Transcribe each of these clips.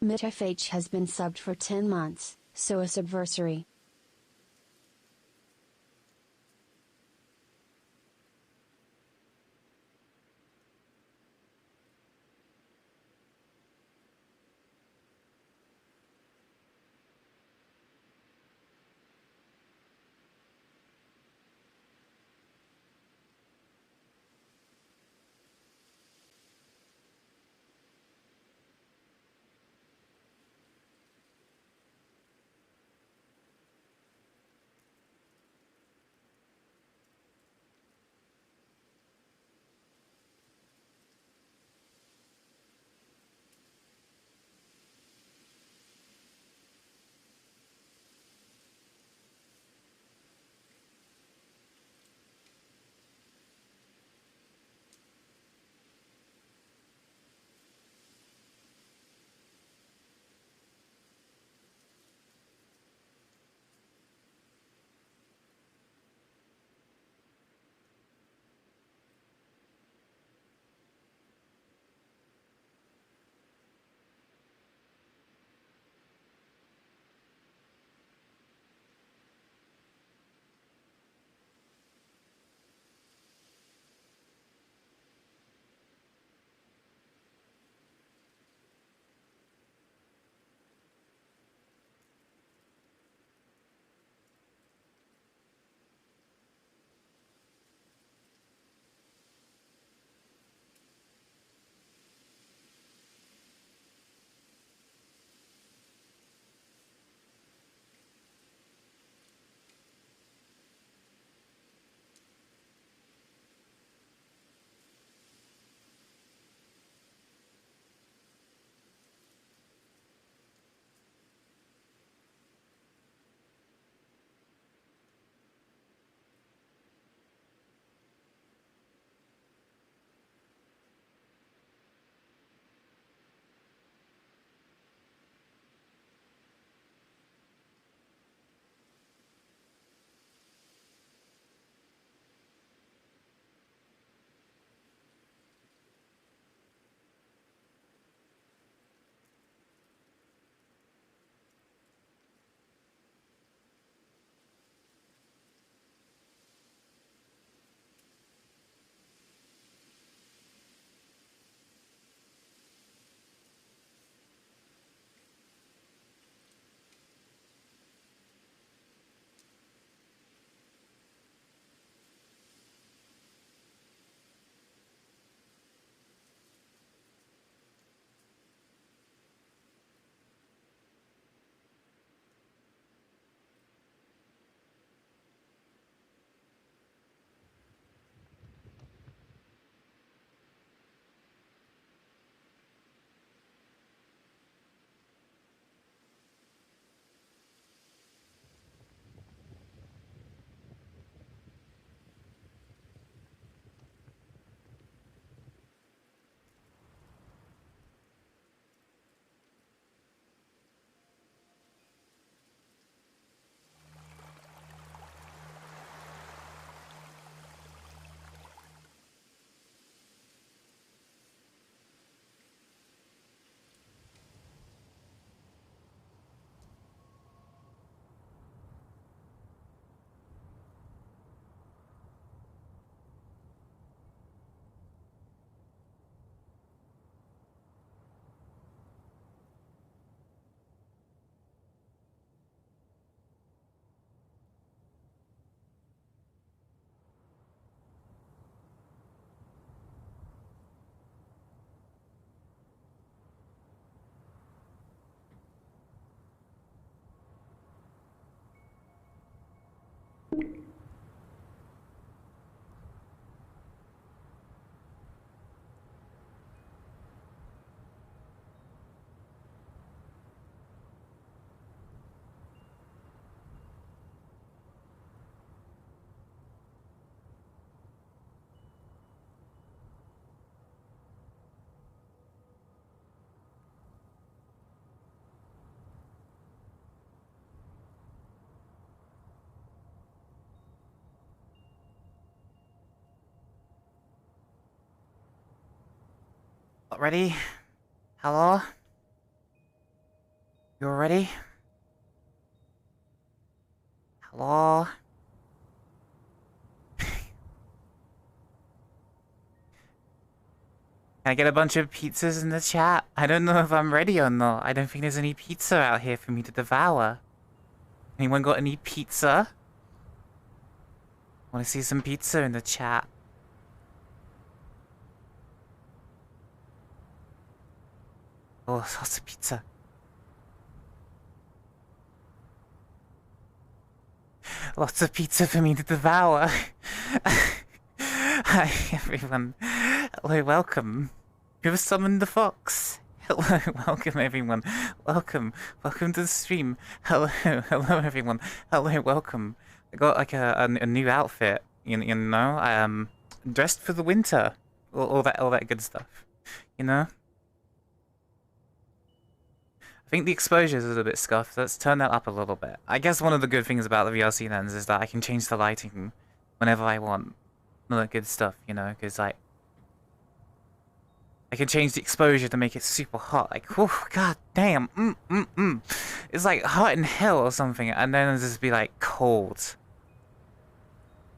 MitFH has been subbed for 10 months, so a subversary. Ready? Hello? You ready? Hello? Can I get a bunch of pizzas in the chat? I don't know if I'm ready or not. I don't think there's any pizza out here for me to devour. Anyone got any pizza? Want to see some pizza in the chat? Oh, lots of pizza. Lots of pizza for me to devour. Hi, everyone. Hello, welcome. You have summoned the fox. Hello, welcome, everyone. Welcome. Welcome to the stream. Hello, hello, everyone. Hello, welcome. I got like a new outfit, you know, dressed for the winter. All that good stuff, you know? I think the exposure is a little bit scuffed. Let's turn that up a little bit. I guess one of the good things about the VRC lens is that I can change the lighting whenever I want. All that good stuff, you know, because like I can change the exposure to make it super hot. Like, oh god damn, it's like hot in hell or something, and then it'll just be like cold,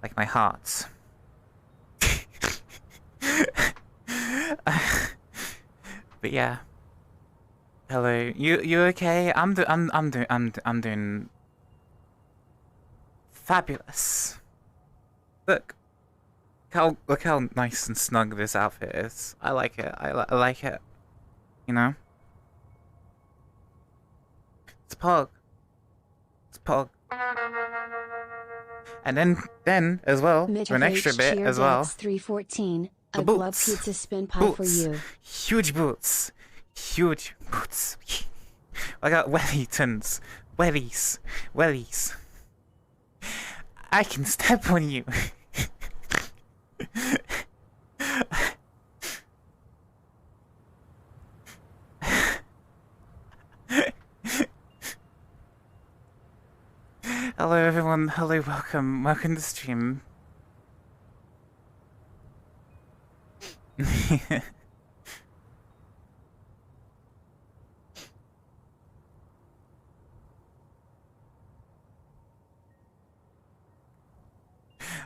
like my heart. But yeah. Hello, you okay? I'm doing fabulous. Look how nice and snug this outfit is. I like it. I like it. You know? It's Pog. It's Pog. And then as well, for an extra bit as well. 314, The a boots. glove pizza spin pie for you. Huge boots. Huge boots. I got Wellingtons. Wellies. I can step on you. Hello everyone, hello, welcome to the stream.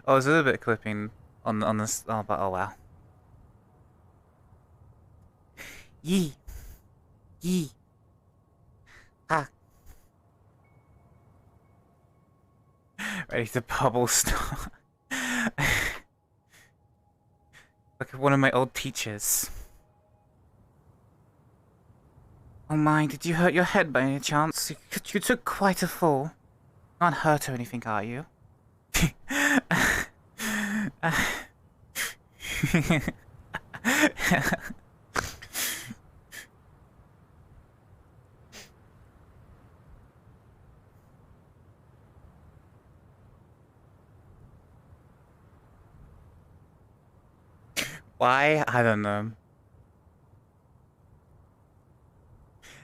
Oh, there's a little bit of clipping on this. Oh, but oh wow. Yee. Ah. Ready to bubble start. Look at one of my old teachers. Oh my, did you hurt your head by any chance? You took quite a fall. Not hurt or anything, are you? Why? I don't know.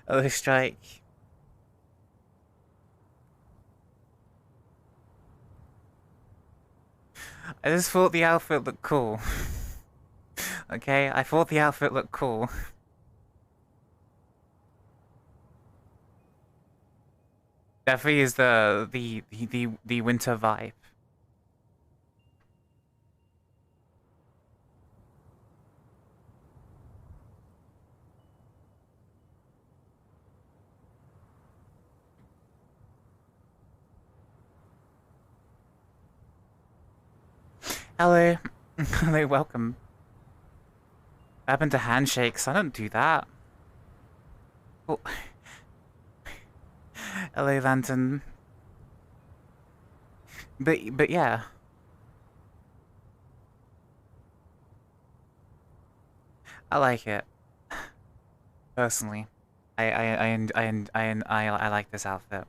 Oh, strike. I just thought the outfit looked cool. Okay, I thought the outfit looked cool. Definitely is the winter vibe. Hello. Hello, welcome. What happened to handshakes? I don't do that. Oh. Hello, Lantern. But yeah. I like it. Personally. I like this outfit.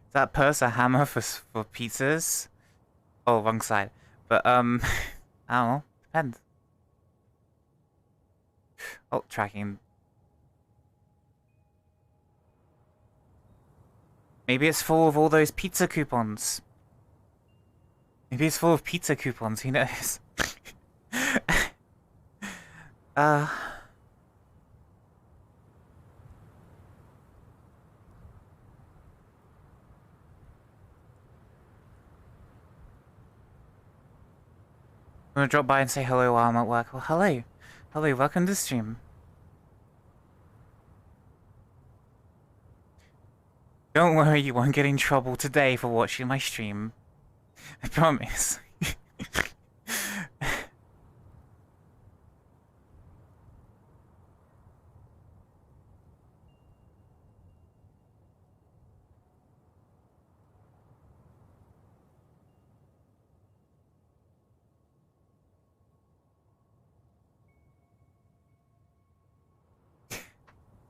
Is that purse a hammer for pizzas? Oh, wrong side. But I don't know. Depends. Oh, tracking. Maybe it's full of all those pizza coupons. Maybe it's full of pizza coupons, who knows? uh... I'm gonna drop by and say hello while I'm at work. Well, hello. Hello, welcome to the stream. Don't worry, you won't get in trouble today for watching my stream. I promise.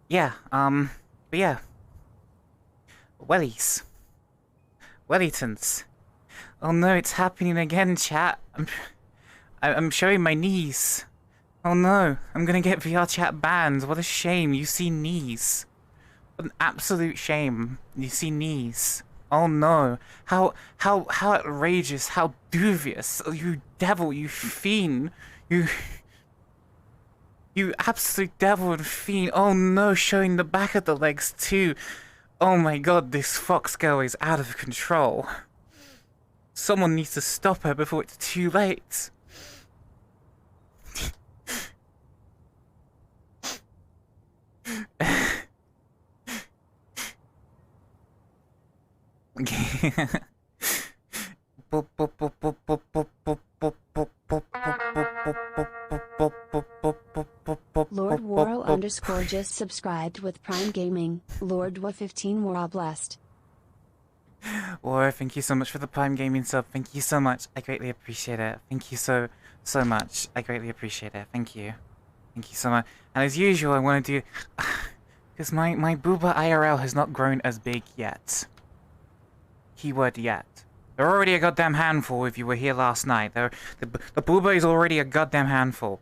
Yeah, but yeah. Wellies. Wellingtons. Oh no, it's happening again, chat. I'm showing my knees. Oh no, I'm gonna get VR chat banned. What a shame. You see knees. What an absolute shame. You see knees. Oh no. How outrageous, how dubious. Oh, you devil, you fiend. You absolute devil and fiend. Oh no, showing the back of the legs too. Oh my god, this fox girl is out of control. Someone needs to stop her before it's too late. Lord Waro _ just subscribed with Prime Gaming. Lord Wa 15 Wara blessed. War, thank you so much for the Prime Gaming sub. Thank you so much. I greatly appreciate it. Thank you so much. I greatly appreciate it. Thank you. Thank you so much. And as usual, I want to do... Because my booba IRL has not grown as big yet. Keyword yet. They're already a goddamn handful if you were here last night. The booba is already a goddamn handful.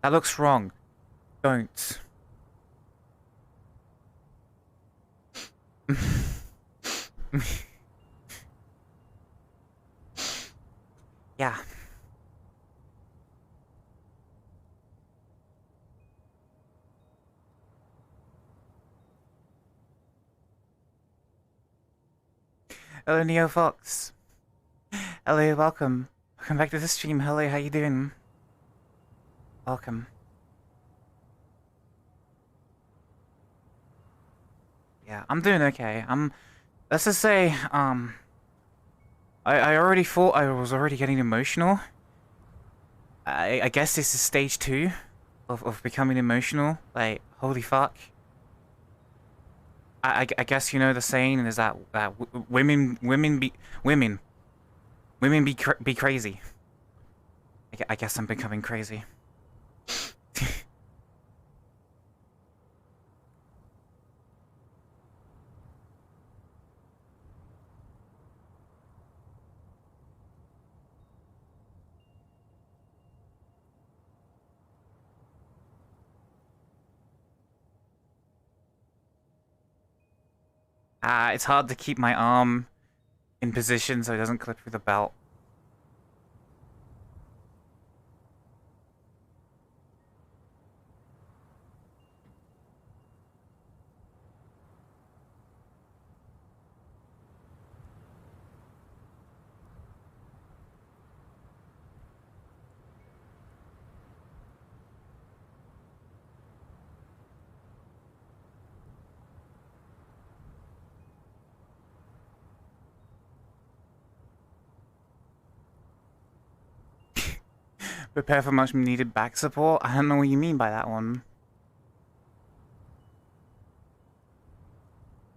That looks wrong. Don't. Yeah. Hello, Neo Fox. Hello, welcome. Welcome back to the stream. Hello, how you doing? Welcome. Yeah, I'm doing okay. Let's just say, I already thought I was already getting emotional. I guess this is stage 2 of becoming emotional. Like, holy fuck. I guess you know the saying is that women be crazy. I guess I'm becoming crazy. It's hard to keep my arm in position so it doesn't clip through the belt. Prepare for much needed back support? I don't know what you mean by that one.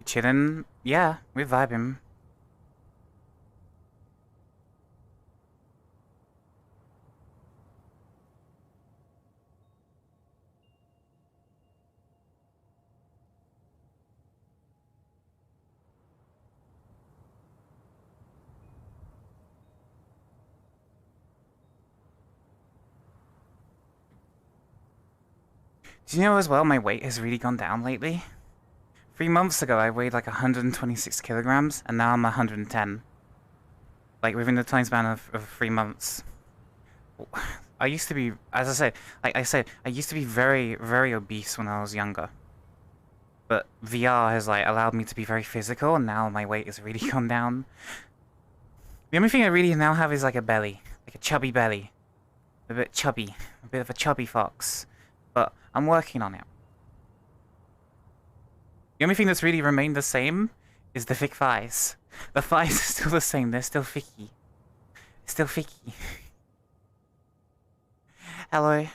Chillin'? Yeah, we're vibing. Do you know as well my weight has really gone down lately? 3 months ago I weighed like 126 kilograms and now I'm 110. like within the time span of 3 months. I used to be, as I said, like I said, I used to be very, very obese when I was younger. But VR has like allowed me to be very physical, and now my weight has really gone down. The only thing I really now have is like a belly, like a chubby belly, a bit chubby, a bit of a chubby fox. But I'm working on it. The only thing that's really remained the same is the thick thighs. The thighs are still the same. They're still thicky. Still thicky. Hello.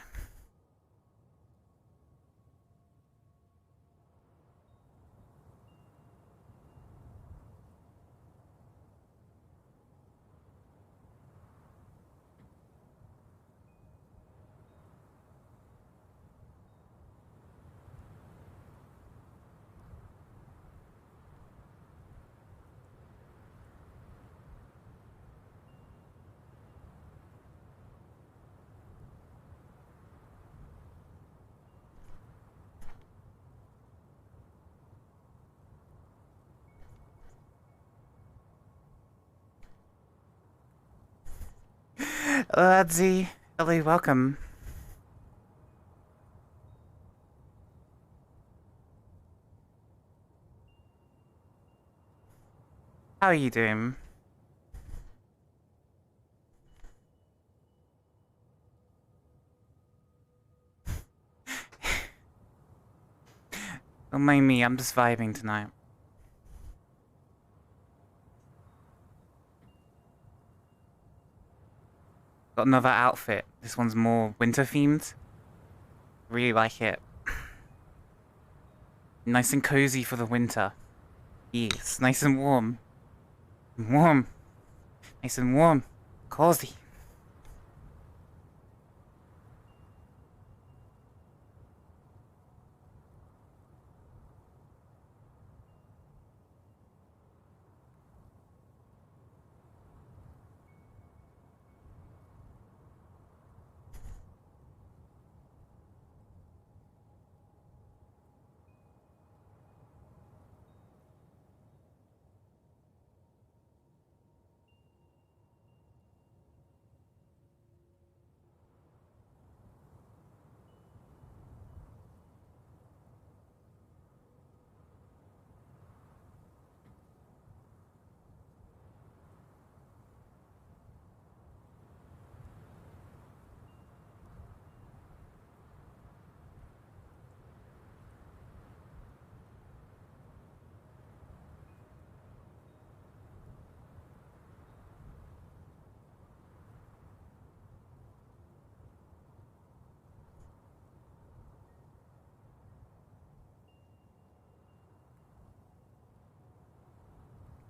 Ladzy. Hello, welcome. How are you doing? Don't mind me, I'm just vibing tonight. Got another outfit. This one's more winter themed. Really like it. Nice and cozy for the winter. Yes, nice and warm. Warm. Nice and warm. Cozy.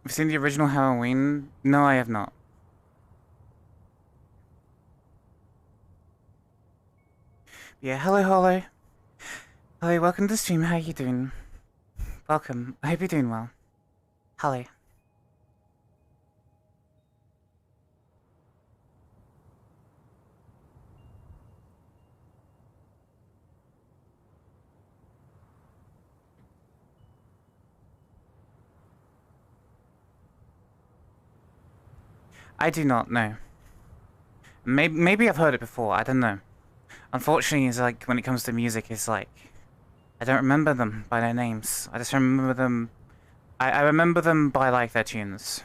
Have you seen the original Halloween? No, I have not. Yeah, hello, hello. Hello, welcome to the stream. How are you doing? Welcome. I hope you're doing well. Hello. I do not know. Maybe I've heard it before. I don't know. Unfortunately, it's like when it comes to music, it's like I don't remember them by their names. I just remember them. I remember them by like their tunes.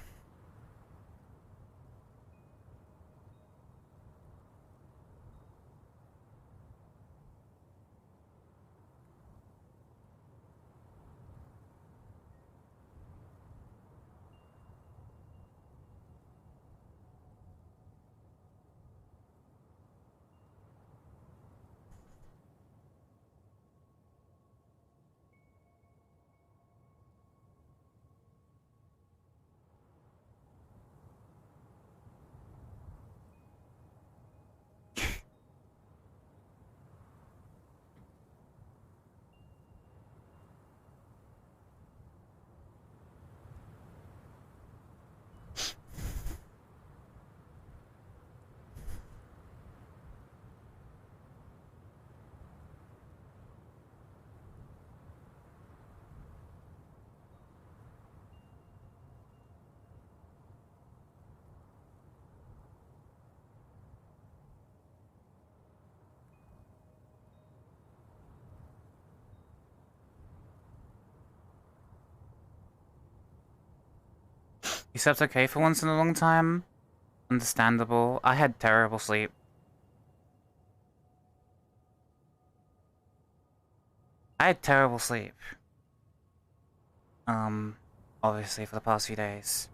You slept okay for once in a long time? Understandable. I had terrible sleep. I had terrible sleep. Obviously for the past few days.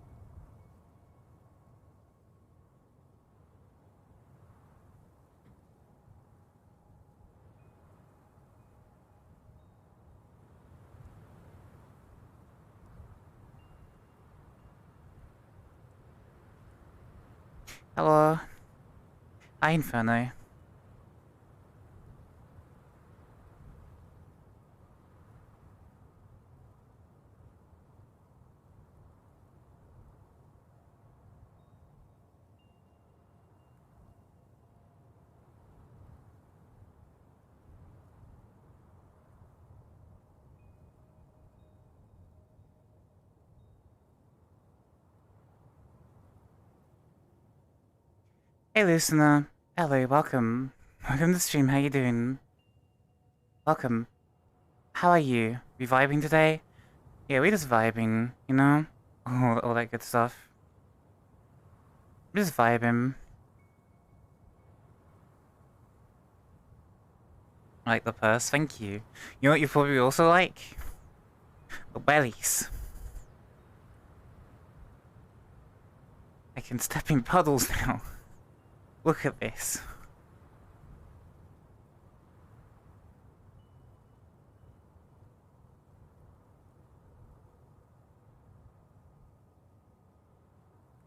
Hello. Hi, Inferno. Hey, listener. Hello, welcome. Welcome to the stream. How you doing? Welcome. How are you? We vibing today? Yeah, we just vibing, you know? All that good stuff. Just vibing. I like the purse, thank you. You know what you probably also like? The wellies. I can step in puddles now. Look at this.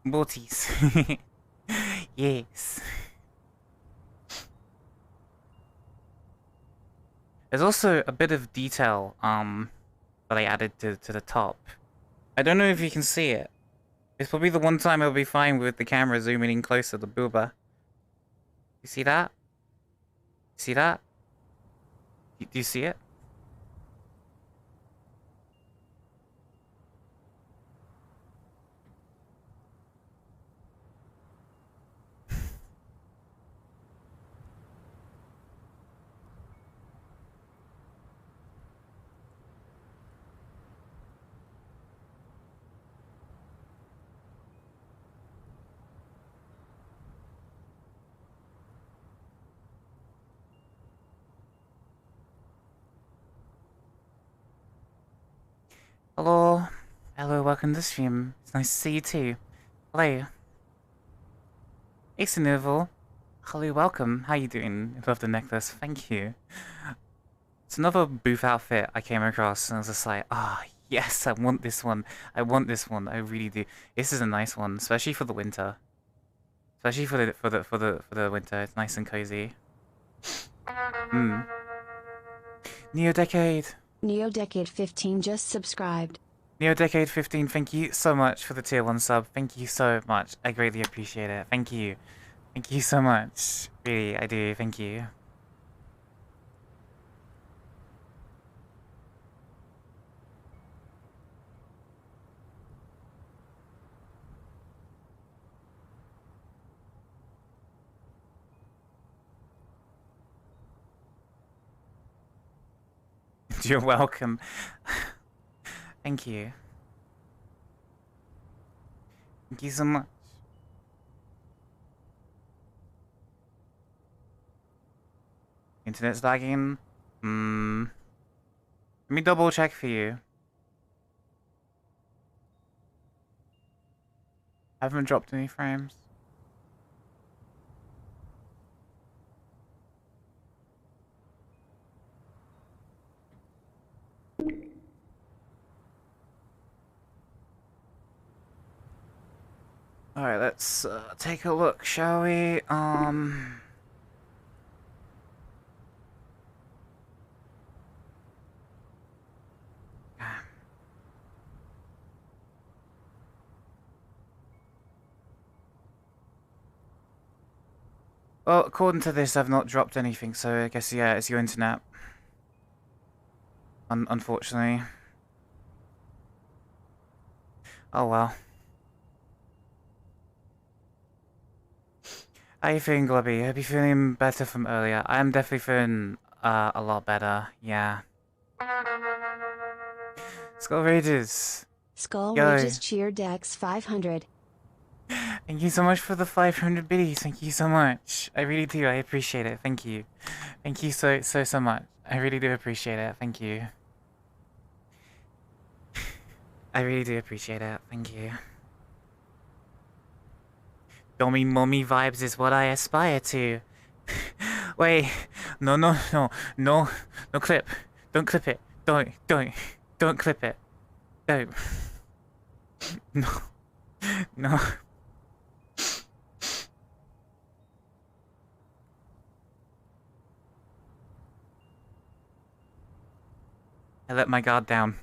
Morties. Yes. There's also a bit of detail, that I added to the top. I don't know if you can see it. It's probably the one time I'll be fine with the camera zooming in closer to Booba. You see that? See that? Do you see it? Hello. Hello, welcome to the stream. It's nice to see you too. Hello. Hey, Sinuval. Hello, welcome. How you doing? Love the necklace. Thank you. It's another booth outfit I came across, and I was just like, ah, oh, yes, I want this one. I want this one. I really do. This is a nice one, especially for the winter. Especially for the winter. It's nice and cozy. Neo Decade. Neo Decade 15 just subscribed. Neo Decade 15, thank you so much for the tier 1 sub. Thank you so much. I greatly appreciate it. Thank you. Thank you so much. Really, I do. Thank you. You're welcome. Thank you. Thank you so much. Internet's lagging. Let me double check for you. I haven't dropped any frames. Alright, let's take a look, shall we? Well, according to this, I've not dropped anything, so I guess, yeah, it's your internet. Unfortunately. Oh well. How you feeling, Glubby? Hope you're feeling better from earlier. I am definitely feeling a lot better, yeah. Skull Rages. Skull Yo. Ridge's cheer Dex 500. Thank you so much for the 500 biddies. Thank you so much. I really do. I appreciate it. Thank you. Thank you so much. I really do appreciate it. Thank you. I really do appreciate it. Thank you. Dummy mummy vibes is what I aspire to. Wait. No, no, no. No. No clip. Don't clip it. Don't clip it. Don't. No. No. I let my guard down.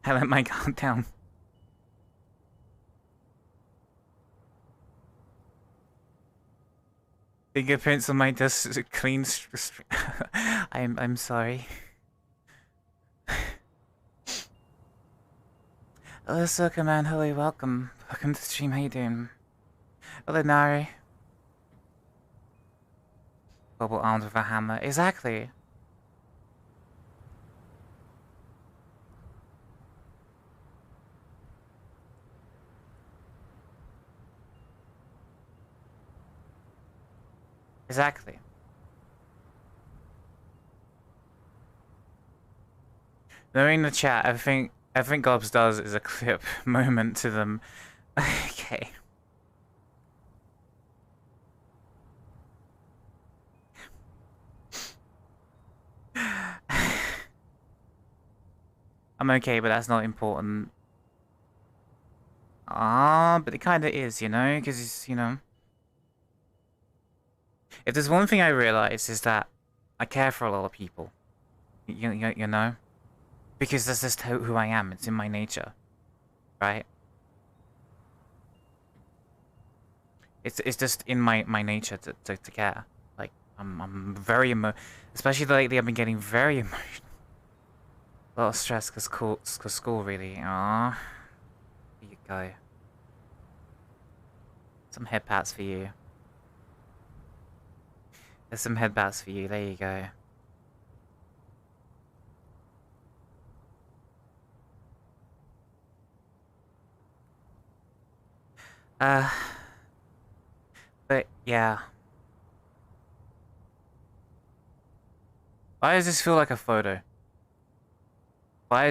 I let my guard down. Fingerprints on my desk, clean. I'm sorry. Hello, Soka Man. Hello, welcome. Welcome to the stream. How you doing? Hello, Nari. Bubble armed with a hammer. Exactly. Exactly. Knowing the chat, I think Gobs does is a clip moment to them. Okay. I'm okay, but that's not important. But it kind of is, you know, because it's, you know. If there's one thing I realize is that I care for a lot of people. You know? Because that's just who I am. It's in my nature. Right? It's just in my nature to care. Like, I'm very especially lately I've been getting very emotional. A lot of stress cause school really. Aww. Here you go. Some head pats for you. There's some head pats for you. There you go. But yeah. Why does this feel like a photo? Why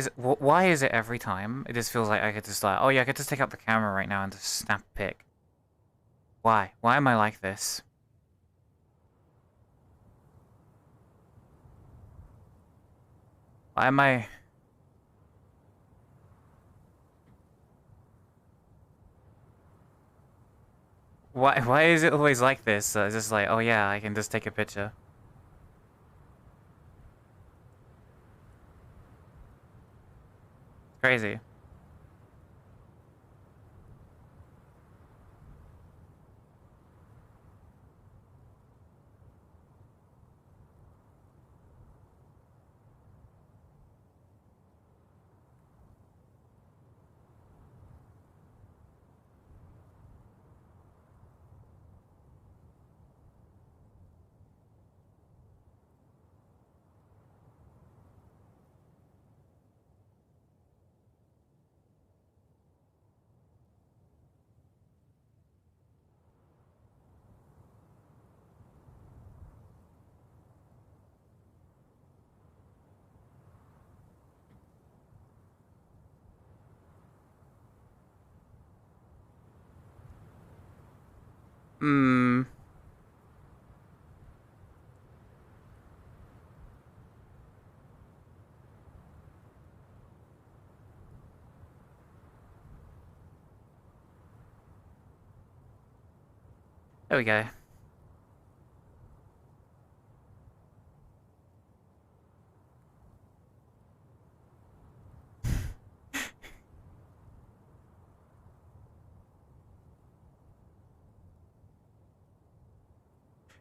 is it every time it just feels like I could just like, oh yeah, I could just take out the camera right now and just snap a pic. Why? Why am I like this? Why am I... Why is it always like this? It's just like, oh yeah, I can just take a picture. Crazy. Hmm. There we go.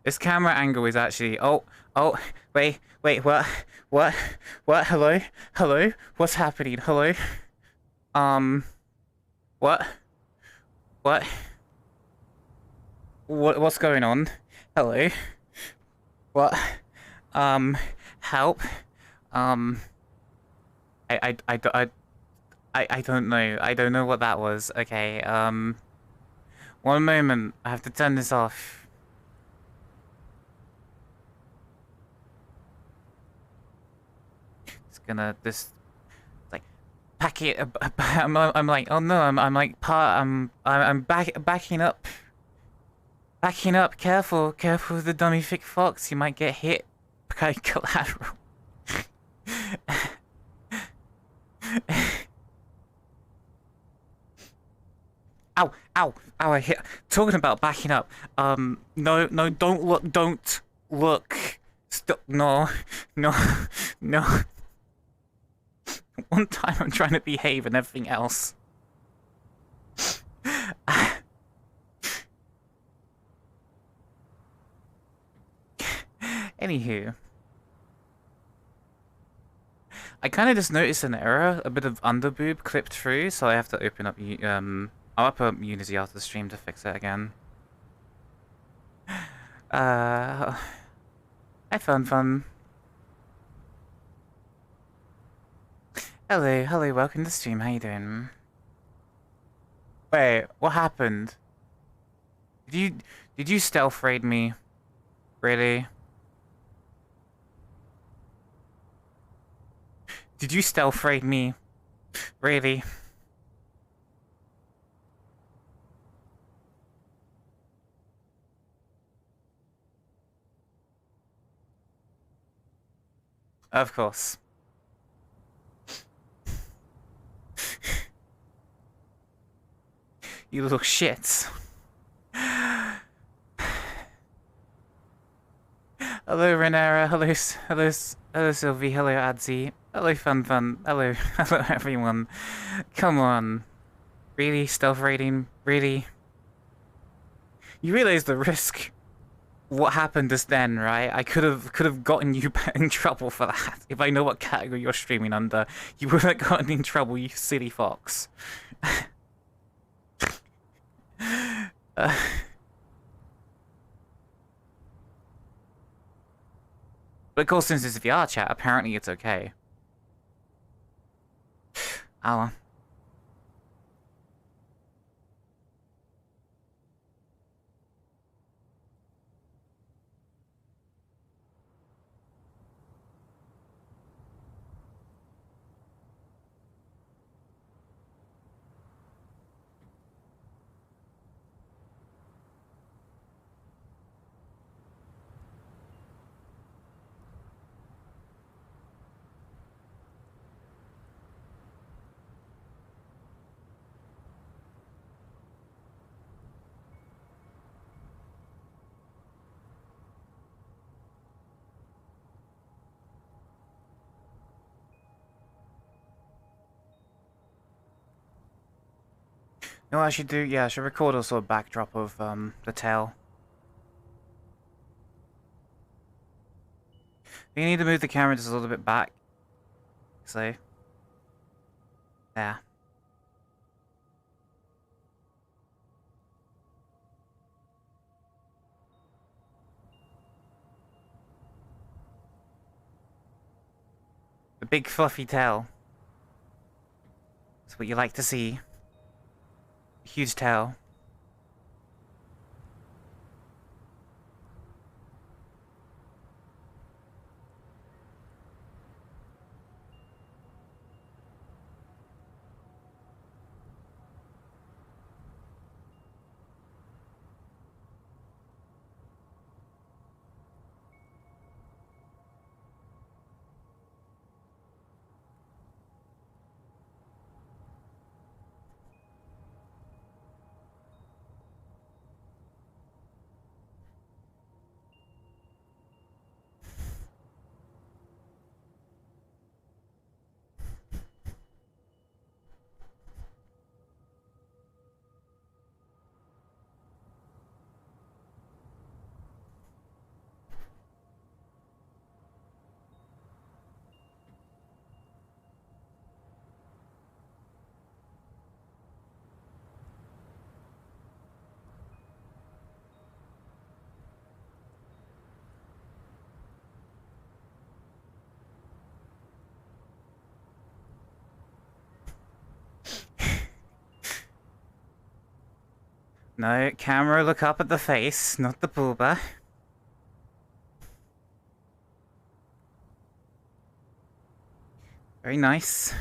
This camera angle is actually... Oh, wait, what, hello, what's happening, hello, what, what, what's going on, hello, what, help, I I don't know. I don't know what that was. Okay, one moment. I have to turn this off. It's gonna this like pack it. I'm like, oh no, I'm like I'm backing up. Backing up. Careful, careful with the dummy thick fox. You might get hit by collateral. Ow, ow, ow, I hit. Talking about backing up. No, no, don't look. Stop, no, no, no. One time I'm trying to behave and everything else. Anywho. I kind of just noticed an error, a bit of underboob clipped through, so I have to open up, I'll up Unity after the stream to fix it again. Hi Fun. Hello, welcome to the stream, how you doing? Wait, what happened? Did you stealth raid me? Really? Did you stealth raid me? Really? Of course. You little shits. Hello Renera, hello Sylvie, hello Adzi, hello Fun, hello, hello everyone. Come on. Really, stealth raiding? Really? You realize the risk? What happened just then, right? I could have gotten you in trouble for that. If I know what category you're streaming under, you would have gotten in trouble, you silly fox. But of course, since it's VR chat, apparently it's okay. Oh. You know what I should do? Yeah, I should record a sort of backdrop of the tail. You need to move the camera just a little bit back. So, yeah. The big fluffy tail. That's what you like to see. A huge tail. No, camera, look up at the face, not the booba. Very nice.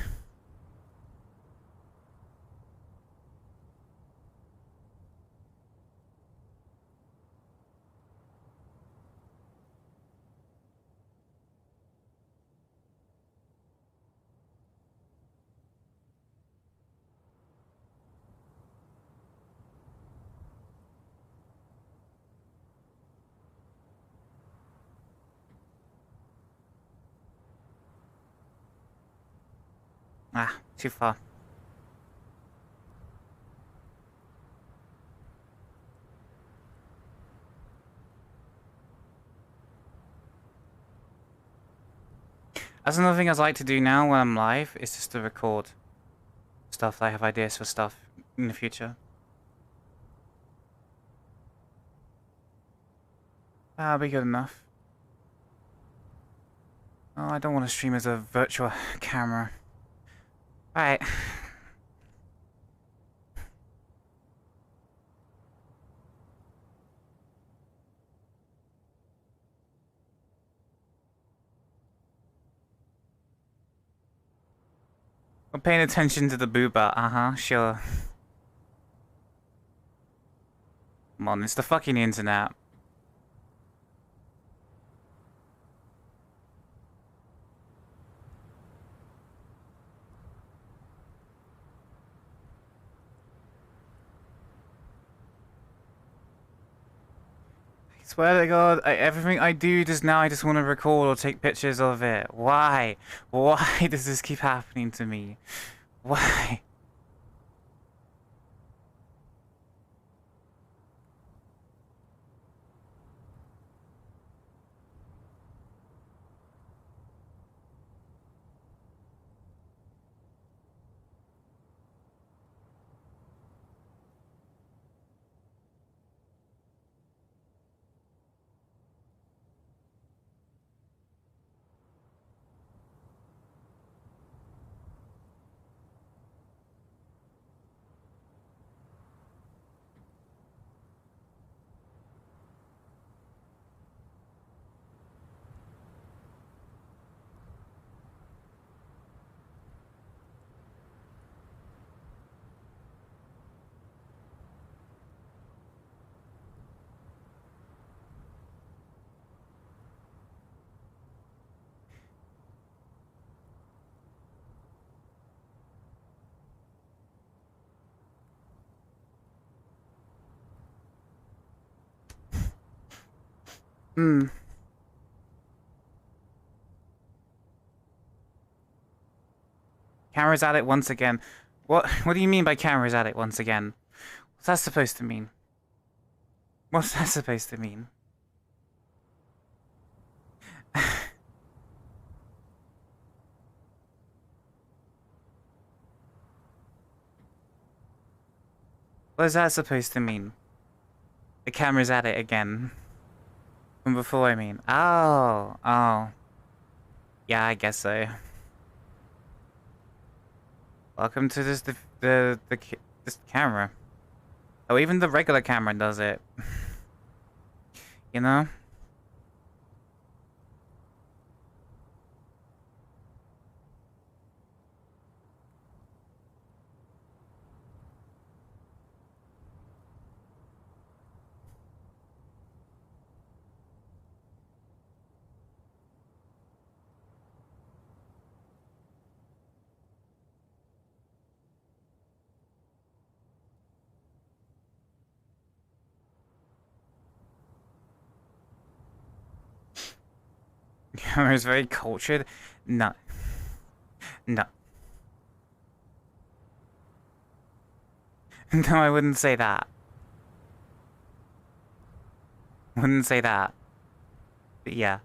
Ah, too far. That's another thing I'd like to do now when I'm live, is just to record stuff. I have ideas for stuff in the future. That'll be good enough. Oh, I don't want to stream as a virtual camera. Alright. I'm paying attention to the booba. Uh-huh, sure. Come on, it's the fucking internet. I swear to God, everything I do just now, I just want to record or take pictures of it. Why? Why does this keep happening to me? Why? Hmm. Camera's at it once again. What do you mean by camera's at it once again? What's that supposed to mean? What's that supposed to mean? What is that supposed to mean? The camera's at it again. From before, I mean. Oh, oh. Yeah, I guess so. Welcome to this camera. Oh, even the regular camera does it. You know? Camera's very cultured. No. No. No, I wouldn't say that. Wouldn't say that. But yeah.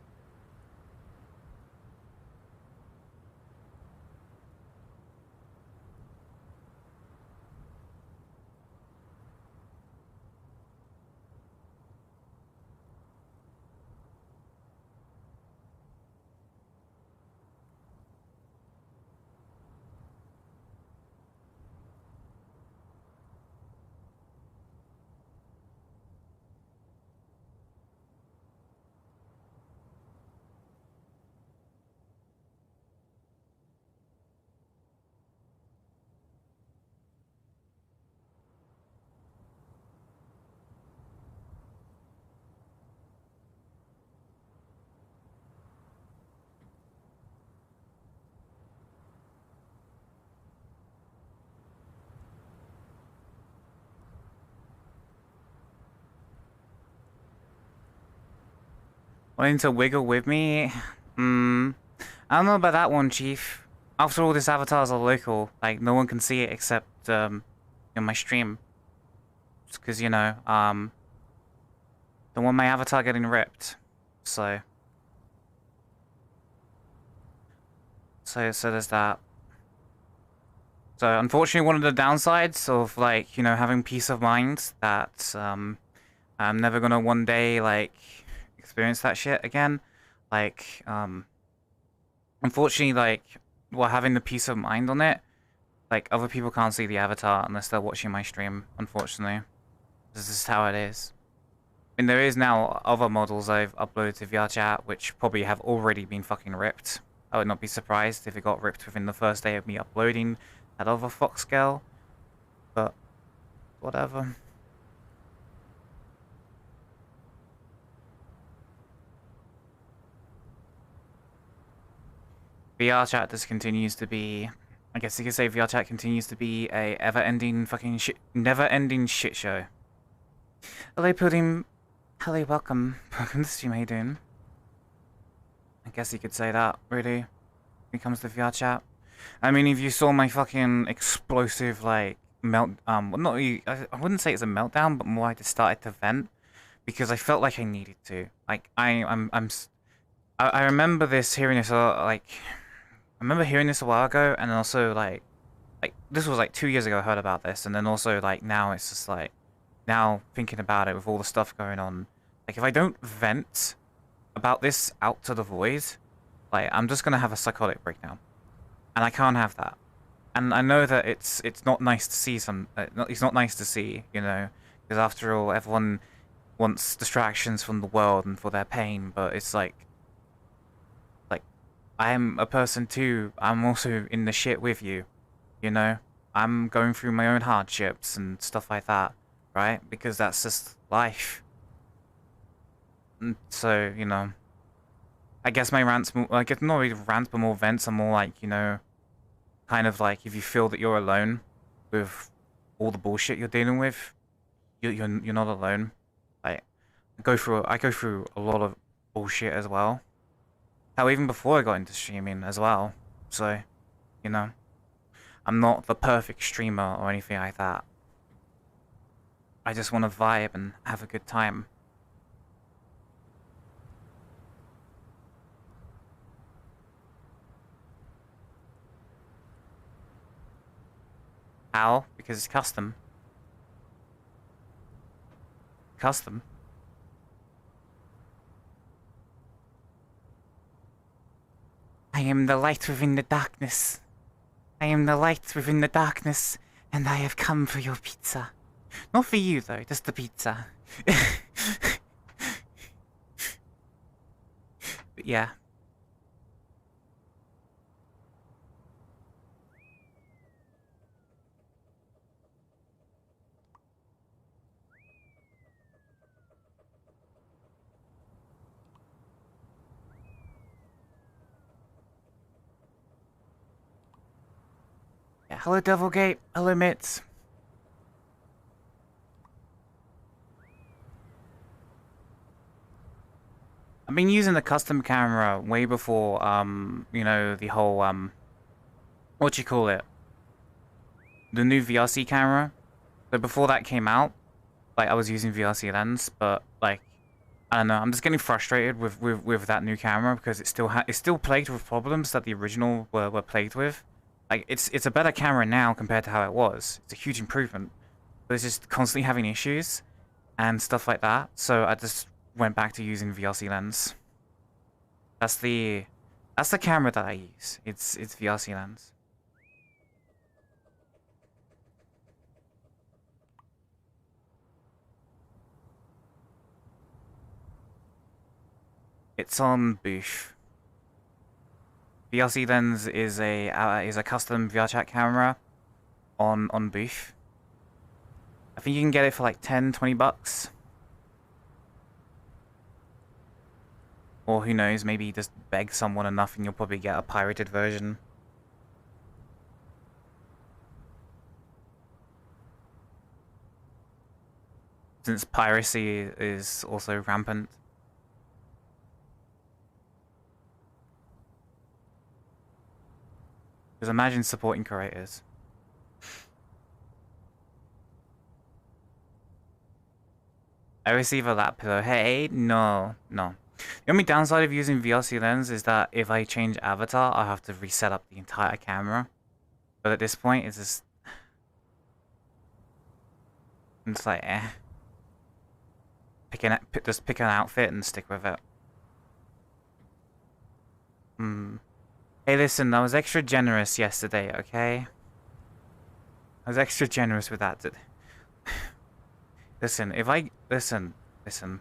Wanting to wiggle with me? I don't know about that one, Chief. After all, this avatars are local. Like, no one can see it except, in my stream. Just because, don't want my avatar getting ripped. So there's that. So, unfortunately, one of the downsides of, like, having peace of mind that, I'm never gonna one day, like, experience that shit again. Like, unfortunately, like, while having the peace of mind on it, like, other people can't see the avatar unless they're watching my stream, unfortunately. This is how it is. And there is now other models I've uploaded to VRChat, which probably have already been fucking ripped. I would not be surprised if it got ripped within the first day of me uploading that other Fox girl. But, whatever. VRChat just continues to be... I guess you could say VRChat continues to be a ever-ending fucking shit... never-ending shit show. Hello, Pudding. Hello, welcome. Welcome to the stream, how you doing? I guess you could say that, really, when it comes to VRChat. I mean, if you saw my fucking explosive, like, well, not really, I wouldn't say it's a meltdown, but more I just started to vent, because I felt like I needed to. Like, I remember hearing this, like, I remember hearing this a while ago, and also, like, this was, like, 2 years ago I heard about this, and then also, like, now it's just, like, now thinking about it with all the stuff going on, like, if I don't vent about this out to the void, like, I'm just gonna have a psychotic breakdown. And I can't have that. And I know that it's not nice to see it's not nice to see, because after all, everyone wants distractions from the world and for their pain, but it's like, I am a person too. I'm also in the shit with you, I'm going through my own hardships and stuff like that, right? Because that's just life. And so, I guess my rants, like, it's not really rants, but more vents are more like, kind of like if you feel that you're alone with all the bullshit you're dealing with, you're not alone. Like, I go through a lot of bullshit as well. Hell, even before I got into streaming as well. So, I'm not the perfect streamer or anything like that. I just want to vibe and have a good time. How? Because it's custom. Custom. I am the light within the darkness. I am the light within the darkness, and I have come for your pizza. Not for you, though, just the pizza. But yeah. Yeah, hello, Devilgate. Hello, Mitz. I've been using the custom camera way before, the whole, what you call it? The new VRC camera. So before that came out, like, I was using VRC lens, but, like, I don't know, I'm just getting frustrated with that new camera because it's still plagued with problems that the original were plagued with. Like, it's a better camera now compared to how it was. It's a huge improvement. But it's just constantly having issues and stuff like that. So I just went back to using VRC lens. That's the camera that I use. It's VRC lens. It's on Booth. VRC lens is a custom VRChat camera on Booth. I think you can get it for like 10, 20 bucks. Or who knows, maybe just beg someone enough and you'll probably get a pirated version. Since piracy is also rampant. Because imagine supporting creators. I receive a lap pillow. Hey, no. The only downside of using VLC lens is that if I change avatar, I have to reset up the entire camera. But at this point, it's just like, just pick an outfit and stick with it. Hey, listen, I was extra generous yesterday, okay? I was extra generous with that. Listen, listen.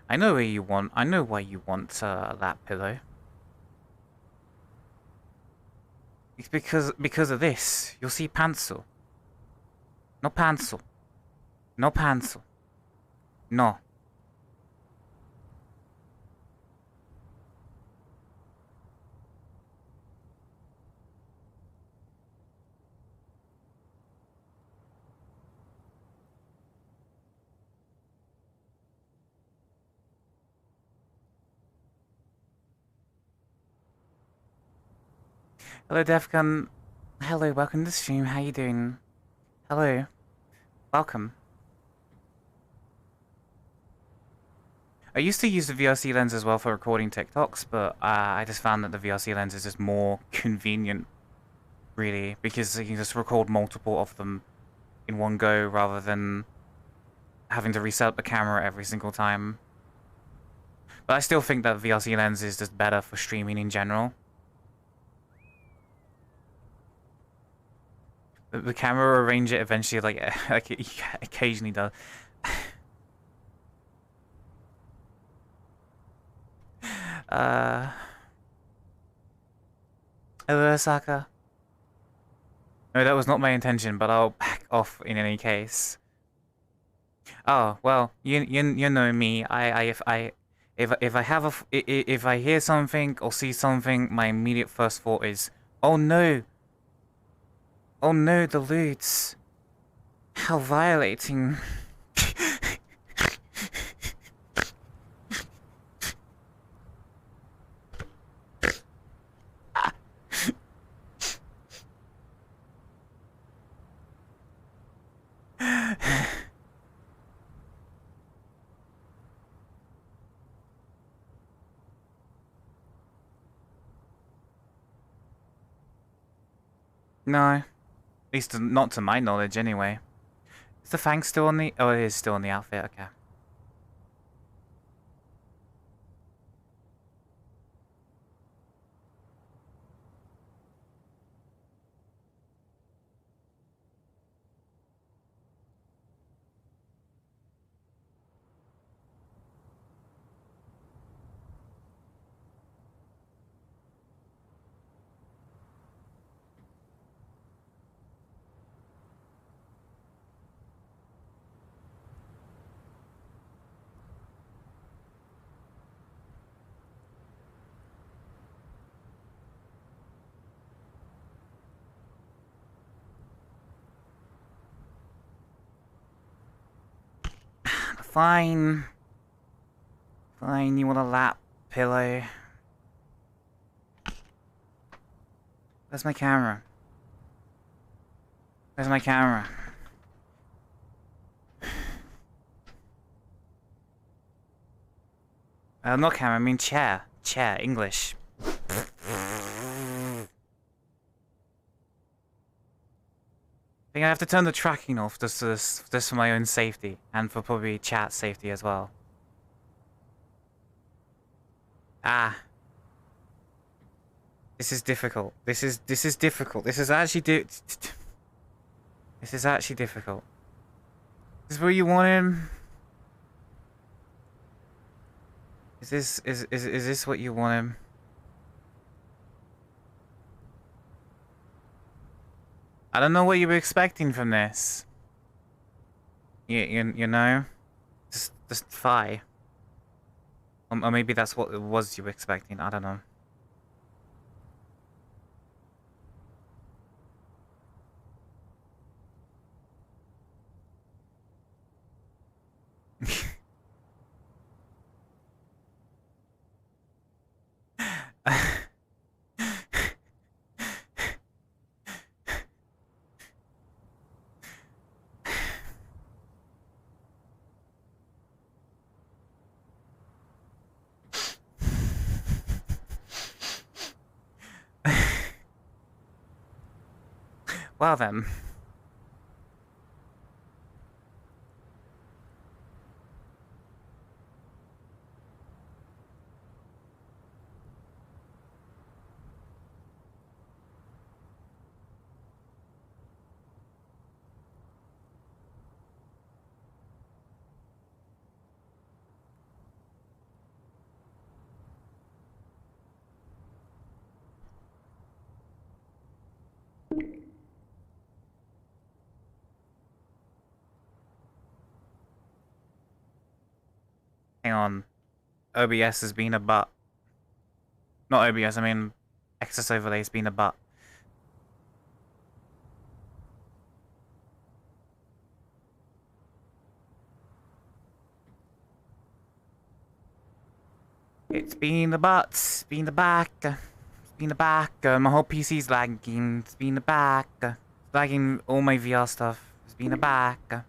I know why you want a lap pillow. It's because of this. You'll see pencil. No pencil. No pencil. No. Hello, Defcon. Hello, welcome to the stream. How you doing? Hello. Welcome. I used to use the VRC lens as well for recording TikToks, but I just found that the VRC lens is just more convenient, really, because you can just record multiple of them in one go rather than having to reset up the camera every single time. But I still think that VRC lens is just better for streaming in general. The camera will arrange it eventually, like it occasionally does. Hello, Osaka. No, that was not my intention, but I'll back off in any case. Oh well, you know me. If I hear something or see something, my immediate first thought is, oh no, the loots. How violating. No. At least not to my knowledge, anyway. Is the fang still on the... Oh, it is still on the outfit, okay. Fine. Fine, you want a lap pillow. Where's my camera? Where's my camera? Not camera, I mean chair. Chair, English. I think I have to turn the tracking off just for my own safety and for probably chat safety as well. Ah. This is difficult. This is difficult. This is actually difficult. Is this where you want him? Is this what you want him? I don't know what you were expecting from this. You know? Just Phi. Or maybe that's what it was you were expecting, I don't know. Well then. Hang on. OBS has been a butt. Not OBS, I mean excess overlay has been a butt. It's been the butt. It's been the back. It's been the back. My whole PC's lagging. It's been the back. It's lagging all my VR stuff. It's been the back.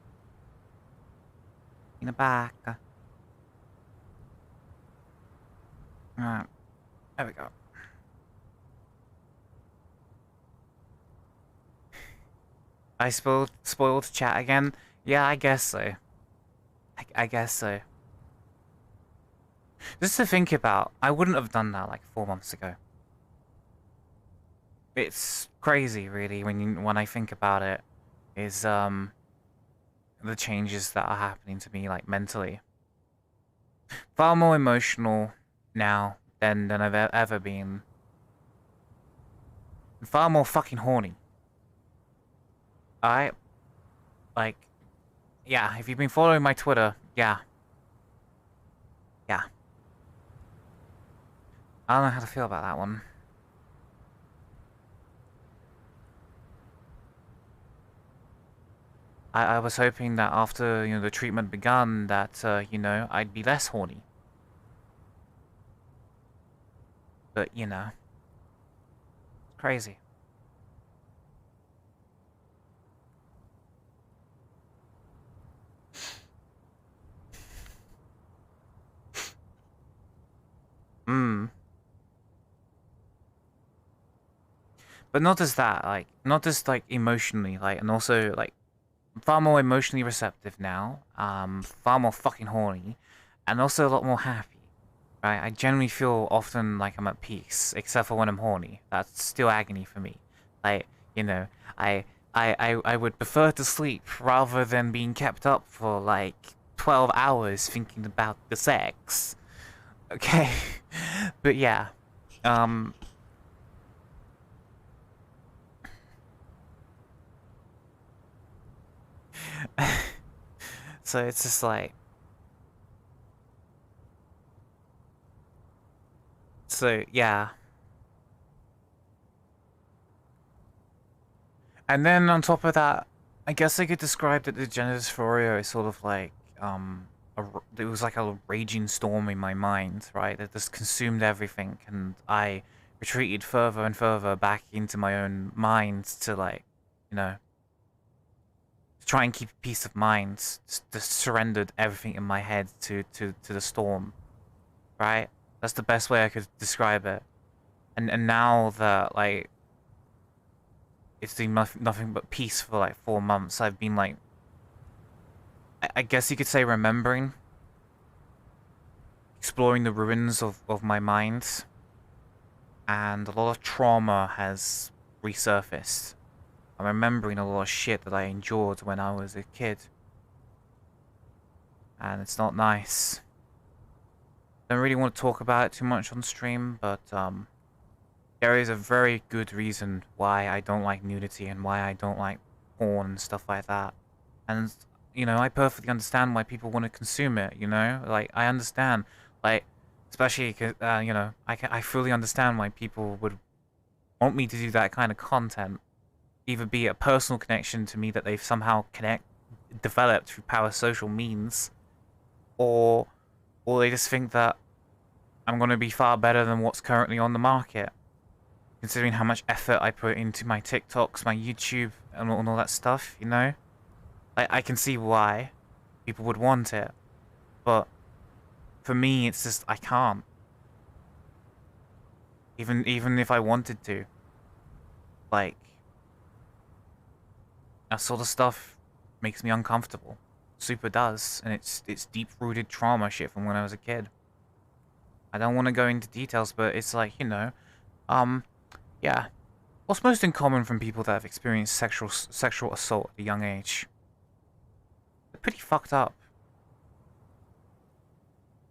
In the back. Alright. There we go. I spoiled chat again? Yeah, I guess so. I guess so. Just to think about, I wouldn't have done that like 4 months ago. It's crazy, really, when I think about it. Is the changes that are happening to me, like mentally. Far more emotional now than I've ever been. Far more fucking horny. Alright? Like, yeah, if you've been following my Twitter, yeah. Yeah. I don't know how to feel about that one. I was hoping that after, you know, the treatment begun that, you know, I'd be less horny. But, you know. It's crazy. But not just that, like, not just, like, emotionally, like, and also, like, far more emotionally receptive now, far more fucking horny, and also a lot more happy, right? I generally feel often like I'm at peace, except for when I'm horny. That's still agony for me. Like, you know, I would prefer to sleep rather than being kept up for, like, 12 hours thinking about the sex. Okay? But yeah, um... so it's just like... So, yeah. And then on top of that, I guess I could describe that the gender dysphoria is sort of like, it was like a raging storm in my mind, right? That just consumed everything, and I retreated further and further back into my own mind to, like, you know, to try and keep peace of mind. Just surrendered everything in my head to the storm, right? That's the best way I could describe it. And now that, like, it's been nothing but peace for like 4 months, I've been like, I guess you could say remembering, exploring the ruins of my mind, and a lot of trauma has resurfaced. I'm remembering a lot of shit that I endured when I was a kid, and it's not nice. Don't really want to talk about it too much on stream, but there is a very good reason why I don't like nudity and why I don't like porn and stuff like that. And, you know, I perfectly understand why people want to consume it, you know? Like, I understand. Like, especially, you know, I fully understand why people would want me to do that kind of content. Either be a personal connection to me that they've somehow developed through parasocial means, or they just think that I'm going to be far better than what's currently on the market. Considering how much effort I put into my TikToks, my YouTube, and all that stuff, you know? I can see why people would want it. But for me, it's just, I can't. Even if I wanted to. Like, That sort of stuff makes me uncomfortable. Super does, and it's deep-rooted trauma shit from when I was a kid. I don't want to go into details, but it's like, you know, yeah. What's most in common from people that have experienced sexual assault at a young age? They're pretty fucked up.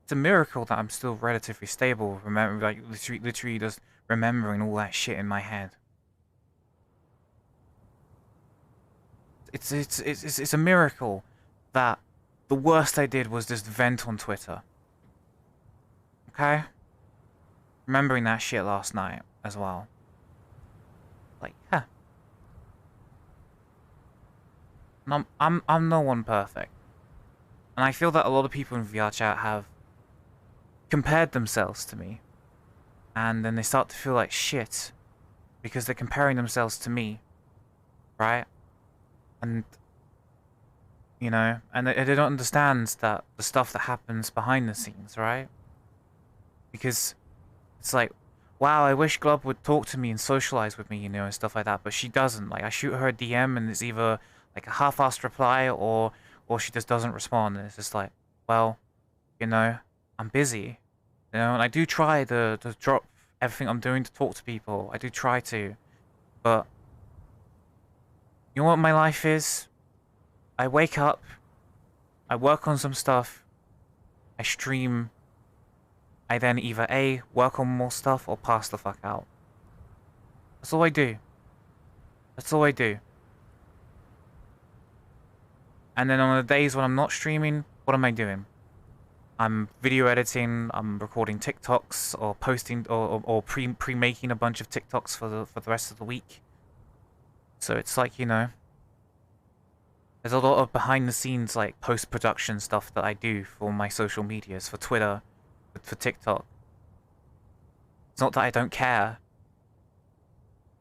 It's a miracle that I'm still relatively stable, remember, like literally just remembering all that shit in my head. It's a miracle that the worst I did was just vent on Twitter. Okay? Remembering that shit last night as well. Like, yeah. And I'm no one perfect. And I feel that a lot of people in VR chat have compared themselves to me. And then they start to feel like shit because they're comparing themselves to me. Right? And you know, and they don't understand that the stuff that happens behind the scenes, right? Because it's like, wow, I wish Glub would talk to me and socialize with me, you know, and stuff like that. But she doesn't. Like, I shoot her a DM and it's either like a half-assed reply or she just doesn't respond. And it's just like, well, you know, I'm busy, you know, and I do try to drop everything I'm doing to talk to people. I do try to, but you know what my life is? I wake up, I work on some stuff, I stream, I then either A, work on more stuff or pass the fuck out. That's all I do. That's all I do. And then on the days when I'm not streaming, what am I doing? I'm video editing, I'm recording TikToks or posting or pre-making a bunch of TikToks for the rest of the week. So it's like, you know, there's a lot of behind the scenes like post-production stuff that I do for my social medias, for Twitter, for TikTok. It's not that I don't care.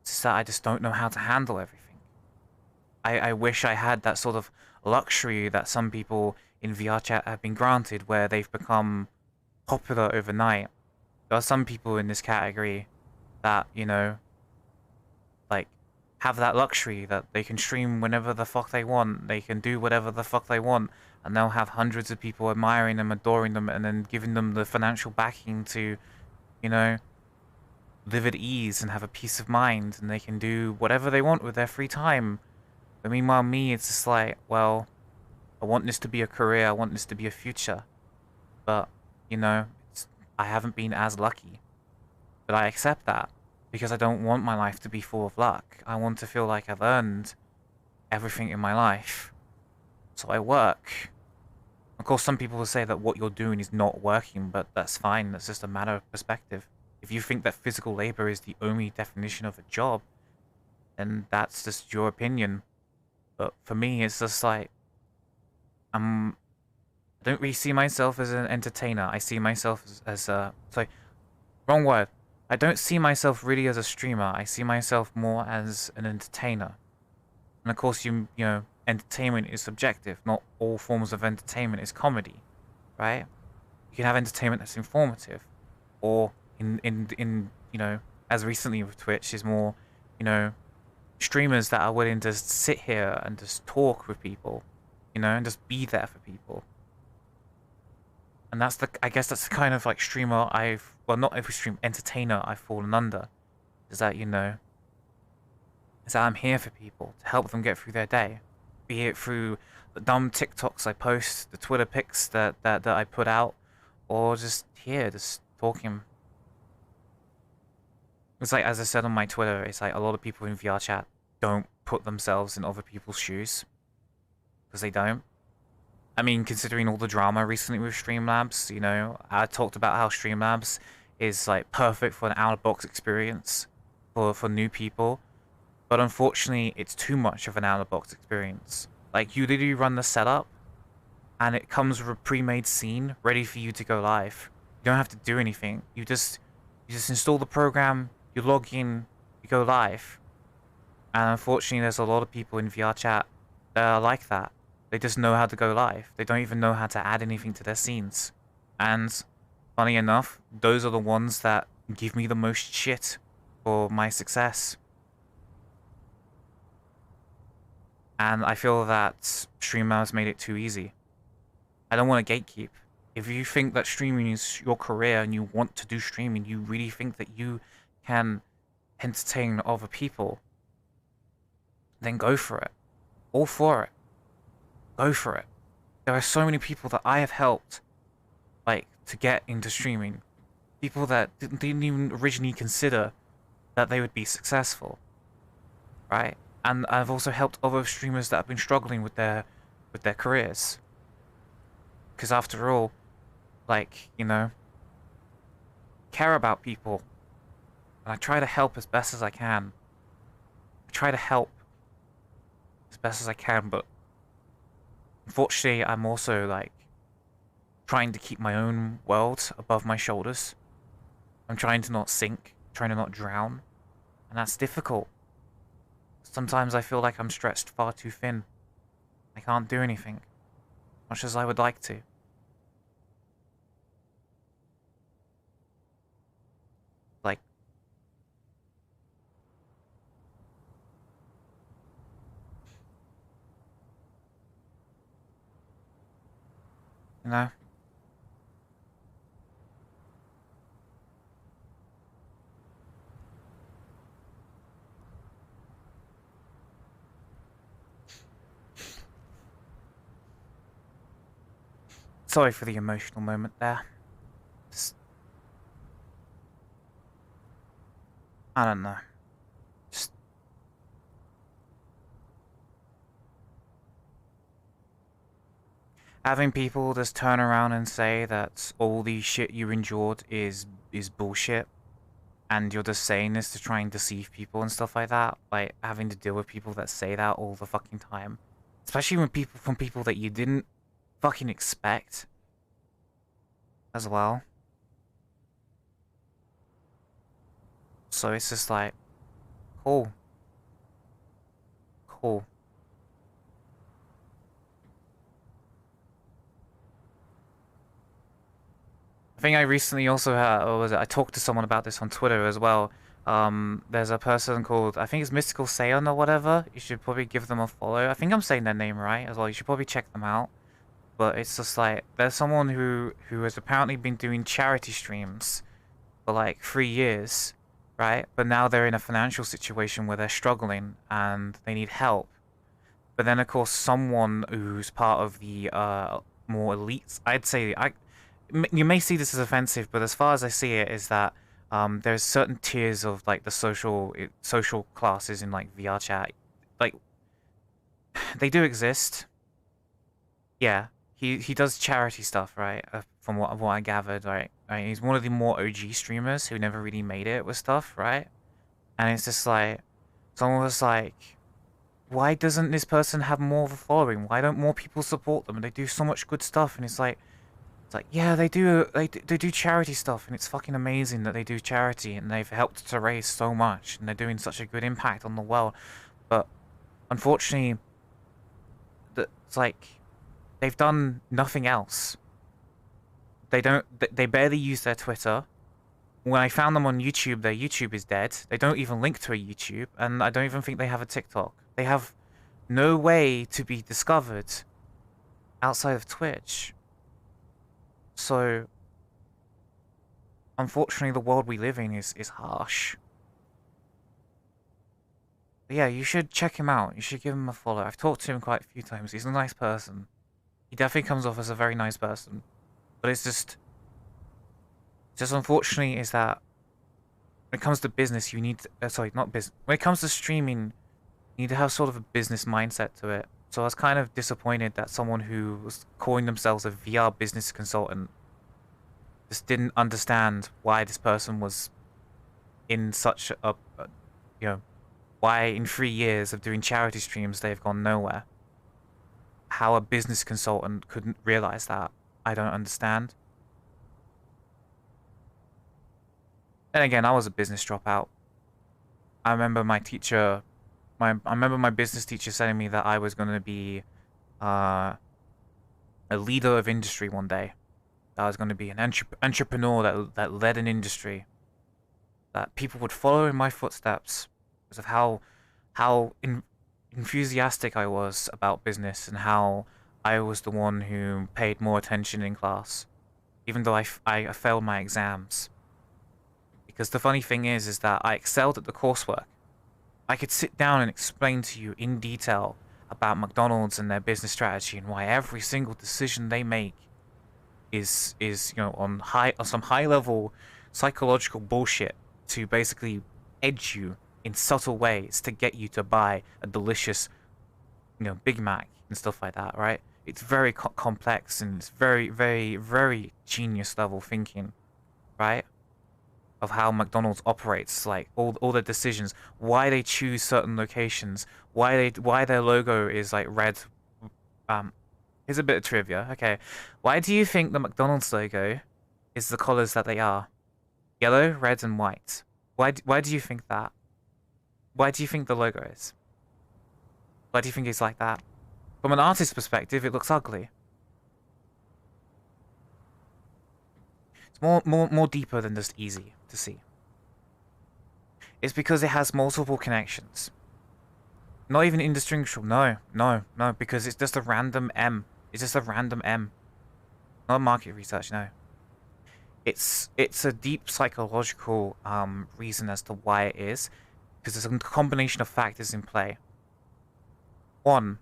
It's just that I just don't know how to handle everything. I wish I had that sort of luxury that some people in VR chat have been granted where they've become popular overnight. There are some people in this category that, you know, like, have that luxury that they can stream whenever the fuck they want. They can do whatever the fuck they want. And they'll have hundreds of people admiring them, adoring them, and then giving them the financial backing to, you know, live at ease and have a peace of mind. And they can do whatever they want with their free time. But meanwhile, me, it's just like, well, I want this to be a career. I want this to be a future. But, you know, I haven't been as lucky. But I accept that. Because I don't want my life to be full of luck. I want to feel like I've earned everything in my life. So I work. Of course, some people will say that what you're doing is not working, but that's fine. That's just a matter of perspective. If you think that physical labor is the only definition of a job, then that's just your opinion. But for me, it's just like, I don't really see myself as an entertainer. I see myself as a... Sorry, wrong word. I don't see myself really as a streamer. I see myself more as an entertainer. And of course, you know, entertainment is subjective. Not all forms of entertainment is comedy, right? You can have entertainment that's informative, or in you know, as recently with Twitch, is more, you know, streamers that are willing to sit here and just talk with people, you know, and just be there for people. And that's the, I guess that's the kind of like streamer well, not every stream, entertainer I've fallen under. Is that, you know, is that I'm here for people to help them get through their day. Be it through the dumb TikToks I post, the Twitter pics that I put out, or just here, just talking. It's like, as I said on my Twitter, it's like a lot of people in VR chat don't put themselves in other people's shoes. Because they don't. I mean, considering all the drama recently with Streamlabs, you know, I talked about how Streamlabs is like perfect for an out-of-box experience for new people. But unfortunately, it's too much of an out-of-box experience. Like, you literally run the setup, and it comes with a pre-made scene ready for you to go live. You don't have to do anything. You just install the program, you log in, you go live. And unfortunately, there's a lot of people in VR chat that are like that. They just know how to go live. They don't even know how to add anything to their scenes. And funny enough, those are the ones that give me the most shit for my success. And I feel that streamers made it too easy. I don't want to gatekeep. If you think that streaming is your career and you want to do streaming, you really think that you can entertain other people, then go for it. All for it. Go for it. There are so many people that I have helped, like, to get into streaming. People that didn't even originally consider that they would be successful. Right? And I've also helped other streamers that have been struggling with their careers. Because after all, like, you know, care about people. And I try to help as best as I can. I try to help as best as I can, but unfortunately, I'm also, like, trying to keep my own world above my shoulders. I'm trying to not sink, trying to not drown. And that's difficult. Sometimes I feel like I'm stretched far too thin. I can't do anything, much as I would like to. Like, you know? Sorry for the emotional moment there. Just, I don't know. Just having people just turn around and say that all the shit you endured is bullshit, and you're just saying this to try and deceive people and stuff like that. Like having to deal with people that say that all the fucking time, especially when people that you didn't fucking expect as well. So it's just like, cool, cool. I think I recently also had, or was it, I talked to someone about this on Twitter as well. There's a person called, I think it's Mystical Saiyan or whatever. You should probably give them a follow. I think I'm saying their name right as well. You should probably check them out. But it's just like, there's someone who has apparently been doing charity streams for like 3 years, right? But now they're in a financial situation where they're struggling and they need help. But then, of course, someone who's part of the more elites, I'd say, you may see this as offensive, but as far as I see it, is that there's certain tiers of like the social classes in like VR chat, like they do exist. Yeah, he does charity stuff, right? From what I gathered, right? He's one of the more OG streamers who never really made it with stuff, right? And it's just like someone was like, why doesn't this person have more of a following? Why don't more people support them? And they do so much good stuff, and it's like, yeah, they do. They do charity stuff, and it's fucking amazing that they do charity, and they've helped to raise so much, and they're doing such a good impact on the world. But unfortunately, it's like they've done nothing else. They don't. They barely use their Twitter. When I found them on YouTube, their YouTube is dead. They don't even link to a YouTube, and I don't even think they have a TikTok. They have no way to be discovered outside of Twitch. So, unfortunately, the world we live in is harsh. But yeah, you should check him out. You should give him a follow. I've talked to him quite a few times. He's a nice person. He definitely comes off as a very nice person. But it's just unfortunately is that when it comes to business, you need sorry, not business. When it comes to streaming, you need to have sort of a business mindset to it. So I was kind of disappointed that someone who was calling themselves a VR business consultant just didn't understand why this person was in such you know, why in 3 years of doing charity streams they've gone nowhere. How a business consultant couldn't realize that, I don't understand. And again, I was a business dropout. I remember my teacher, I remember my business teacher telling me that I was going to be a leader of industry one day. That I was going to be an entrepreneur that led an industry. That people would follow in my footsteps because of how enthusiastic I was about business and how I was the one who paid more attention in class, even though I failed my exams. Because the funny thing is that I excelled at the coursework. I could sit down and explain to you in detail about McDonald's and their business strategy and why every single decision they make is on some high level psychological bullshit to basically edge you in subtle ways to get you to buy a delicious Big Mac and stuff like that, right? It's very complex and it's very, very, very genius level thinking, right? Of how McDonald's operates, like all the decisions, why they choose certain locations, why their logo is like red. Here's a bit of trivia. Okay, why do you think the McDonald's logo is the colors that they are? Yellow, red, and white. Why do you think that? Why do you think the logo is? Why do you think it's like that? From an artist's perspective, it looks ugly. It's more deeper than just easy to see. It's because it has multiple connections. Not even indistinguishable. No, because it's just a random M. It's just a random M. Not market research, no. It's a deep psychological reason as to why it is, because there's a combination of factors in play. One,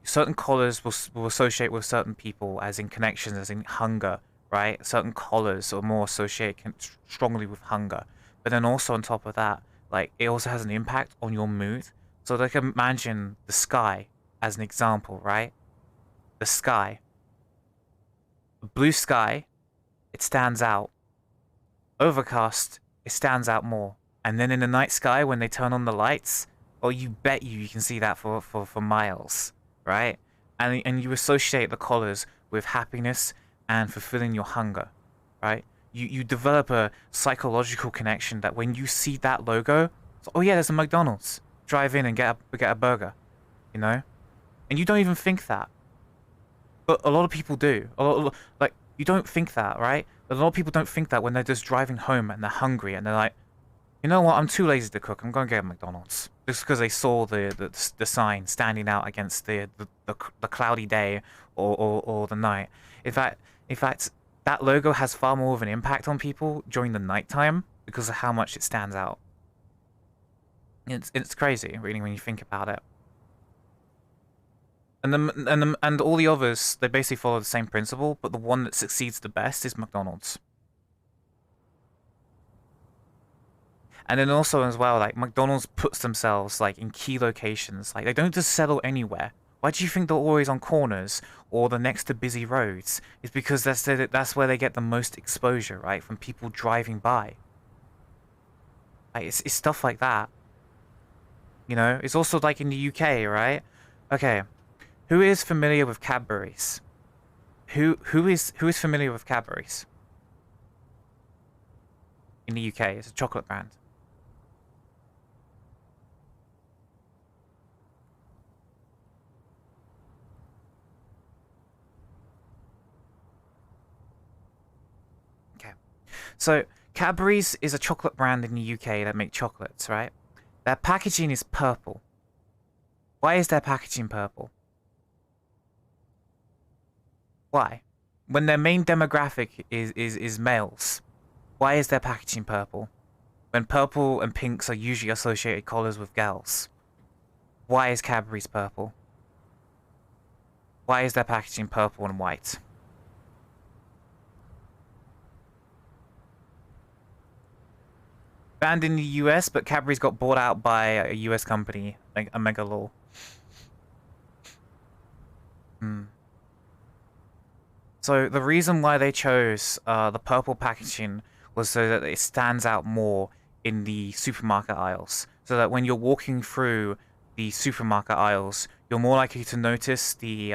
certain colors will associate with certain people, as in connections, as in hunger, right? Certain colors are more associated strongly with hunger. But then also on top of that, like, it also has an impact on your mood. So like, imagine the sky as an example, right? The sky. Blue sky, it stands out. Overcast, it stands out more. And then in the night sky, when they turn on the lights, oh, you bet you can see that for miles, right? And you associate the colors with happiness and fulfilling your hunger, right? You develop a psychological connection that when you see that logo, oh yeah, there's a McDonald's. Drive in and get a burger, And you don't even think that. But a lot of people do. Like, you don't think that, right? But a lot of people don't think that when they're just driving home and they're hungry and they're like, you know what, I'm too lazy to cook, I'm going to get a McDonald's. Just because they saw the sign standing out against the cloudy day or the night. In fact, that logo has far more of an impact on people during the nighttime because of how much it stands out. It's crazy, really, when you think about it. And all the others, they basically follow the same principle, but the one that succeeds the best is McDonald's. And then also as well, like, McDonald's puts themselves like in key locations. Like, they don't just settle anywhere. Why do you think they're always on corners or the next to busy roads? It's because that's where they get the most exposure, right, from people driving by. Like, it's stuff like that. It's also like in the UK, right? Okay, who is familiar with Cadbury's? Who is familiar with Cadbury's? In the UK, it's a chocolate brand. Okay, so Cadbury's is a chocolate brand in the UK that make chocolates, right? Their packaging is purple. Why is their packaging purple? Why? When their main demographic is males, why is their packaging purple? When purple and pinks are usually associated colors with girls. Why is Cadbury's purple? Why is their packaging purple and white? Banned in the US, but Cadbury's got bought out by a US company, like a Mega Law. So the reason why they chose the purple packaging was so that it stands out more in the supermarket aisles. So that when you're walking through the supermarket aisles, you're more likely to notice the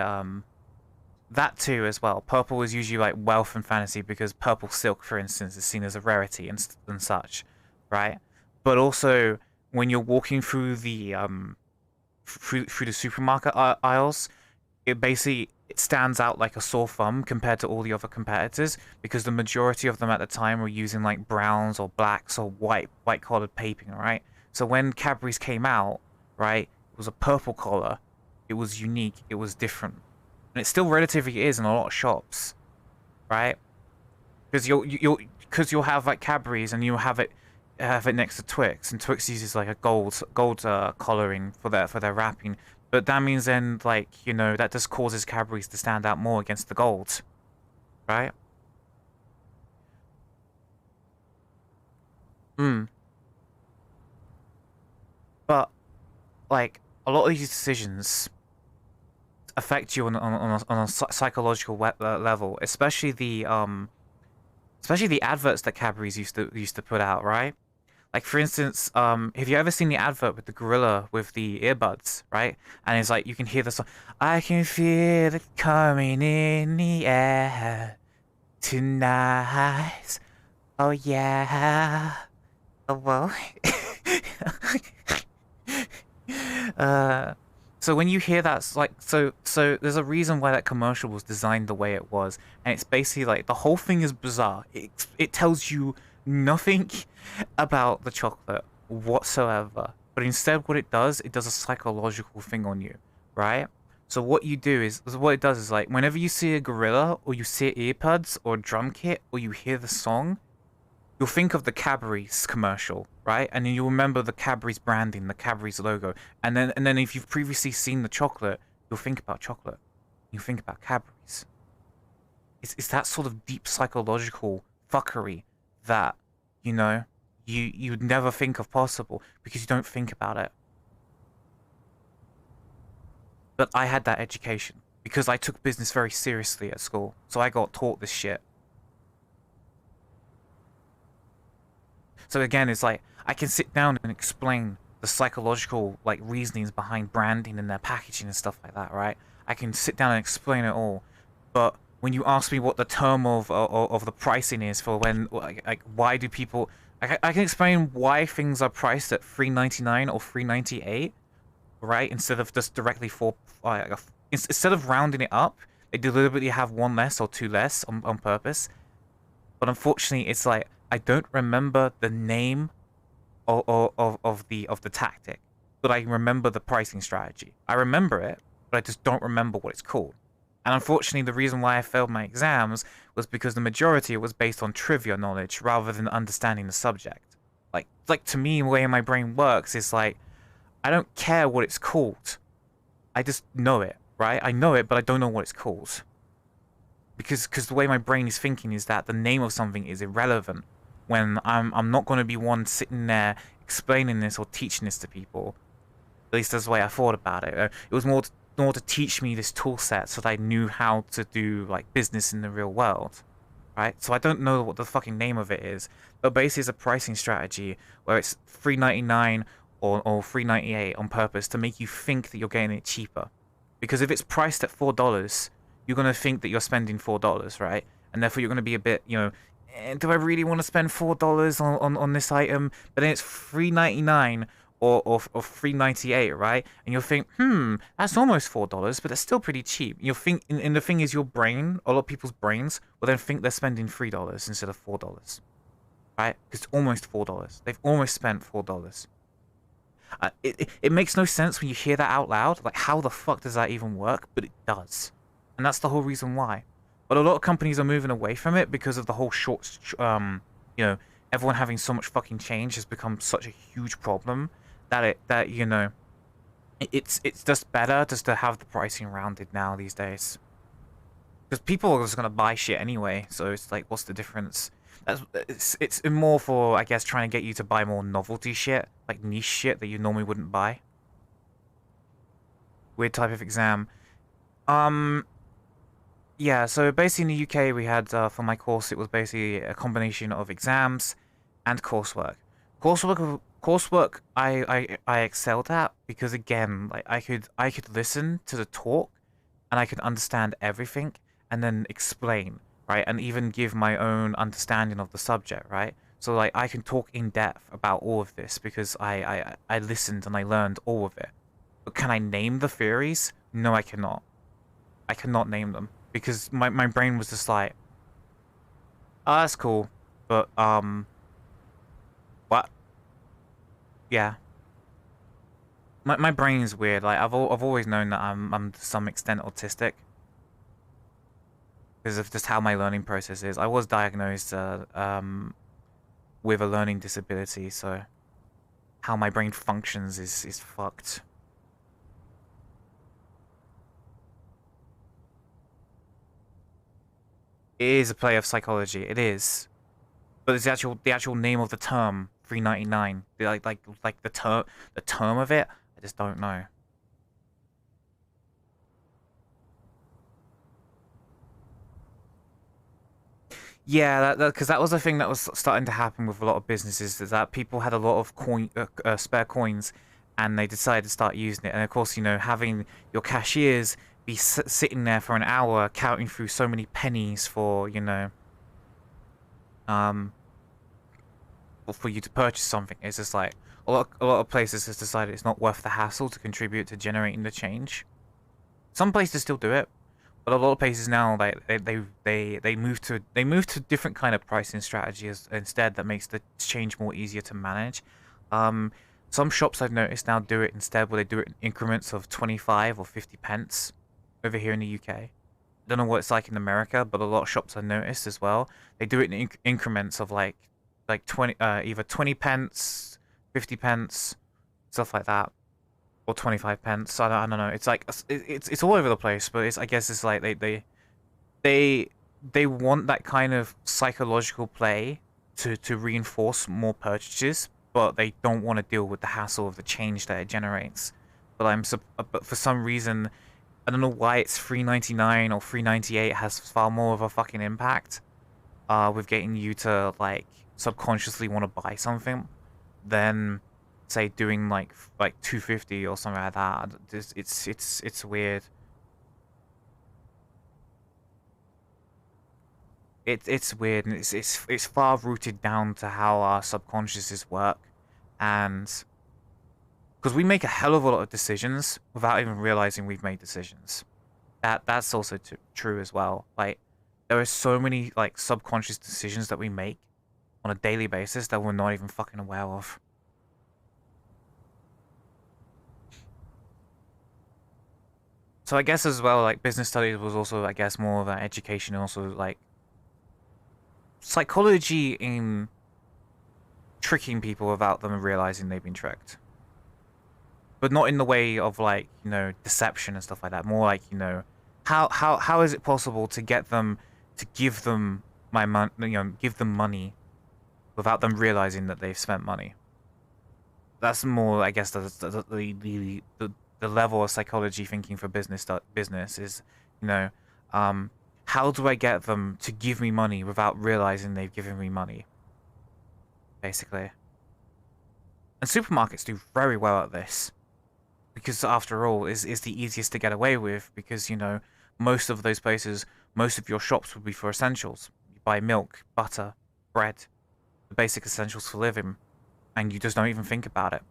that too as well. Purple is usually like wealth and fantasy because purple silk, for instance, is seen as a rarity and such, right? But also when you're walking through the through the supermarket aisles, it stands out like a sore thumb compared to all the other competitors because the majority of them at the time were using like browns or blacks or white collared paping, right? So when Cadbury's came out, right, It was a purple collar. It was unique. It was different, and it still relatively is in a lot of shops, right? Because you'll have like Cadbury's and you'll have it next to Twix, and Twix uses like a gold coloring for their wrapping. But that means then, like, you know, that just causes Cadbury's to stand out more against the gold, right? Hmm. But like a lot of these decisions affect you on a psychological level, especially the adverts that Cadbury's used to put out, right? Like for instance, have you ever seen the advert with the gorilla with the earbuds, right? And it's like you can hear the song, I can feel it coming in the air tonight. Oh yeah. Oh well. uh so when you hear that, like, so there's a reason why that commercial was designed the way it was, and it's basically like the whole thing is bizarre. It tells you nothing about the chocolate whatsoever, but instead it does a psychological thing on you, right? So what it does is like whenever you see a gorilla or you see earbuds or a drum kit or you hear the song, you'll think of the Cadbury's commercial, right? And then you'll remember the Cadbury's branding, the Cadbury's logo. And then if you've previously seen the chocolate, you'll think about chocolate. You think about Cadbury's. It's that sort of deep psychological fuckery that, you know, you'd never think of possible because you don't think about it. But I had that education because I took business very seriously at school. So I got taught this shit. So again, it's like I can sit down and explain the psychological like reasonings behind branding and their packaging and stuff like that, right? I can sit down and explain it all. But when you ask me what the term of the pricing is for when like why do people I can explain why things are priced at $3.99 or $3.98, right? Instead of just directly instead of rounding it up, they deliberately have one less or two less on purpose. But unfortunately, it's like I don't remember the name of the tactic, but I remember the pricing strategy. I remember it, but I just don't remember what it's called. And unfortunately, the reason why I failed my exams was because the majority was based on trivia knowledge rather than understanding the subject. Like to me, the way my brain works is like I don't care what it's called. I just know it, right? I know it, but I don't know what it's called. Because the way my brain is thinking is that the name of something is irrelevant when I'm not going to be one sitting there explaining this or teaching this to people. At least that's the way I thought about it. It was more to teach me this tool set so that I knew how to do like business in the real world, right? So I don't know what the fucking name of it is, but basically it's a pricing strategy where it's $3.99 or $3.98 on purpose to make you think that you're getting it cheaper. Because if it's priced at $4, you're going to think that you're spending $4, right? And therefore you're going to be a bit, you know, do I really want to spend $4 on this item? But then it's $3.99 or $3.98, right? And you'll think, that's almost $4, but that's still pretty cheap. You'll think, and the thing is, your brain, a lot of people's brains, will then think they're spending $3 instead of $4, right? Because it's almost $4. They've almost spent $4. It makes no sense when you hear that out loud. Like, how the fuck does that even work? But it does. And that's the whole reason why. But a lot of companies are moving away from it because of the whole you know, everyone having so much fucking change has become such a huge problem that you know, it's just better just to have the pricing rounded now these days. Because people are just gonna buy shit anyway, so it's like, what's the difference? It's more for, I guess, trying to get you to buy more novelty shit, like niche shit that you normally wouldn't buy. Weird type of exam. Yeah, so basically in the UK we had, for my course, it was basically a combination of exams and coursework. Coursework I excelled at because again, like I could listen to the talk and I could understand everything and then explain, right? And even give my own understanding of the subject, right? So like I can talk in depth about all of this because I listened and I learned all of it. But can I name the theories? No, I cannot. I cannot name them because my brain was just like, oh, that's cool, but what? Yeah. my brain is weird. Like I've always known that I'm to some extent autistic because of just how my learning process is. I was diagnosed with a learning disability, so how my brain functions is fucked. It is a play of psychology. It is, but it's the actual name of the term 399. Like the term of it. I just don't know. Yeah, because that was a thing that was starting to happen with a lot of businesses, is that people had a lot of spare coins, and they decided to start using it. And of course, having your cashiers be sitting there for an hour counting through so many pennies for um for you to purchase something, it's just like a lot of places has decided it's not worth the hassle to contribute to generating the change. Some places still do it, but a lot of places now, like they move to different kind of pricing strategies instead, that makes the change more easier to manage. Um, some shops I've noticed now do it instead, where they do it in increments of 25 or 50 pence over here in the UK. I don't know what it's like in America, but a lot of shops I've noticed as well, they do it in increments of like 20, either 20 pence, 50 pence, stuff like that, or 25 pence. I don't know. It's like it's all over the place, but I guess it's like they they want that kind of psychological play to reinforce more purchases, but they don't want to deal with the hassle of the change that it generates. But for some reason, I don't know why it's 3.99 or 3.98 has far more of a fucking impact with getting you to like subconsciously want to buy something than say doing like 250 or something like that. It's weird. It's weird, and it's far rooted down to how our subconsciouses work, and because we make a hell of a lot of decisions without even realizing we've made decisions. That's also true as well. Like there are so many like subconscious decisions that we make on a daily basis that we're not even fucking aware of. So I guess as well, like business studies was also, I guess, more of an education, and also like psychology in tricking people without them realizing they've been tricked. But not in the way of like, deception and stuff like that. More like, how is it possible to get them to give them my money, give them money without them realizing that they've spent money. That's more, I guess, the level of psychology thinking for business is, you know, um, how do I get them to give me money without realizing they've given me money, basically. And supermarkets do very well at this because, after all, is the easiest to get away with because, most of those places, most of your shops would be for essentials. You buy milk, butter, bread, the basic essentials for living, and you just don't even think about it.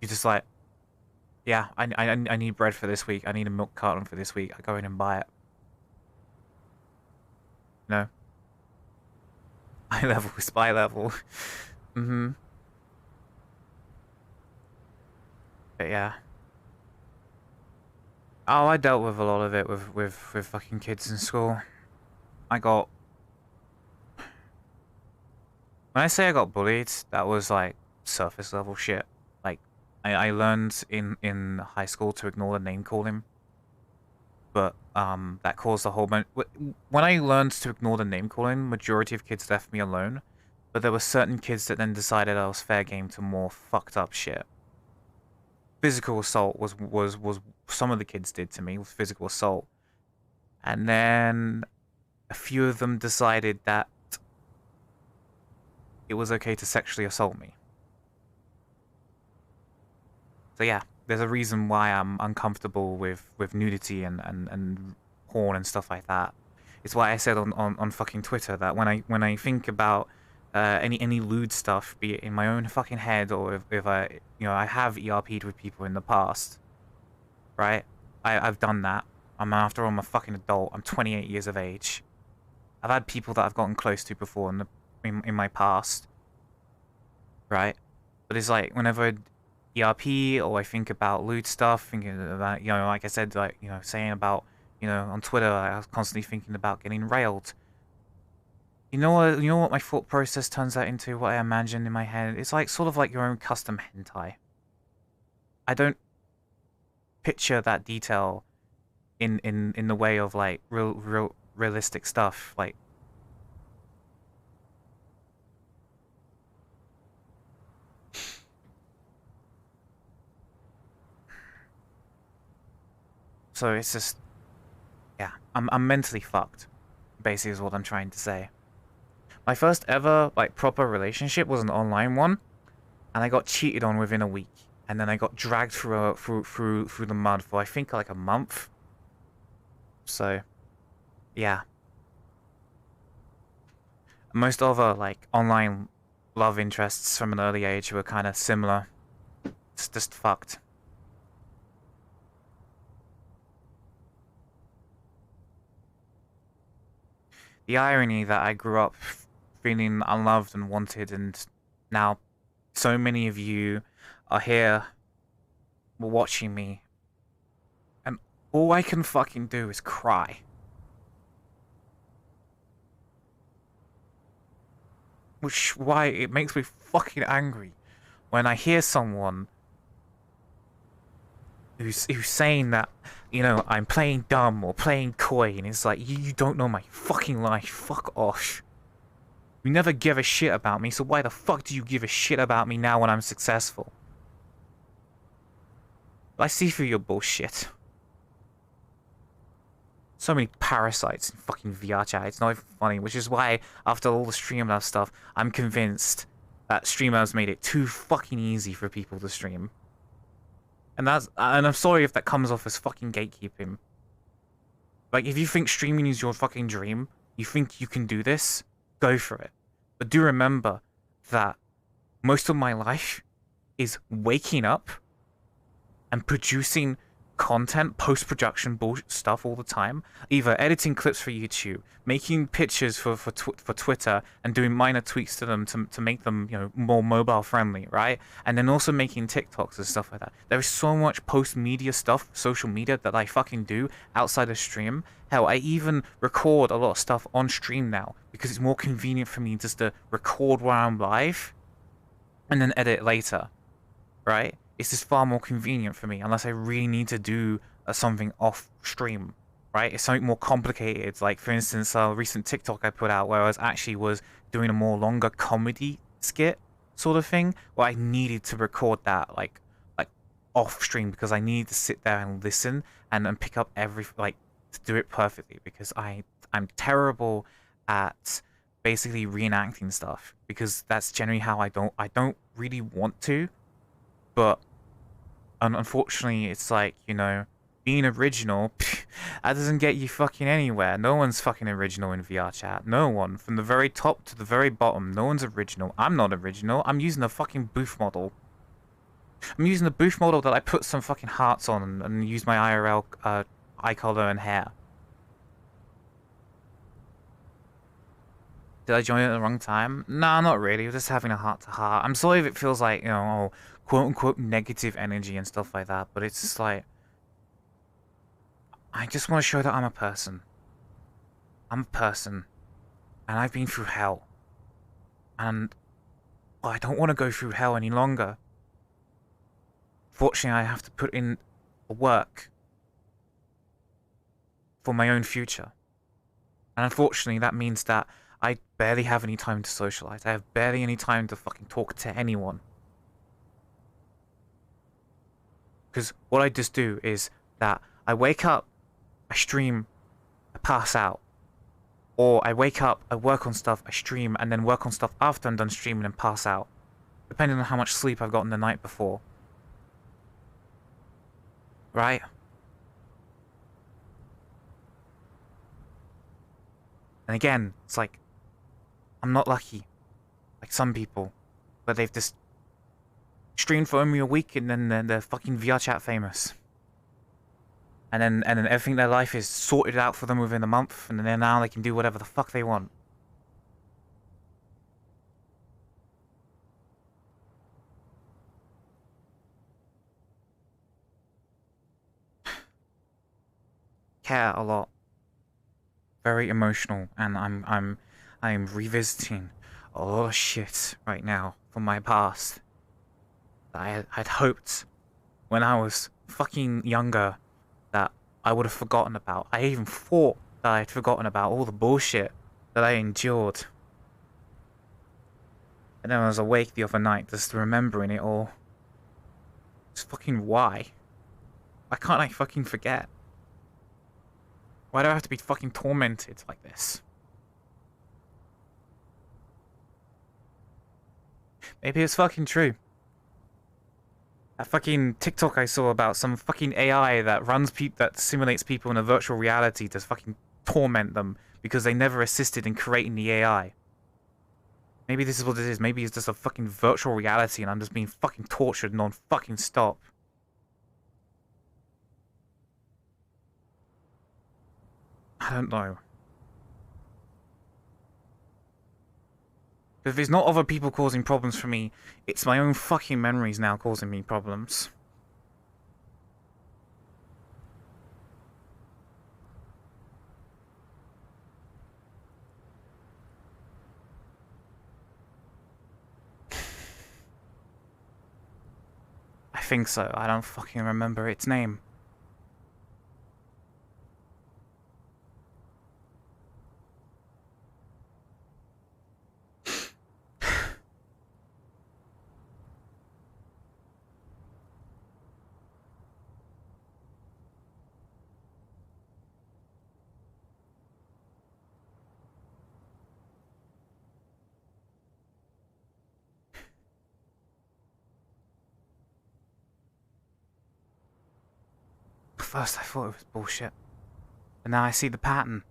You just like, yeah, I need bread for this week. I need a milk carton for this week. I go in and buy it. No, eye level is eye level. Mm-hmm. But yeah. Oh, I dealt with a lot of it with fucking kids in school. I got When I say I got bullied, that was like surface level shit. Like I learned in high school to ignore the name calling, but that caused a whole bunch. When I learned to ignore the name calling, majority of kids left me alone, but there were certain kids that then decided I was fair game to more fucked up shit. Physical assault was some of the kids did to me with physical assault, and then a few of them decided that it was okay to sexually assault me. So yeah, there's a reason why I'm uncomfortable with nudity and porn and stuff like that. It's why I said on fucking Twitter that when I think about any lewd stuff, be it in my own fucking head or if I have ERP'd with people in the past, right? I've done that. After all, I'm a fucking adult. I'm 28 years of age. I've had people that I've gotten close to before in my past, right? But it's like whenever ERP, or I think about loot stuff, thinking about, like I said, like, saying about, on Twitter, I was constantly thinking about getting railed. You know what my thought process turns out into, what I imagine in my head? It's like, sort of like your own custom hentai. I don't picture that detail in the way of, like, realistic stuff, like. So it's just, yeah, I'm mentally fucked, basically is what I'm trying to say. My first ever, like, proper relationship was an online one, and I got cheated on within a week, and then I got dragged through the mud for, I think, like, a month. So, yeah. Most other, like, online love interests from an early age were kind of similar. It's just fucked. The irony that I grew up feeling unloved and wanted, and now so many of you are here watching me, and all I can fucking do is cry. Which, why it makes me fucking angry when I hear someone who's saying that, I'm playing dumb or playing coy, and it's like, you don't know my fucking life, fuck off. You never give a shit about me, so why the fuck do you give a shit about me now when I'm successful? I see through your bullshit. So many parasites in fucking VR chat, it's not even funny, which is why, after all the Streamlabs stuff, I'm convinced that Streamlabs made it too fucking easy for people to stream. And I'm sorry if that comes off as fucking gatekeeping. Like, if you think streaming is your fucking dream, you think you can do this, go for it. But do remember that most of my life is waking up and producing content, post-production bullshit stuff all the time. Either editing clips for YouTube, making pictures for Twitter, and doing minor tweaks to them to make them, more mobile friendly, right? And then also making TikToks and stuff like that. There is so much post-media stuff, social media, that I fucking do outside of stream. Hell, I even record a lot of stuff on stream now because it's more convenient for me just to record while I'm live and then edit later, right? It's just far more convenient for me, unless I really need to do something off stream, right? It's something more complicated. Like, for instance, a recent TikTok I put out where I was doing a more longer comedy skit sort of thing, where I needed to record that like off stream because I needed to sit there and listen and pick up to do it perfectly, because I'm terrible at basically reenacting stuff, because that's generally how I don't really want to, but unfortunately, it's like, being original, that doesn't get you fucking anywhere. No one's fucking original in VR chat. No one. From the very top to the very bottom, no one's original. I'm not original. I'm using a fucking booth model. I'm using a booth model that I put some fucking hearts on and use my IRL eye color and hair. Did I join it at the wrong time? Nah, not really. We're just having a heart-to-heart. I'm sorry if it feels like, quote-unquote negative energy and stuff like that, but it's just like, I just want to show that I'm a person. I'm a person. And I've been through hell. And I don't want to go through hell any longer. Fortunately, I have to put in work for my own future. And unfortunately, that means that I barely have any time to socialize. I have barely any time to fucking talk to anyone. Because what I just do is that I wake up, I stream, I pass out. Or I wake up, I work on stuff, I stream, and then work on stuff after I'm done streaming and pass out. Depending on how much sleep I've gotten the night before. Right? And again, it's like, I'm not lucky, like some people, but they've just streamed for only a week and then they're fucking VR chat famous. And then everything in their life is sorted out for them within a month, and then now they can do whatever the fuck they want. care a lot. Very emotional, and I'm revisiting a lot of shit right now from my past that I'd hoped when I was fucking younger that I would have forgotten about. I even thought that I'd forgotten about all the bullshit that I endured. And then I was awake the other night just remembering it all. It's fucking why? Why can't I fucking forget? Why do I have to be fucking tormented like this? Maybe it's fucking true. That fucking TikTok I saw about some fucking AI that that simulates people in a virtual reality to fucking torment them because they never assisted in creating the AI. Maybe this is what it is. Maybe it's just a fucking virtual reality and I'm just being fucking tortured non-fucking stop. I don't know. If it's not other people causing problems for me, it's my own fucking memories now causing me problems. I think so. I don't fucking remember its name. First I thought it was bullshit. But now I see the pattern.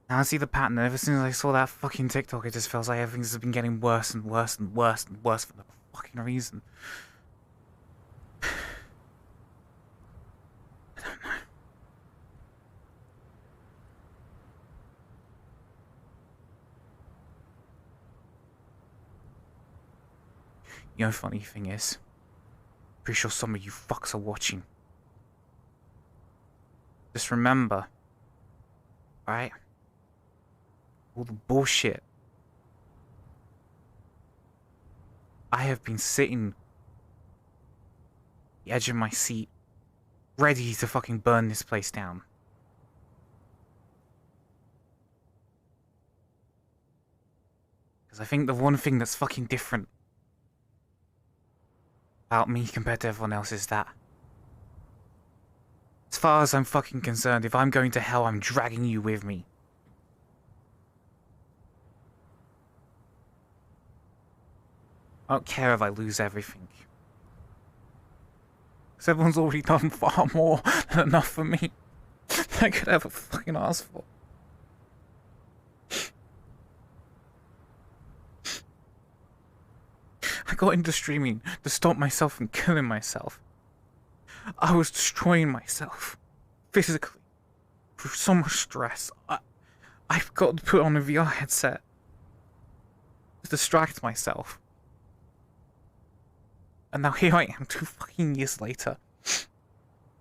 Now I see the pattern, and ever since I saw that fucking TikTok, it just feels like everything's been getting worse and worse and worse and worse for no fucking reason. I don't know. You know, funny thing is, pretty sure some of you fucks are watching. Just remember, right? All the bullshit. I have been sitting at the edge of my seat, ready to fucking burn this place down. Because I think the one thing that's fucking different about me compared to everyone else is that as far as I'm fucking concerned, if I'm going to hell, I'm dragging you with me. I don't care if I lose everything. Because everyone's already done far more than enough for me than I could ever fucking ask for. I got into streaming to stop myself from killing myself. I was destroying myself. Physically. Through so much stress. I've got to put on a VR headset to distract myself. And now here I am 2 fucking years later.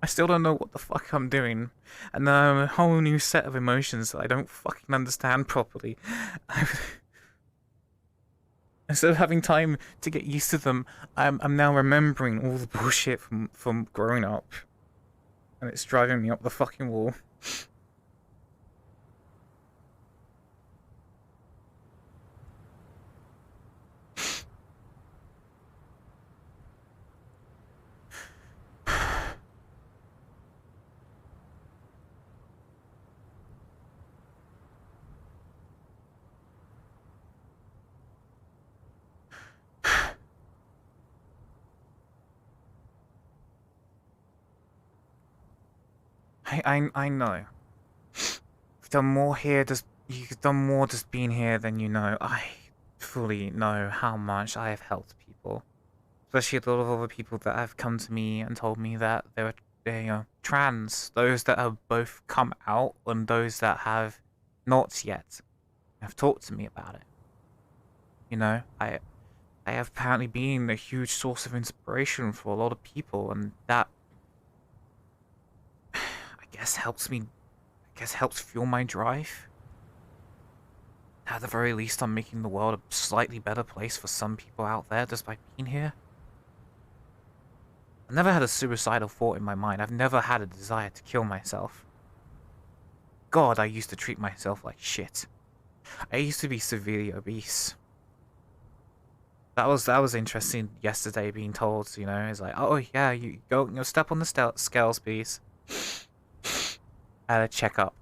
I still don't know what the fuck I'm doing. And a whole new set of emotions that I don't fucking understand properly. Instead of having time to get used to them, I'm now remembering all the bullshit from growing up. And it's driving me up the fucking wall. I know. You've done more here, you've done more just being here than you know. I fully know how much I have helped people. Especially a lot of other people that have come to me and told me that they're trans. Those that have both come out and those that have not yet have talked to me about it. You know, I have apparently been a huge source of inspiration for a lot of people, and that I guess helps me guess helps fuel my drive. At the very least, I'm making the world a slightly better place for some people out there just by being here. I've never had a suicidal thought in my mind. I've never had a desire to kill myself. God, I used to treat myself like shit. I used to be severely obese. That was interesting yesterday being told, you know, it's like, oh yeah, you go, step on the scales, please. I had a checkup.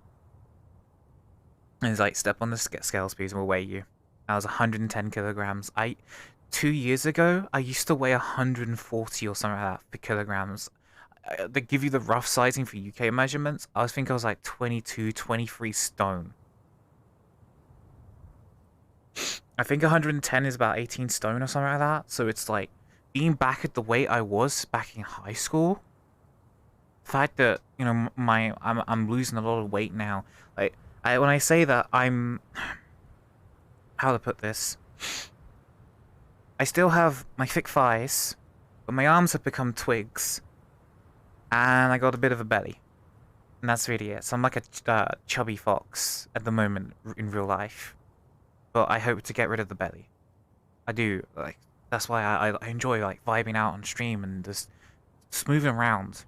And it's like, step on the scales, please, and we'll weigh you. I was 110 kilograms. 2 years ago, I used to weigh 140 or something like that per kilograms. They give you the rough sizing for UK measurements. I think I was like 22, 23 stone. I think 110 is about 18 stone or something like that. So it's like being back at the weight I was back in high school. The fact that, you know, I'm losing a lot of weight now. Like when I say that I'm, how to put this, I still have my thick thighs, but my arms have become twigs, and I got a bit of a belly, and that's really it. So I'm like a chubby fox at the moment in real life. But I hope to get rid of the belly. I do, like, that's why I enjoy, like, vibing out on stream and just moving around.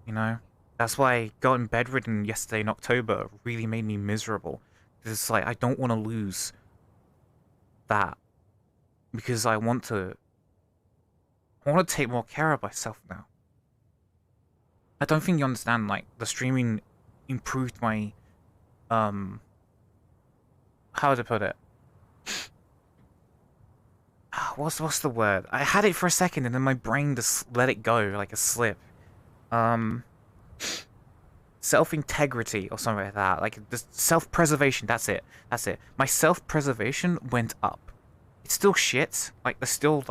You know? That's why I got bedridden yesterday in October really made me miserable. It's like, I don't want to lose that. Because I want to take more care of myself now. I don't think you understand, like, the streaming improved my, how to put it? What's the word? I had it for a second and then my brain just let it go like a slip. Self-integrity or something like that. Like self-preservation, that's it. That's it. My self-preservation went up. It's still shit. Like there's still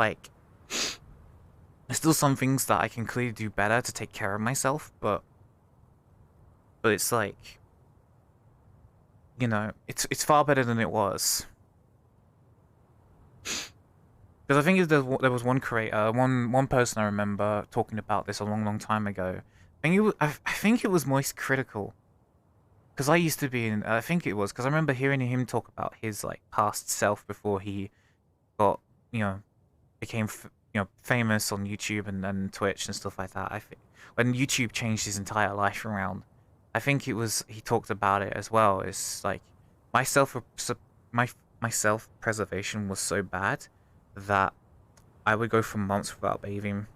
some things that I can clearly do better to take care of myself, but it's like, you know, it's far better than it was. Because I think there was one creator, one person I remember talking about this a long time ago. I think it was Moist Critical. Because I used to be in, I think it was, because I remember hearing him talk about his like past self before he got, you know, became famous on YouTube and Twitch and stuff like that. I think when YouTube changed his entire life around, I think it was he talked about it as well. It's like my self-preservation was so bad that I would go for months without bathing.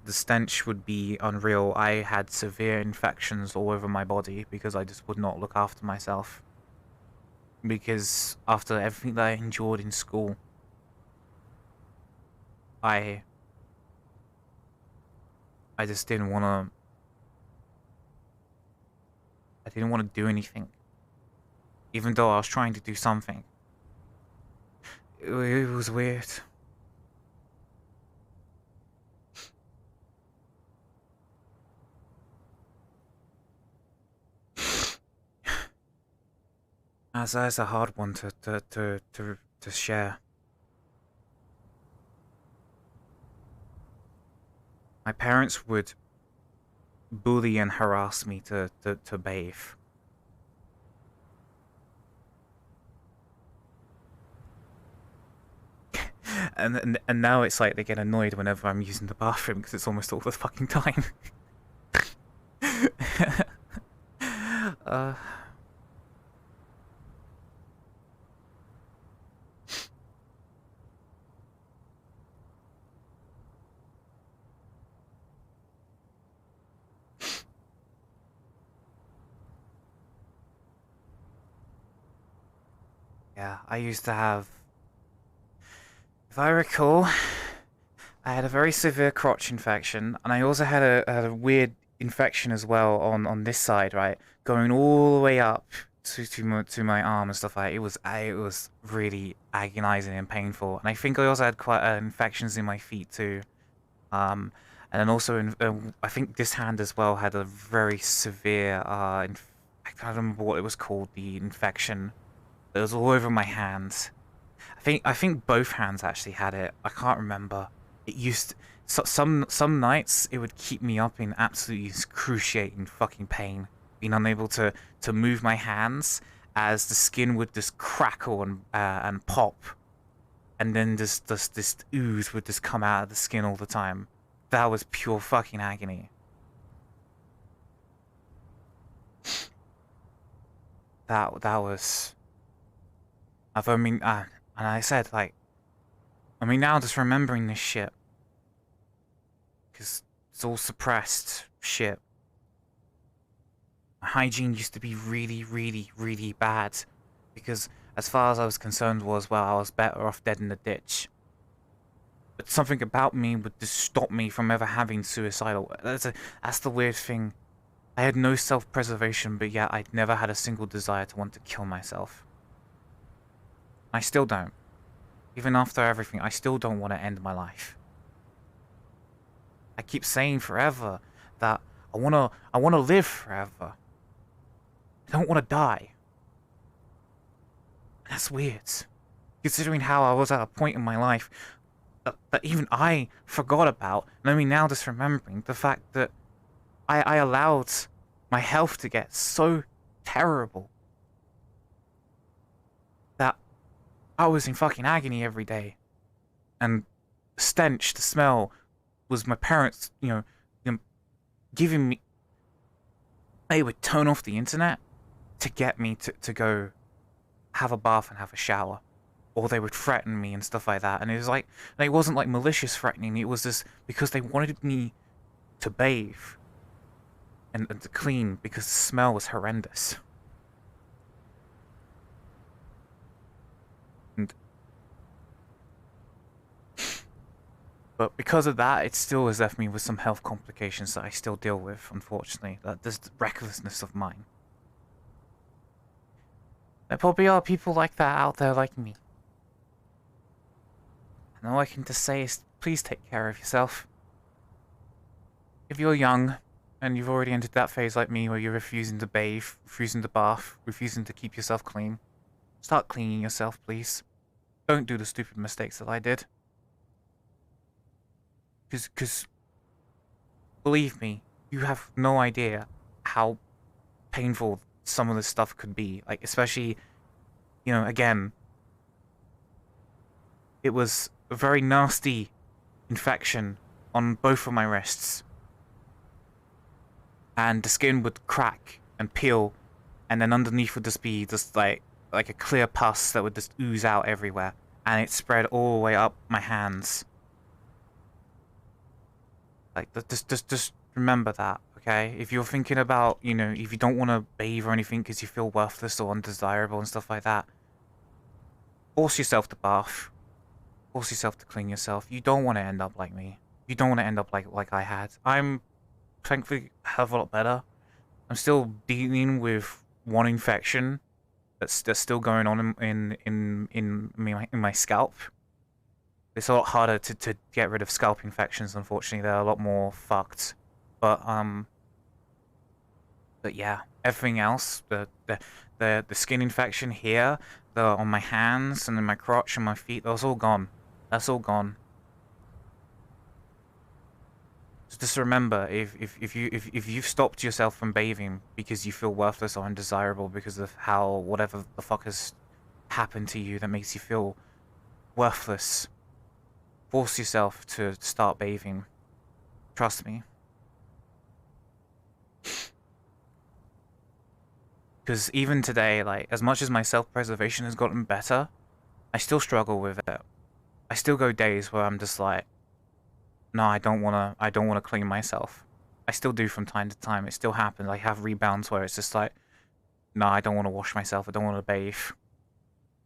The stench would be unreal. I had severe infections all over my body because I just would not look after myself. Because after everything that I endured in school, I just didn't want to do anything. Even though I was trying to do something. It was weird. That's a hard one to share. My parents would bully and harass me to bathe. And now it's like they get annoyed whenever I'm using the bathroom because it's almost all the fucking time. Yeah, I used to have, if I recall, I had a very severe crotch infection, and I also had a weird infection as well on this side, right, going all the way up to my arm and stuff like that. It was really agonizing and painful, and I think I also had quite infections in my feet too, and then also I think this hand as well had a very severe I can't remember what it was called, the infection. It was all over my hands. I think both hands actually had it. I can't remember. So, some nights it would keep me up in absolutely excruciating fucking pain, being unable to move my hands as the skin would just crackle and pop, and then this ooze would just come out of the skin all the time. That was pure fucking agony. That was. I mean, and I said like, I mean now just remembering this shit, because it's all suppressed shit. My hygiene used to be really, really, really bad, because as far as I was concerned was, well, I was better off dead in the ditch. But something about me would just stop me from ever having suicidal. That's the weird thing. I had no self-preservation, but yet I'd never had a single desire to want to kill myself. I still don't. Even after everything, I still don't want to end my life. I keep saying forever that I wanna live forever. I don't want to die. That's weird, considering how I was at a point in my life that even I forgot about. And I mean, now just remembering the fact that I allowed my health to get so terrible that I was in fucking agony every day. And the stench, the smell, was my parents, giving me. They would turn off the internet to get me to go have a bath and have a shower. Or they would threaten me and stuff like that. And it was like, it wasn't like malicious threatening, it was just because they wanted me to bathe and to clean, because the smell was horrendous. And but because of that, it still has left me with some health complications that I still deal with, unfortunately. That this recklessness of mine. There probably are people like that out there like me. And all I can just say is, please take care of yourself. If you're young, and you've already entered that phase like me where you're refusing to bathe, refusing to bath, refusing to keep yourself clean, start cleaning yourself, please. Don't do the stupid mistakes that I did. Because, believe me, you have no idea how painful some of this stuff could be. Like, especially, again, it was a very nasty infection on both of my wrists. And the skin would crack and peel, and then underneath would just be like a clear pus that would just ooze out everywhere, and it spread all the way up my hands. Like, just remember that, okay? If you're thinking about, if you don't want to bathe or anything because you feel worthless or undesirable and stuff like that, force yourself to bath. Force yourself to clean yourself. You don't want to end up like me. You don't want to end up like I had. I'm thankfully a hell of a lot better. I'm still dealing with one infection that's still going on in my scalp. It's a lot harder to get rid of scalp infections, unfortunately. They're a lot more fucked. But yeah, everything else, the skin infection here, on my hands and in my crotch and my feet, that's all gone. That's all gone. So just remember, if you've stopped yourself from bathing because you feel worthless or undesirable because of how whatever the fuck has happened to you that makes you feel worthless, force yourself to start bathing. Trust me. Because even today, like, as much as my self-preservation has gotten better, I still struggle with it. I still go days where I'm just like, no, I don't wanna clean myself. I still do from time to time. It still happens. I have rebounds where it's just like, no, I don't want to wash myself. I don't want to bathe.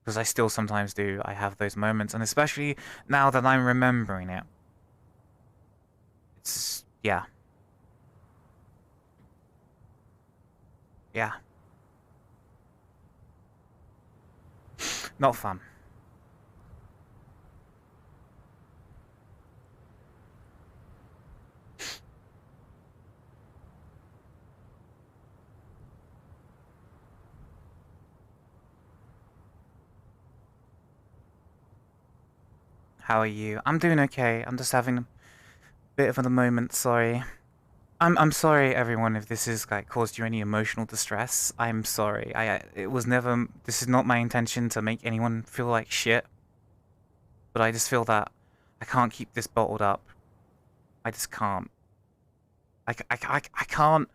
Because I still sometimes do. I have those moments, and especially now that I'm remembering it. It's, yeah. Yeah. Not fun. How are you? I'm doing okay. I'm just having bit of a moment, sorry. I'm sorry, everyone, if this has like caused you any emotional distress. I'm sorry. It was never. This is not my intention to make anyone feel like shit. But I just feel that I can't keep this bottled up. I just can't. I can't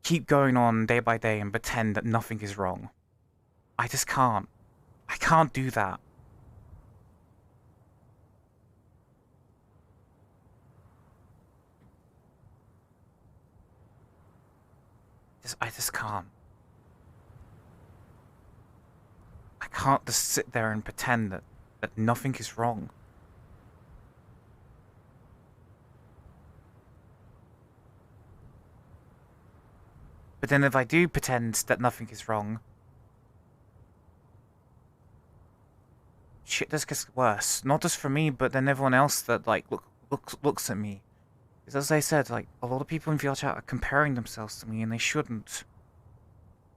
keep going on day by day and pretend that nothing is wrong. I just can't. I can't do that. I just can't. I can't just sit there and pretend that nothing is wrong. But then if I do pretend that nothing is wrong, shit just gets worse. Not just for me, but then everyone else that like looks at me. Because as I said, like a lot of people in VR chat are comparing themselves to me, and they shouldn't.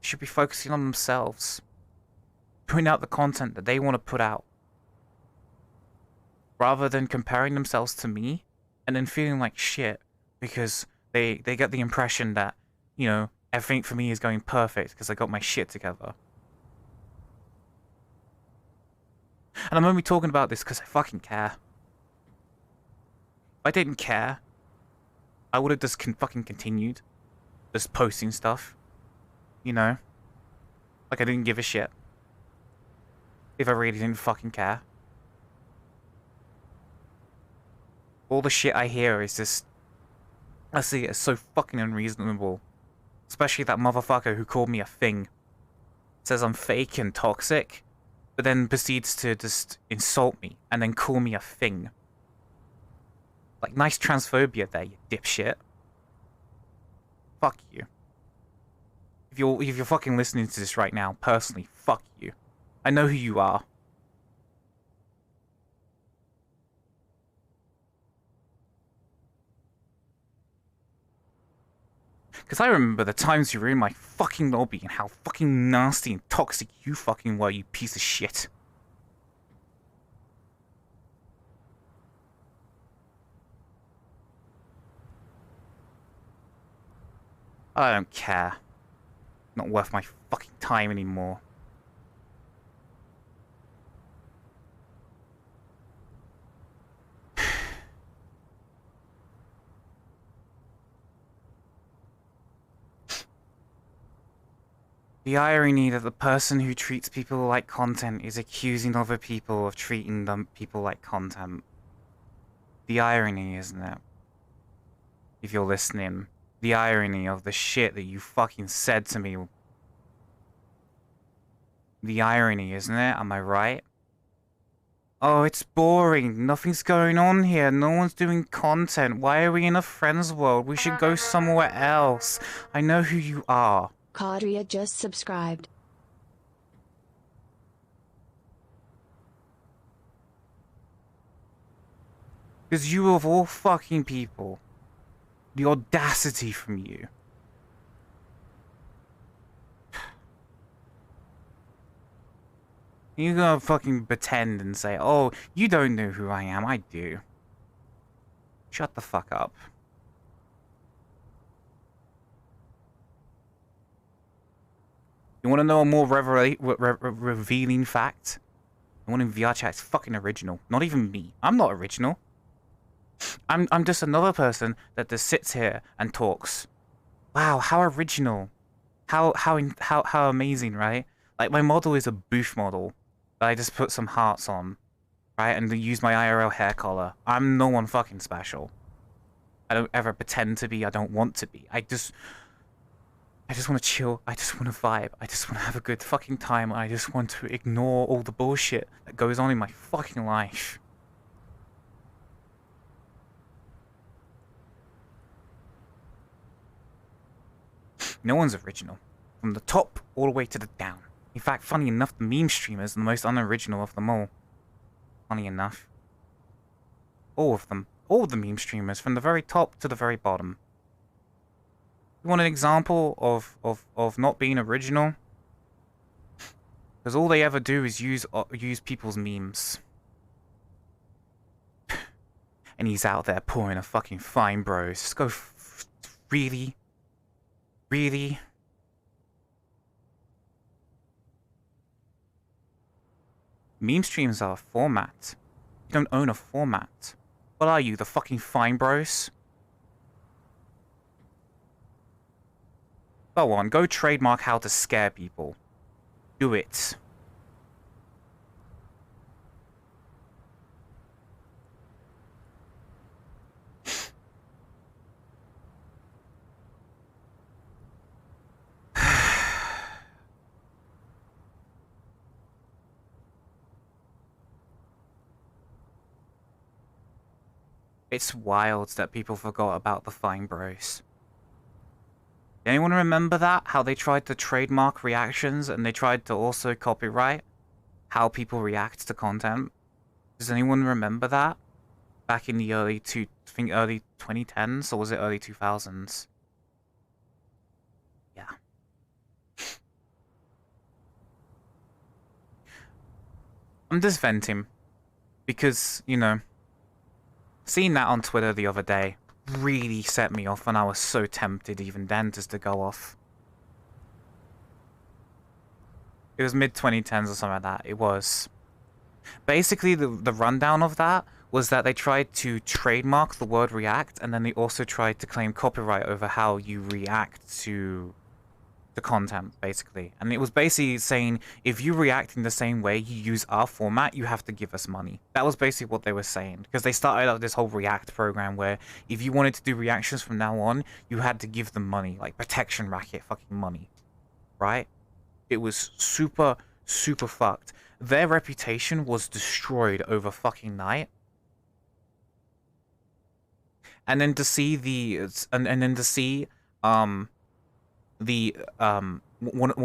They should be focusing on themselves, putting out the content that they want to put out, rather than comparing themselves to me and then feeling like shit because they get the impression that, you know, everything for me is going perfect because I got my shit together. And I'm only talking about this because I fucking care. If I didn't care, I would have just fucking continued just posting stuff. You know? Like I didn't give a shit. If I really didn't fucking care. All the shit I hear is just... I see it as so fucking unreasonable. Especially that motherfucker who called me a thing. Says I'm fake and toxic. But then proceeds to just insult me and then call me a thing. Like, nice transphobia there, you dipshit. Fuck you. If you're fucking listening to this right now, personally, fuck you. I know who you are. Because I remember the times you were in my fucking lobby and how fucking nasty and toxic you fucking were, you piece of shit. I don't care. Not worth my fucking time anymore. The irony that the person who treats people like content is accusing other people of treating them people like content. The irony, isn't it? If you're listening. The irony of the shit that you fucking said to me. The irony, isn't it? Am I right? Oh, it's boring. Nothing's going on here. No one's doing content. Why are we in a friends world? We should go somewhere else. I know who you are. Kadria just subscribed. Because you of all fucking people. The audacity from you. You're gonna fucking pretend and say, oh, you don't know who I am. I do. Shut the fuck up. You want to know a more revealing fact? The one in VR chat is fucking original. Not even me. I'm not original. I'm just another person that just sits here and talks. Wow, how original. How amazing, right? Like my model is a booth model that I just put some hearts on, right? And use my IRL hair color. I'm no one fucking special. I don't ever pretend to be. I don't want to be. I just want to chill. I just want to vibe. I just want to have a good fucking time. I just want to ignore all the bullshit that goes on in my fucking life. No one's original. From the top all the way to the down. In fact, funny enough, the meme streamers are the most unoriginal of them all. Funny enough. All of them. All the meme streamers, from the very top to the very bottom. You want an example of not being original? Because all they ever do is use people's memes. and he's out there pouring a fucking fine, bros. Just go, really? Really? Meme streams are a format. You don't own a format. What are you, the fucking fine, bros? Go on, go trademark how to scare people. Do it. It's wild that people forgot about the fine bros. Anyone remember that? How they tried to trademark reactions and they tried to also copyright how people react to content? Does anyone remember that? Back in the early 2010s, or was it early 2000s? Yeah. I'm just venting. Because, you know, seeing that on Twitter the other day really set me off, and I was so tempted even then just to go off. It was mid-2010s or something like that. It was. Basically, the rundown of that was that they tried to trademark the word react, and then they also tried to claim copyright over how you react to the content, basically. And it was basically saying, if you react in the same way you use our format, you have to give us money. That was basically what they were saying. Because they started out this whole React program where if you wanted to do reactions from now on, you had to give them money. Like protection racket fucking money. Right? It was super, super fucked. Their reputation was destroyed over fucking night. And then to see one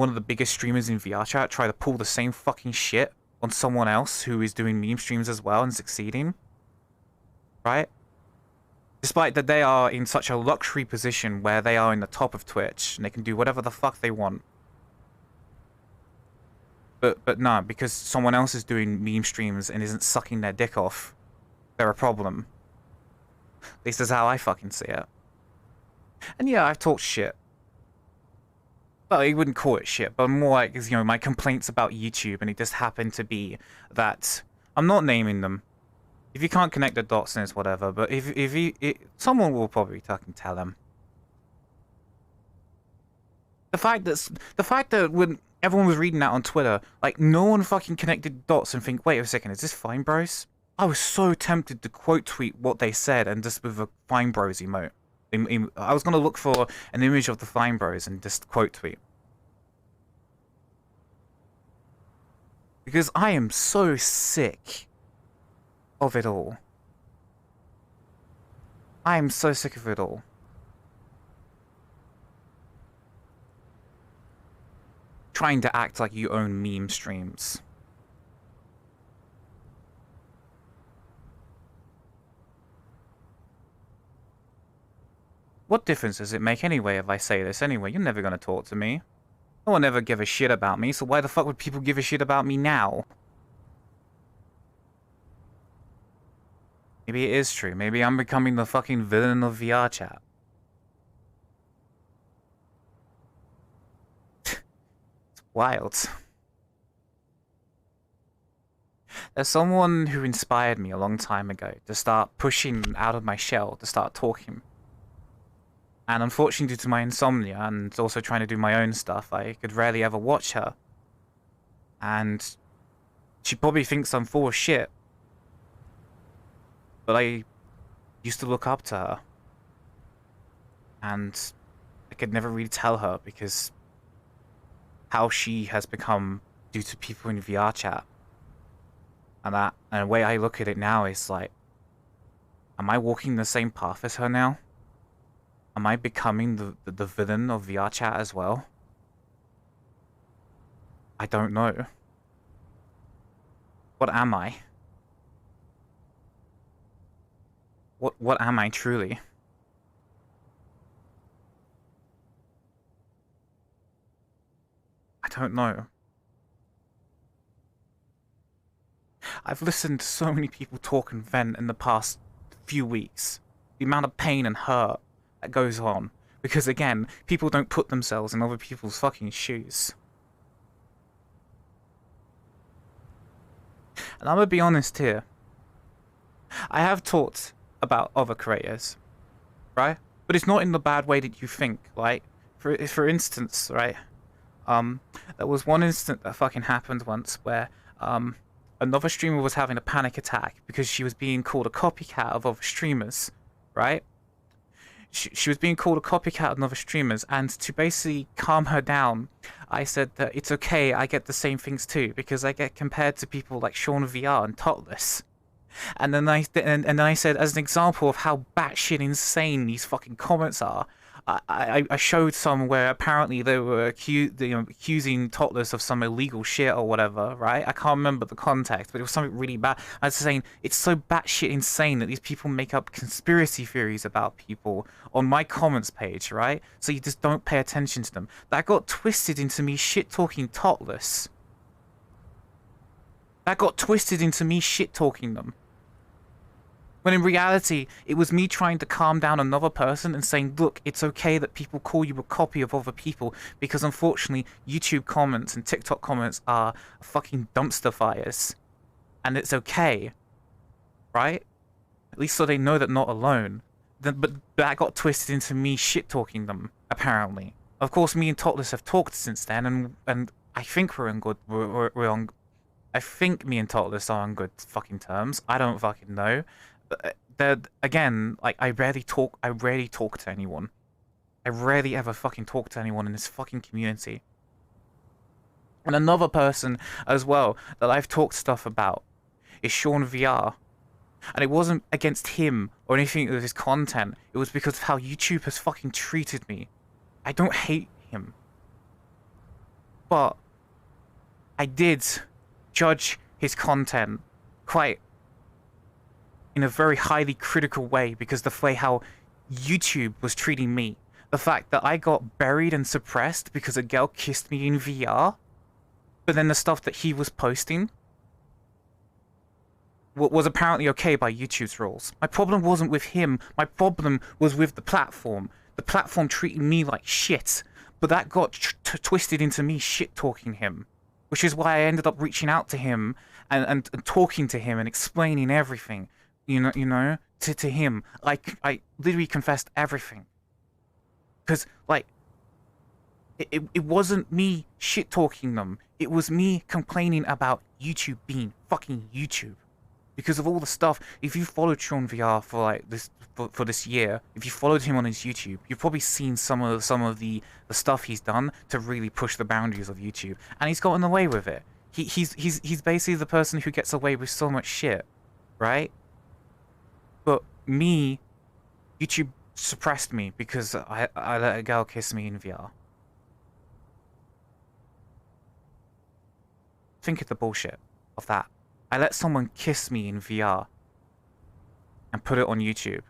of the biggest streamers in VR chat try to pull the same fucking shit on someone else who is doing meme streams as well and succeeding. Right? Despite that they are in such a luxury position where they are in the top of Twitch and they can do whatever the fuck they want. But no, because someone else is doing meme streams and isn't sucking their dick off, they're a problem. At least that's how I fucking see it. And yeah, I've talked shit. Well, you wouldn't call it shit, but more like, you know, my complaints about YouTube, and it just happened to be that I'm not naming them. If you can't connect the dots, then it's whatever. But someone will probably fucking tell them. The fact that when everyone was reading that on Twitter, like no one fucking connected dots and think, wait a second, is this Fine Bros? I was so tempted to quote tweet what they said and just with a Fine Bros emote. I was gonna look for an image of the Fine Bros and just quote tweet. Because I am so sick of it all. I am so sick of it all. Trying to act like you own meme streams. What difference does it make anyway if I say this anyway? You're never gonna talk to me. No one ever give a shit about me, so why the fuck would people give a shit about me now? Maybe it is true. Maybe I'm becoming the fucking villain of VR chat. It's wild. There's someone who inspired me a long time ago to start pushing out of my shell, to start talking. And unfortunately, due to my insomnia and also trying to do my own stuff, I could rarely ever watch her. And she probably thinks I'm full of shit. But I used to look up to her. And I could never really tell her because how she has become due to people in VR chat. And the way I look at it now is like, am I walking the same path as her now? Am I becoming the villain of VR chat as well? I don't know. What am I? What am I truly? I don't know. I've listened to so many people talk and vent in the past few weeks. The amount of pain and hurt that goes on. Because again, people don't put themselves in other people's fucking shoes. And I'm gonna be honest here. I have talked about other creators, right? But it's not in the bad way that you think, like, for instance, right? There was one instance that fucking happened once where, another streamer was having a panic attack because she was being called a copycat of other streamers, right? She was being called a copycat of other streamers, and to basically calm her down, I said that it's okay, I get the same things too, because I get compared to people like Sean VR and Totless. And then I said, as an example of how batshit insane these fucking comments are, I showed some where apparently they were accusing Totless of some illegal shit or whatever, right? I can't remember the context, but it was something really bad. I was saying, it's so batshit insane that these people make up conspiracy theories about people on my comments page, right? So you just don't pay attention to them. That got twisted into me shit-talking Totless. That got twisted into me shit-talking them. When in reality, it was me trying to calm down another person and saying, look, it's okay that people call you a copy of other people, because unfortunately, YouTube comments and TikTok comments are fucking dumpster fires. And it's okay. Right? At least so they know that not alone. But that got twisted into me shit-talking them, apparently. Of course, me and Totless have talked since then, and I think we're on I think me and Totless are on good fucking terms. I don't fucking know. Again, like, I rarely talk to anyone. I rarely ever fucking talk to anyone in this fucking community. And another person as well that I've talked stuff about is Sean VR. And it wasn't against him or anything with his content. It was because of how YouTube has fucking treated me. I don't hate him. But I did judge his content quite in a very highly critical way, because the way how YouTube was treating me. The fact that I got buried and suppressed because a girl kissed me in VR, but then the stuff that he was posting was apparently okay by YouTube's rules. My problem wasn't with him, my problem was with the platform. The platform treated me like shit, but that got twisted into me shit-talking him. Which is why I ended up reaching out to him and talking to him and explaining everything. You know, to him. Like, I literally confessed everything. Because, like, it wasn't me shit-talking them. It was me complaining about YouTube being fucking YouTube. Because of all the stuff, if you followed Sean VR for, like, for this year, if you followed him on his YouTube, you've probably seen some of the stuff he's done to really push the boundaries of YouTube. And he's gotten away with it. He's basically the person who gets away with so much shit. Right? But me, YouTube suppressed me because I let a girl kiss me in VR. Think of the bullshit of that. I let someone kiss me in VR and put it on YouTube.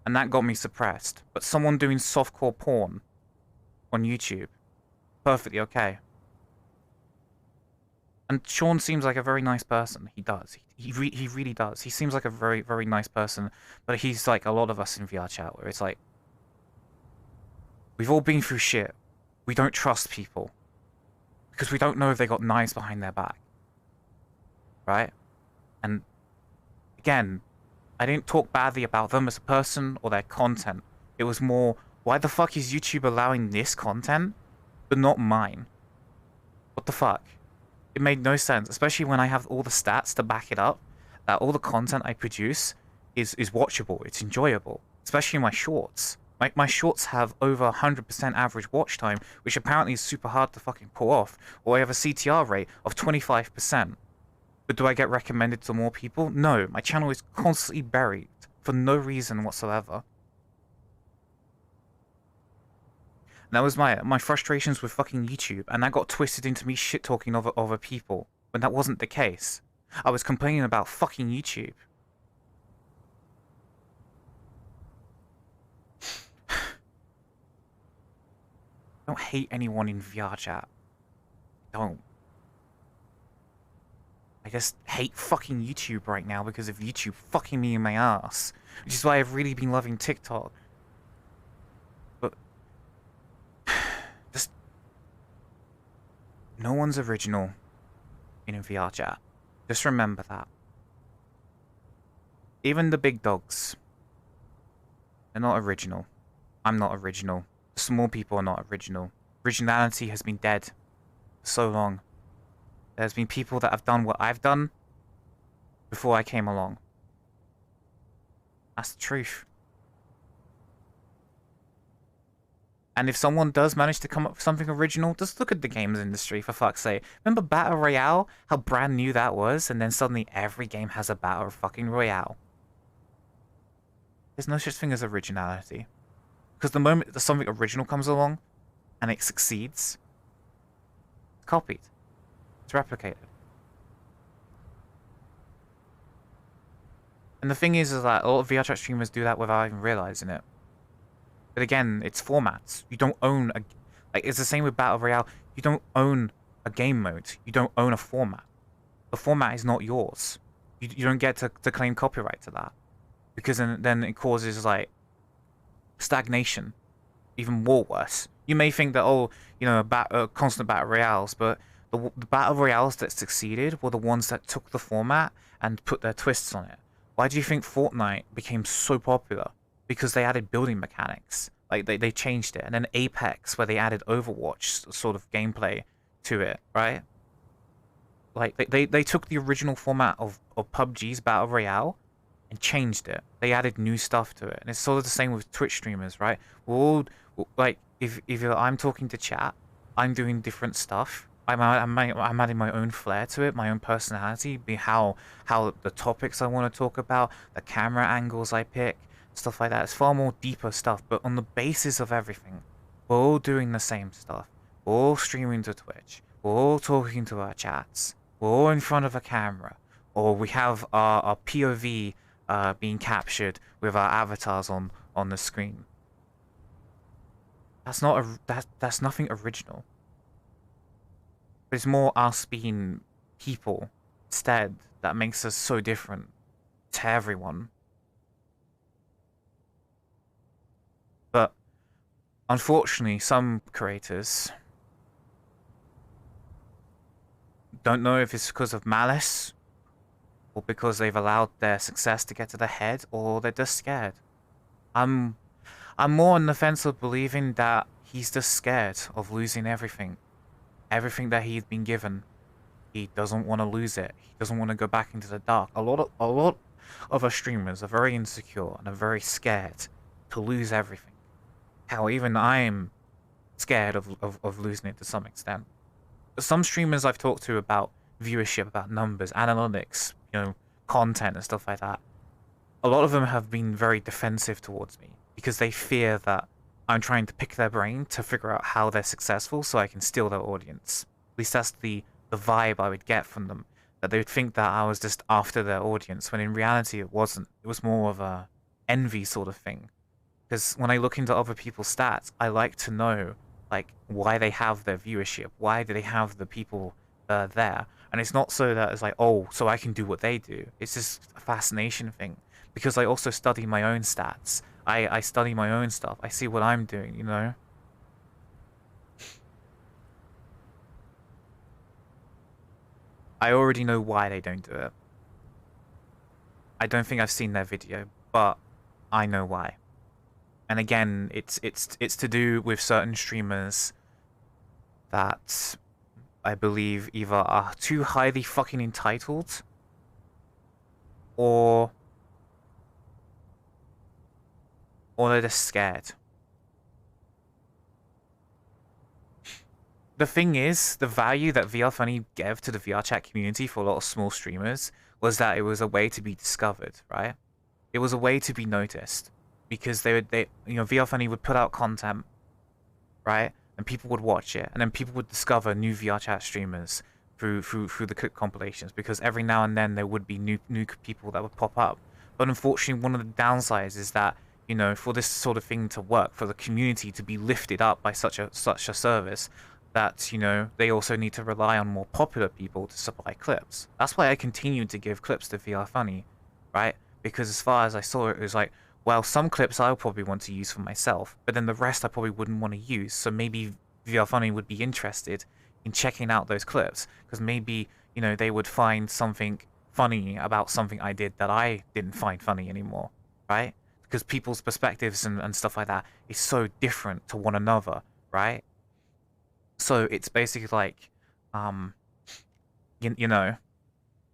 And that got me suppressed. But someone doing softcore porn on YouTube, perfectly okay. And Sean seems like a very nice person. He does. He really does. He seems like a very, very nice person. But he's like a lot of us in VR chat, where it's like, we've all been through shit. We don't trust people. Because we don't know if they got knives behind their back. Right? And again, I didn't talk badly about them as a person or their content. It was more, why the fuck is YouTube allowing this content, but not mine? What the fuck? It made no sense, especially when I have all the stats to back it up, that all the content I produce is watchable, it's enjoyable, especially my shorts. My shorts have over 100% average watch time, which apparently is super hard to fucking pull off, or I have a CTR rate of 25%. But do I get recommended to more people? No, my channel is constantly buried for no reason whatsoever. And that was my frustrations with fucking YouTube, and that got twisted into me shit-talking other people, when that wasn't the case. I was complaining about fucking YouTube. Don't hate anyone in VR chat. Don't. I just hate fucking YouTube right now because of YouTube fucking me in my ass. Which is why I've really been loving TikTok. But just no one's original in a VR chat. Just remember that. Even the big dogs, they're not original. I'm not original. Small people are not original. Originality has been dead for so long. There's been people that have done what I've done before I came along. That's the truth. And if someone does manage to come up with something original, just look at the games industry, for fuck's sake. Remember Battle Royale? How brand new that was? And then suddenly every game has a Battle fucking Royale. There's no such thing as originality. Because the moment that something original comes along and it succeeds, it's copied. It's replicated. And the thing is that a lot of VR chat streamers do that without even realizing it. But again, it's formats. You don't own a... Like, it's the same with Battle Royale. You don't own a game mode. You don't own a format. The format is not yours. You don't get to claim copyright to that. Because then it causes, like, stagnation. Even more worse. You may think that, oh, you know, constant Battle Royales, but the Battle Royales that succeeded were the ones that took the format and put their twists on it. Why do you think Fortnite became so popular? Because they added building mechanics. Like, they changed it. And then Apex, where they added Overwatch sort of gameplay to it, right? Like, they took the original format of PUBG's Battle Royale and changed it. They added new stuff to it. And it's sort of the same with Twitch streamers, right? We're all, like, if I'm talking to chat, I'm doing different stuff. I'm adding my own flair to it, my own personality, be how the topics I want to talk about, the camera angles I pick, stuff like that. It's far more deeper stuff, but on the basis of everything, we're all doing the same stuff. We're all streaming to Twitch. We're all talking to our chats. We're all in front of a camera. Or we have our POV being captured with our avatars on the screen. That's not that's nothing original. But it's more us being people instead that makes us so different to everyone. But unfortunately, some creators don't know if it's because of malice or because they've allowed their success to get to their head, or they're just scared. I'm more on the fence of believing that he's just scared of losing everything. Everything that he's been given. He doesn't want to lose it. He doesn't want to go back into the dark. A lot of our streamers are very insecure and are very scared to lose everything. How even I'm scared of losing it to some extent. Some streamers I've talked to about viewership, about numbers, analytics, you know, content and stuff like that, a lot of them have been very defensive towards me because they fear that I'm trying to pick their brain to figure out how they're successful so I can steal their audience. At least that's the vibe I would get from them. That they would think that I was just after their audience, when in reality it wasn't. It was more of a envy sort of thing. Because when I look into other people's stats, I like to know, like, why they have their viewership. Why do they have the people there? And it's not so that it's like, oh, so I can do what they do. It's just a fascination thing. Because I also study my own stats. I study my own stuff. I see what I'm doing, you know? I already know why they don't do it. I don't think I've seen their video, but I know why. And again, it's to do with certain streamers that I believe either are too highly fucking entitled or they're just scared. The thing is, the value that VR Funny gave to the VR chat community for a lot of small streamers was that it was a way to be discovered, right? It was a way to be noticed. Because they you know, VR Funny would put out content, right? And people would watch it, and then people would discover new VR chat streamers through the clip compilations, because every now and then there would be new people that would pop up. But unfortunately, one of the downsides is that, you know, for this sort of thing to work, for the community to be lifted up by such a service, that, you know, they also need to rely on more popular people to supply clips. That's why I continued to give clips to VR Funny, right? Because as far as I saw it, it was like, well, some clips I'll probably want to use for myself, but then the rest I probably wouldn't want to use. So maybe VR Funny would be interested in checking out those clips, because maybe, you know, they would find something funny about something I did that I didn't find funny anymore, right? Because people's perspectives and stuff like that is so different to one another, right? So it's basically like, um, you know,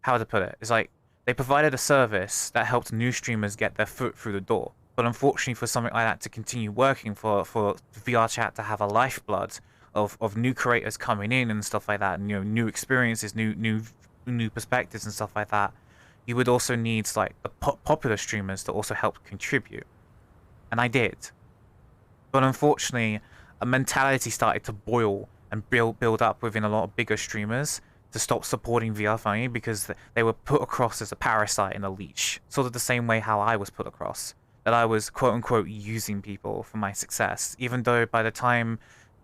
how to put it? It's like they provided a service that helped new streamers get their foot through the door. But unfortunately, for something like that to continue working, for VR chat to have a lifeblood of new creators coming in and stuff like that, and, you know, new experiences, new perspectives and stuff like that, you would also need like the popular streamers to also help contribute. And I did. But unfortunately, a mentality started to boil and build up within a lot of bigger streamers to stop supporting VR Funny, because they were put across as a parasite and a leech. Sort of the same way how I was put across. That I was quote unquote using people for my success. Even though by the time,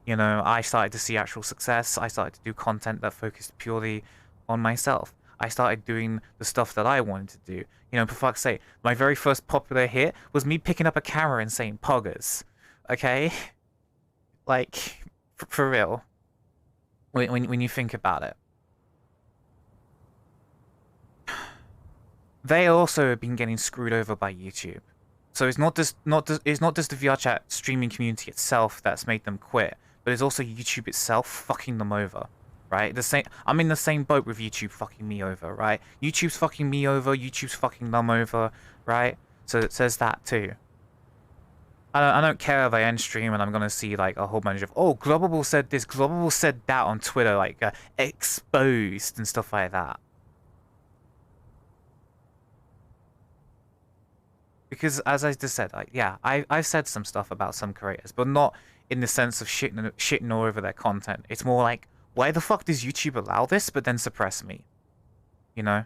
you know, I started to see actual success, I started to do content that focused purely on myself. I started doing the stuff that I wanted to do. You know, for fuck's sake, my very first popular hit was me picking up a camera and saying poggers. Okay? Like, for real. When you think about it. They also have been getting screwed over by YouTube. So it's not just the VR chat streaming community itself that's made them quit, but it's also YouTube itself fucking them over, right? I'm in the same boat with YouTube fucking me over, right? YouTube's fucking me over, YouTube's fucking them over, right? So it says that too. I don't care if I end stream and I'm gonna see like a whole bunch of, oh, Globable said this, Globable said that on Twitter, like exposed and stuff like that. Because as I just said, like, yeah, I've said some stuff about some creators, but not in the sense of shitting all over their content. It's more like, why the fuck does YouTube allow this, but then suppress me? You know?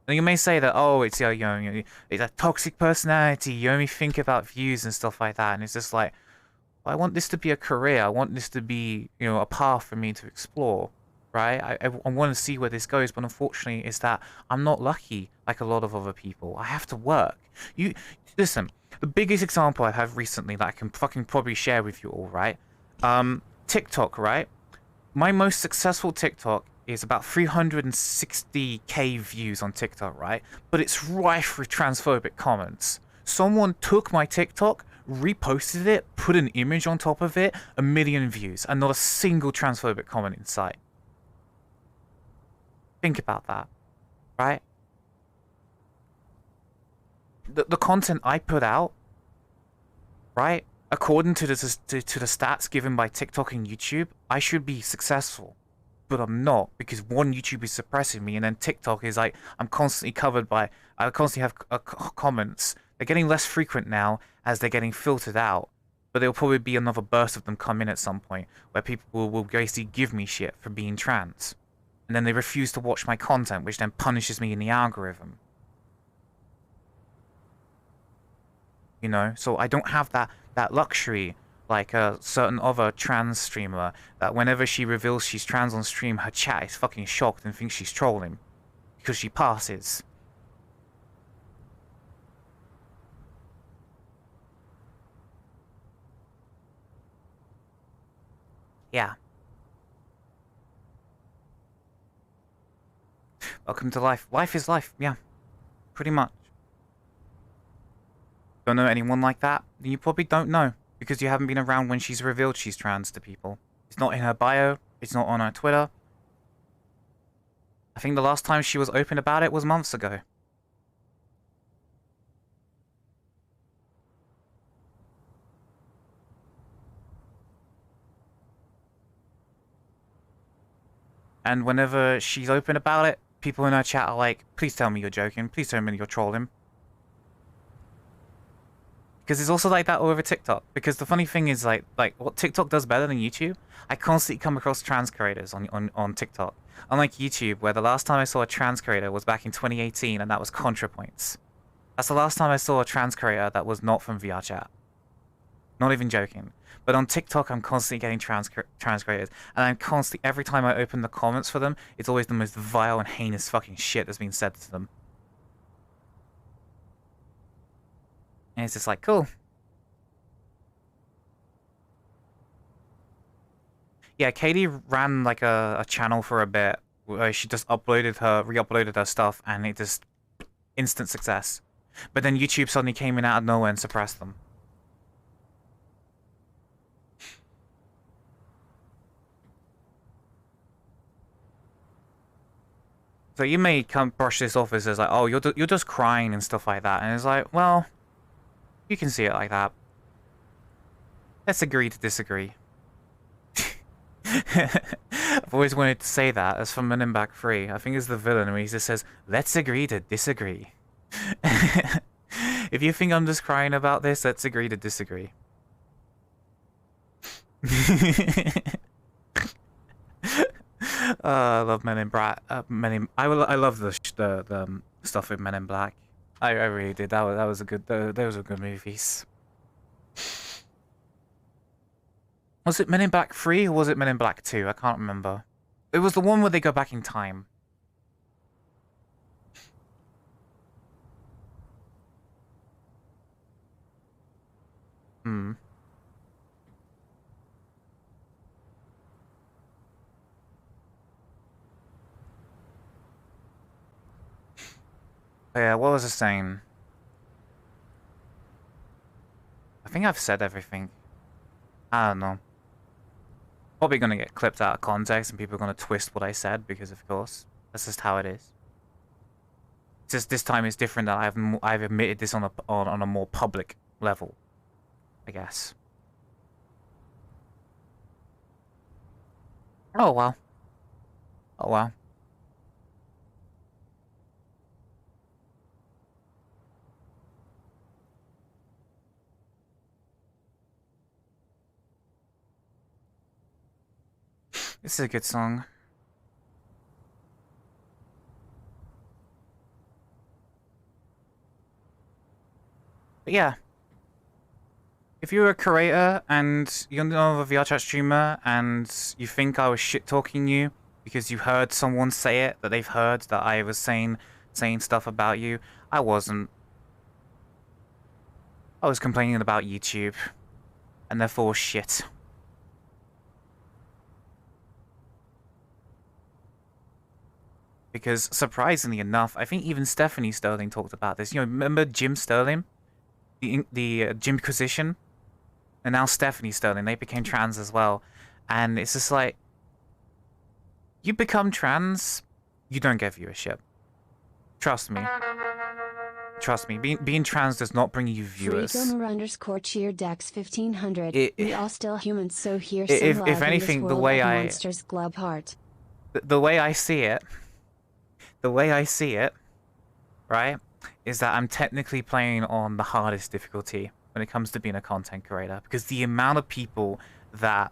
And you may say that, oh, it's, you know, it's a toxic personality, you only think about views and stuff like that, and it's just like, well, I want this to be a career, I want this to be, you know, a path for me to explore, right? I want to see where this goes, but unfortunately is that I'm not lucky like a lot of other people. I have to work. Listen, the biggest example I have recently that I can fucking probably share with you all, right? TikTok, right? My most successful TikTok is about 360k views on TikTok, right? But it's rife with transphobic comments. Someone took my TikTok, reposted it, put an image on top of it, 1 million views, and not a single transphobic comment in sight. Think about that, right? The content I put out, right, according to the stats given by TikTok and YouTube, I should be successful. But I'm not, because one, YouTube is suppressing me, and then TikTok is like, I constantly have comments. They're getting less frequent now as they're getting filtered out, but there'll probably be another burst of them come in at some point where people will basically give me shit for being trans, and then they refuse to watch my content, which then punishes me in the algorithm. You know, so I don't have that luxury like a certain other trans streamer that whenever she reveals she's trans on stream, her chat is fucking shocked and thinks she's trolling because she passes. Yeah. Welcome to life. Life is life, yeah. Pretty much. Don't know anyone like that? You probably don't know, because you haven't been around when she's revealed she's trans to people. It's not in her bio, it's not on her Twitter. I think the last time she was open about it was months ago. And whenever she's open about it, people in her chat are like, please tell me you're joking, please tell me you're trolling. Because it's also like that all over TikTok. Because the funny thing is, like what TikTok does better than YouTube, I constantly come across trans creators on TikTok. Unlike YouTube, where the last time I saw a trans creator was back in 2018, and that was ContraPoints. That's the last time I saw a trans creator that was not from VRChat. Not even joking. But on TikTok, I'm constantly getting trans creators, and I'm constantly, every time I open the comments for them, it's always the most vile and heinous fucking shit that's been said to them. And it's just like, cool. Yeah, Katie ran like a channel for a bit where she just re-uploaded her stuff, and it just instant success. But then YouTube suddenly came in out of nowhere and suppressed them. So you may come brush this off as like, oh, you're just crying and stuff like that, and it's like, well, you can see it like that. Let's agree to disagree. I've always wanted to say that. That's from Men in Black 3. I think it's the villain where he just says, let's agree to disagree. If you think I'm just crying about this, let's agree to disagree. I love Men in Black. I love the stuff with Men in Black. I really did. That was a good. Those were good movies. Was it Men in Black 3 or was it Men in Black 2? I can't remember. It was the one where they go back in time. Hmm. Yeah, what was I saying? I think I've said everything. I don't know. Probably gonna get clipped out of context and people are gonna twist what I said because, of course, that's just how it is. Just this time is different that I've admitted this on a more public level, I guess. Oh well. Oh well. This is a good song. But yeah. If you're a creator and you're another VR chat streamer and you think I was shit talking you because you heard someone say it, that they've heard that I was saying stuff about you, I wasn't. I was complaining about YouTube and they're full of shit. Because surprisingly enough, I think even Stephanie Sterling talked about this. You know, remember Jim Sterling? The Jimquisition? And now Stephanie Sterling, they became trans as well. And it's just like, you become trans, you don't get viewership. Trust me. Trust me, being trans does not bring you viewers. _cheerdex 1500. We all still humans, so here's if, some if love anything, in this the world way of I monsters glove heart. the way I see it, right, is that I'm technically playing on the hardest difficulty when it comes to being a content creator, because the amount of people that,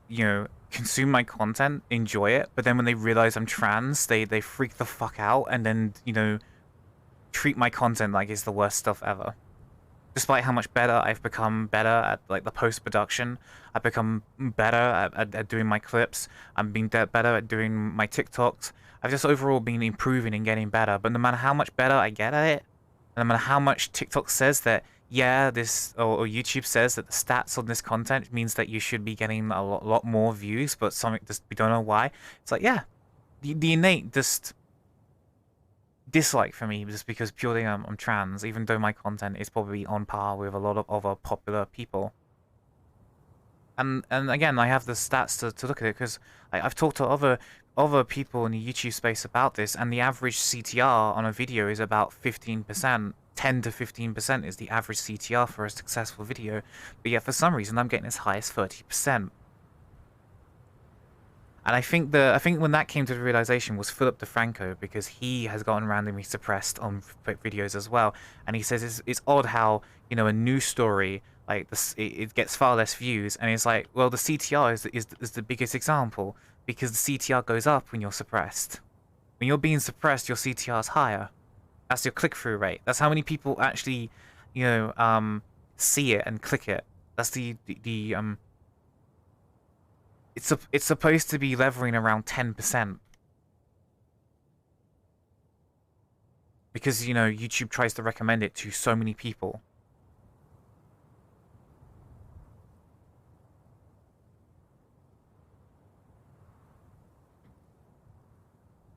you know, consume my content enjoy it, but then when they realize I'm trans, they freak the fuck out and then, you know, treat my content like it's the worst stuff ever. Despite how much better I've become better at like the post-production, I've become better at doing my clips, I'm being better at doing my TikToks. I've just overall been improving and getting better, but no matter how much better I get at it, and no matter how much TikTok says that, yeah, this, or YouTube says that the stats on this content means that you should be getting a lot more views, but something just, we don't know why. It's like, yeah, the innate just dislike for me just because purely I'm trans, even though my content is probably on par with a lot of other popular people. And again, I have the stats to look at it, because I've talked to other people in the YouTube space about this, and the average CTR on a video is about 15%. 10 to 15% is the average CTR for a successful video, but yet for some reason I'm getting as high as 30%. And I think when that came to the realization was Philip DeFranco, because he has gotten randomly suppressed on videos as well, and he says it's odd how, you know, a news story like this, it gets far less views, and it's like, well, the CTR is the biggest example, because the CTR goes up when you're suppressed. When you're being suppressed, your CTR is higher. That's your click-through rate. That's how many people actually, you know, see it and click it. That's it's supposed to be leveling around 10%. Because, you know, YouTube tries to recommend it to so many people.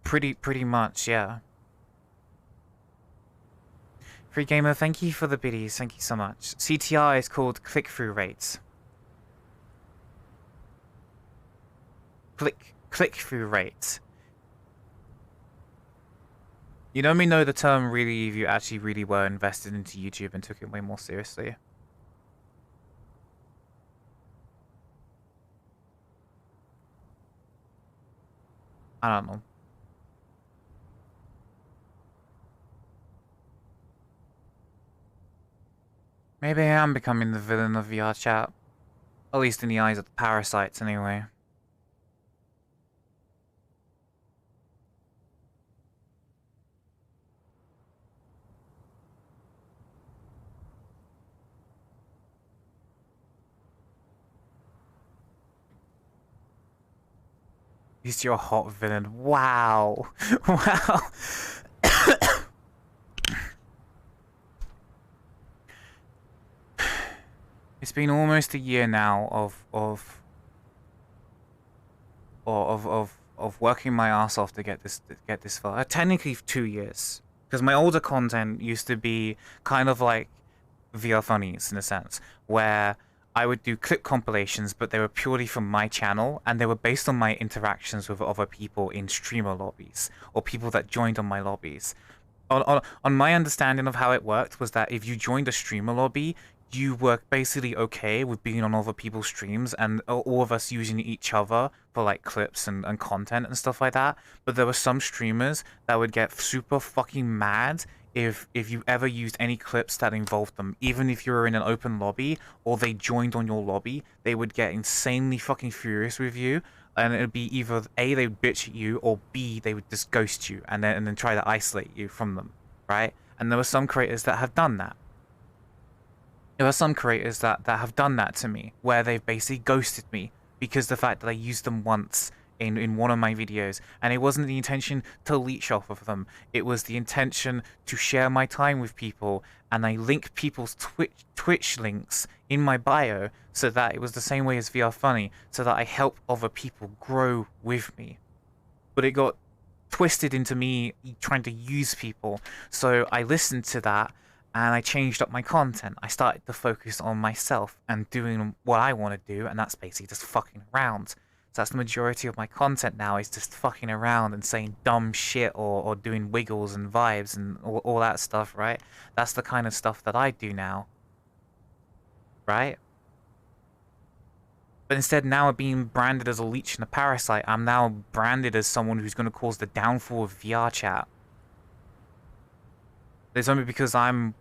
Pretty much, yeah. Free Gamer, thank you for the biddies. Thank you so much. CTR is called click-through rates. Click-through rates. You'd only know the term really if you actually really were invested into YouTube and took it way more seriously. I don't know. Maybe I am becoming the villain of VR chat. At least in the eyes of the parasites, anyway. At least you're a hot villain. Wow. Wow. It's been almost a year now of working my ass off to get this far. Technically 2 years, because my older content used to be kind of like VR funnies in a sense, where I would do clip compilations, but they were purely from my channel, and they were based on my interactions with other people in streamer lobbies or people that joined on my lobbies. On my understanding of how it worked was that if you joined a streamer lobby, you were basically okay with being on other people's streams and all of us using each other for like clips and content and stuff like that. But there were some streamers that would get super fucking mad if you ever used any clips that involved them. Even if you were in an open lobby or they joined on your lobby, they would get insanely fucking furious with you. And it would be either A, they would bitch at you, or B, they would just ghost you and then try to isolate you from them, right? And there were some creators that have done that. There are some creators that have done that to me, where they've basically ghosted me because the fact that I used them once in one of my videos, and it wasn't the intention to leech off of them. It was the intention to share my time with people, and I link people's Twitch links in my bio so that it was the same way as VR Funny, so that I help other people grow with me. But it got twisted into me trying to use people, so I listened to that and I changed up my content. I started to focus on myself and doing what I want to do, and that's basically just fucking around. So that's the majority of my content now, is just fucking around and saying dumb shit or doing wiggles and vibes and all that stuff, right? That's the kind of stuff that I do now, right? But instead now of being branded as a leech and a parasite, I'm now branded as someone who's going to cause the downfall of VR chat. It's only because I'm...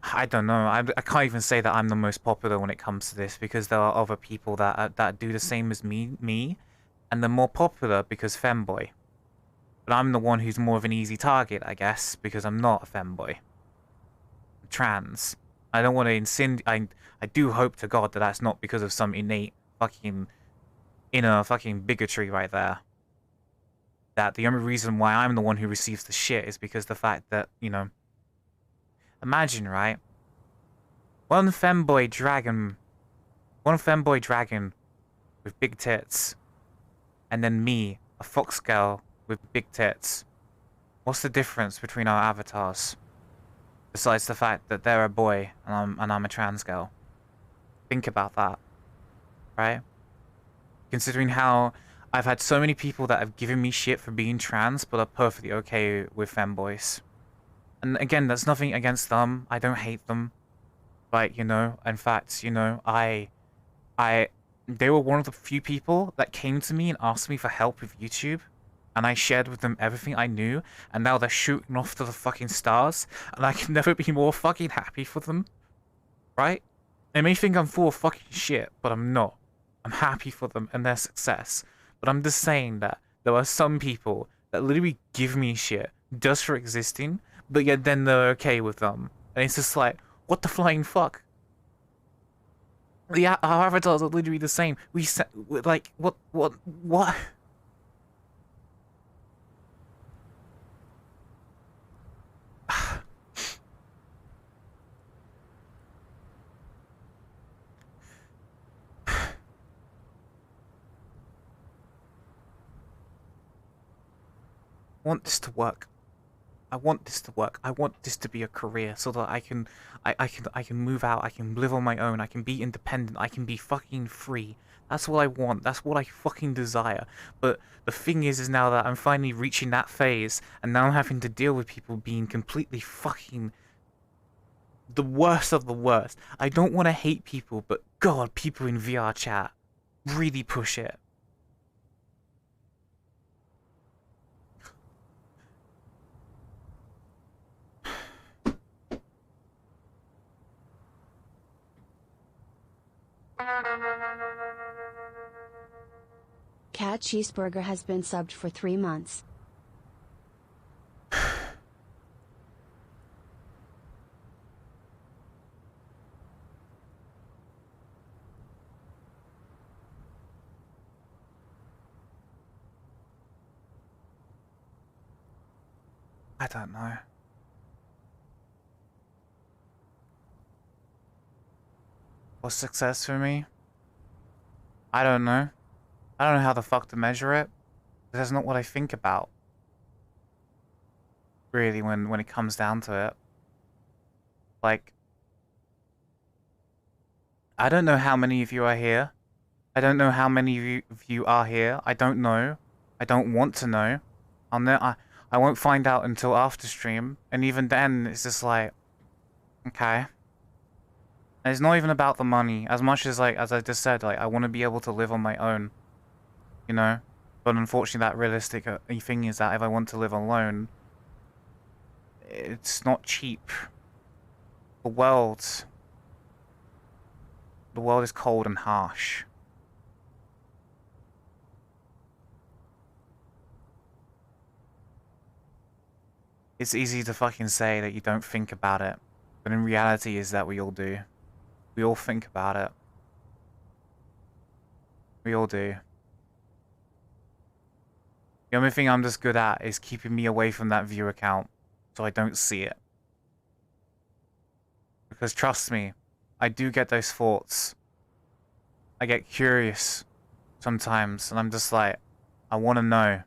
I don't know. I can't even say that I'm the most popular when it comes to this, because there are other people that do the same as me, and they're more popular because femboy. But I'm the one who's more of an easy target, I guess, because I'm not a femboy. I'm trans. I don't want to insinuate. I do hope to God that that's not because of some innate fucking inner fucking bigotry right there. That the only reason why I'm the one who receives the shit is because the fact that, you know, imagine, right? One femboy dragon with big tits, and then me, a fox girl with big tits. What's the difference between our avatars? Besides the fact that they're a boy and I'm a trans girl. Think about that, right? Considering how I've had so many people that have given me shit for being trans, but are perfectly okay with femboys. And again, there's nothing against them. I don't hate them. But, you know, in fact, you know, they were one of the few people that came to me and asked me for help with YouTube. And I shared with them everything I knew. And now they're shooting off to the fucking stars. And I can never be more fucking happy for them. Right? They may think I'm full of fucking shit, but I'm not. I'm happy for them and their success. But I'm just saying that there are some people that literally give me shit just for existing, but yet then they're okay with them. And it's just like, what the flying fuck? Yeah, our avatars are literally the same. Like, what? I want this to work. I want this to work. I want this to be a career so that I can move out. I can live on my own. I can be independent. I can be fucking free. That's what I want. That's what I fucking desire. But the thing is now that I'm finally reaching that phase, and now I'm having to deal with people being completely fucking the worst of the worst. I don't want to hate people, but God, people in VR chat really push it. Cat Cheeseburger has been subbed for 3 months. I don't know. What's success for me? I don't know. I don't know how the fuck to measure it. That's not what I think about. Really, when it comes down to it. Like, I don't know how many of you are here. I don't know how many of you are here. I don't know. I don't want to know. I won't find out until after stream. And even then, it's just like, okay. And it's not even about the money. As much as, like, as I just said, like, I want to be able to live on my own. You know? But unfortunately, that realistic thing is that if I want to live alone, it's not cheap. The world is cold and harsh. It's easy to fucking say that you don't think about it, but in reality is that we all do. We all think about it. We all do. The only thing I'm just good at is keeping me away from that view account so I don't see it. Because trust me, I do get those thoughts. I get curious sometimes, and I'm just like, I want to know.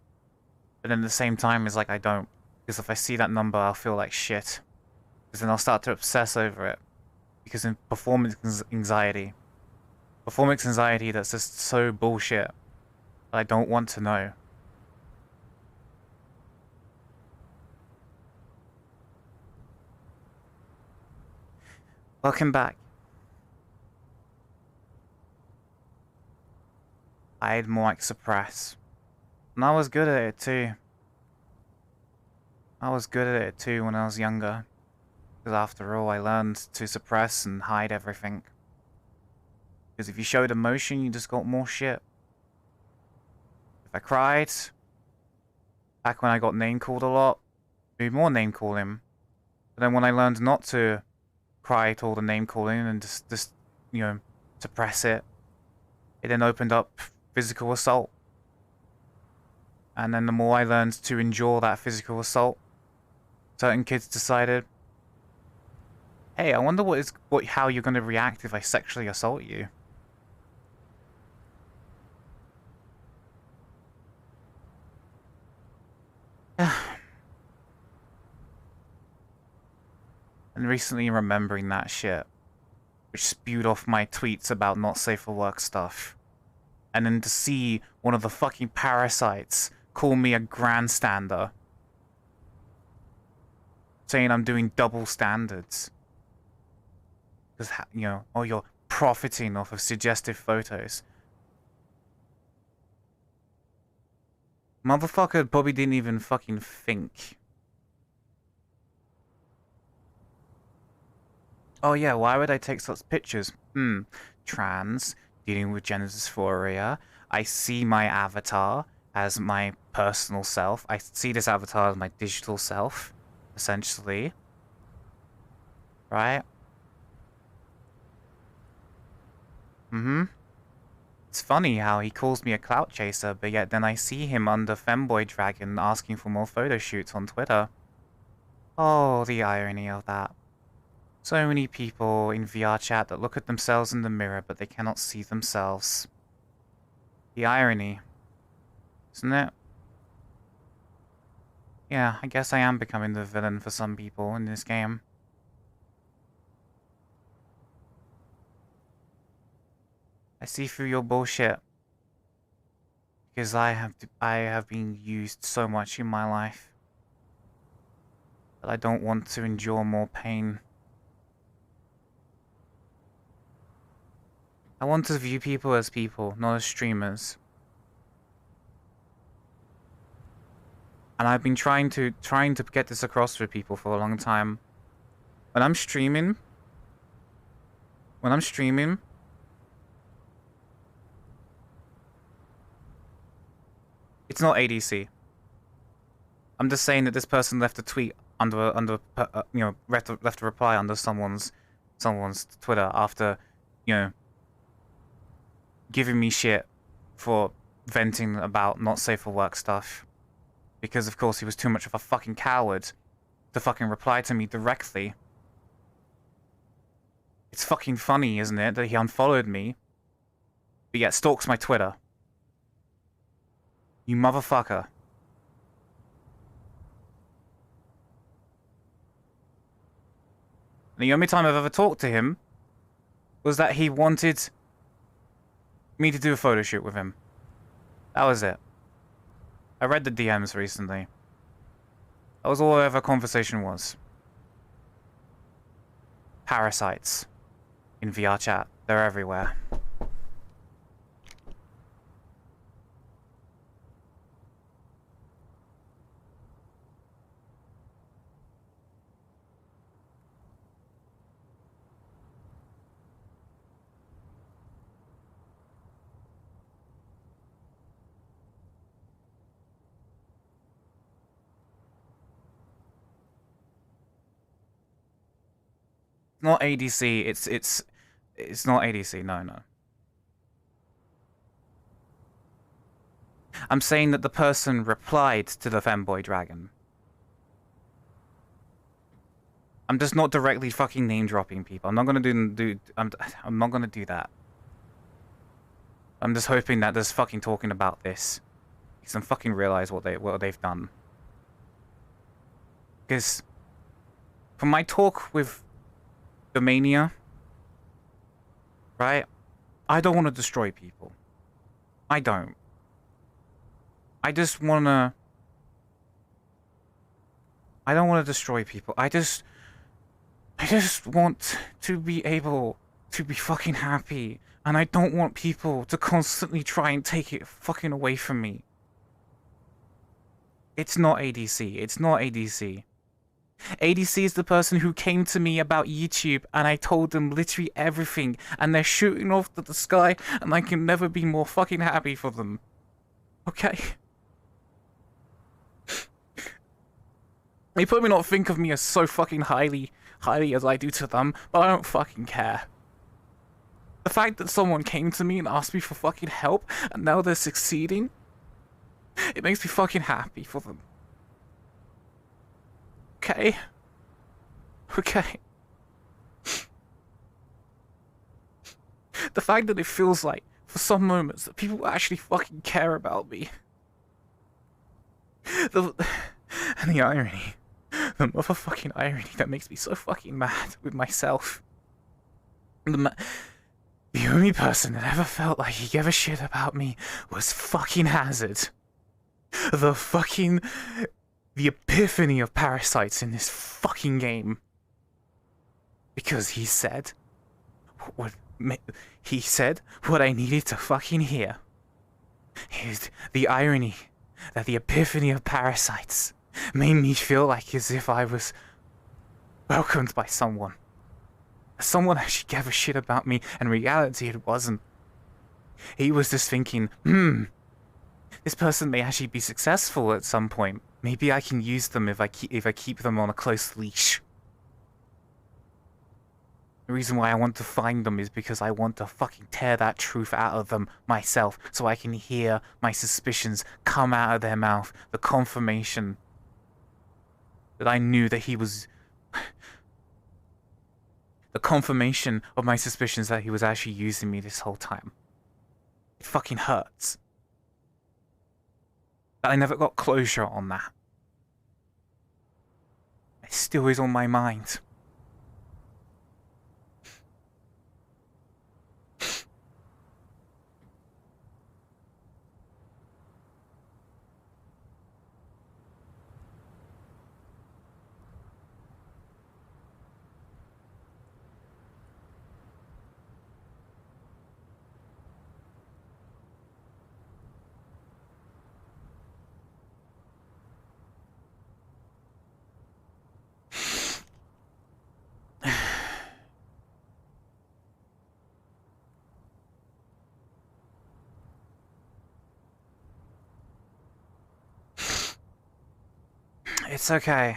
But then at the same time, it's like I don't. Because if I see that number, I'll feel like shit. Because then I'll start to obsess over it. Because in performance anxiety. Performance anxiety that's just so bullshit that I don't want to know. Welcome back. I had more like suppress. And I was good at it too. I was good at it too when I was younger. Because after all, I learned to suppress and hide everything. Because if you showed emotion, you just got more shit. If I cried, back when I got name called a lot, do more name calling. But then when I learned not to cry to all the name calling and just you know, suppress it, it then opened up physical assault. And then the more I learned to endure that physical assault, certain kids decided, hey, I wonder how you're going to react if I sexually assault you. And recently remembering that shit, which spewed off my tweets about not safe for work stuff. And then to see one of the fucking parasites call me a grandstander. Saying I'm doing double standards. Because, you know, oh, you're profiting off of suggestive photos. Motherfucker probably didn't even fucking think. Oh yeah, why would I take such pictures? Trans, dealing with gender dysphoria. I see my avatar as my personal self. I see this avatar as my digital self. essentially. Right? Mm-hmm. It's funny how he calls me a clout chaser, but yet then I see him under Femboy Dragon asking for more photo shoots on Twitter. Oh, the irony of that. So many people in VR chat that look at themselves in the mirror, but they cannot see themselves. The irony. Isn't it? Yeah, I guess I am becoming the villain for some people in this game. I see through your bullshit. Because I have been used so much in my life. That I don't want to endure more pain. I want to view people as people, not as streamers. And I've been trying to get this across to people for a long time. When I'm streaming, it's not ADC. I'm just saying that this person left a tweet left a reply under someone's Twitter after, giving me shit for venting about not safe for work stuff. Because of course he was too much of a fucking coward to fucking reply to me directly. It's fucking funny, isn't it, that he unfollowed me, but yet stalks my Twitter. You motherfucker. And the only time I've ever talked to him was that he wanted me to do a photo shoot with him. That was it. I read the DMs recently. That was all ever conversation was. Parasites. In VR chat. They're everywhere. Not ADC, it's not ADC, no. I'm saying that the person replied to the Femboy Dragon. I'm just not directly fucking name dropping people. I'm not gonna I'm not gonna do that. I'm just hoping that there's fucking talking about this. Because I fucking realize what they've done. Because from my talk with the Mania, right? I don't want to destroy people. I don't. I don't want to destroy people. I just want to be able to be fucking happy. And I don't want people to constantly try and take it fucking away from me. It's not ADC. It's not ADC. ADC is the person who came to me about YouTube and I told them literally everything and they're shooting off to the sky and I can never be more fucking happy for them. Okay? They probably not think of me as so fucking highly as I do to them, but I don't fucking care. The fact that someone came to me and asked me for fucking help and now they're succeeding, it makes me fucking happy for them. Okay. Okay. The fact that it feels like, for some moments, that people actually fucking care about me. And the irony. The motherfucking irony that makes me so fucking mad with myself. The only person that ever felt like he gave a shit about me was fucking Hazard. The epiphany of parasites in this fucking game. Because he said what I needed to fucking hear. Here's the irony that the epiphany of parasites made me feel like as if I was welcomed by someone. Someone actually gave a shit about me, and in reality it wasn't. He was just thinking, this person may actually be successful at some point. Maybe I can use them if I keep them on a close leash. The reason why I want to find them is because I want to fucking tear that truth out of them myself, so I can hear my suspicions come out of their mouth. The confirmation that I knew that he was... The confirmation of my suspicions that he was actually using me this whole time. It fucking hurts. That I never got closure on that. It still is on my mind. It's okay.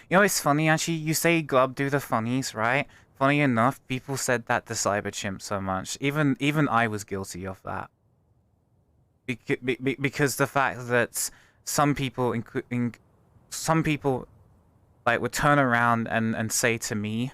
You know, it's funny, actually, you say Glub do the funnies, right? Funny enough, people said that to Cyberchimp so much. Even I was guilty of that. Because the fact that some people, including some people, like, would turn around and say to me,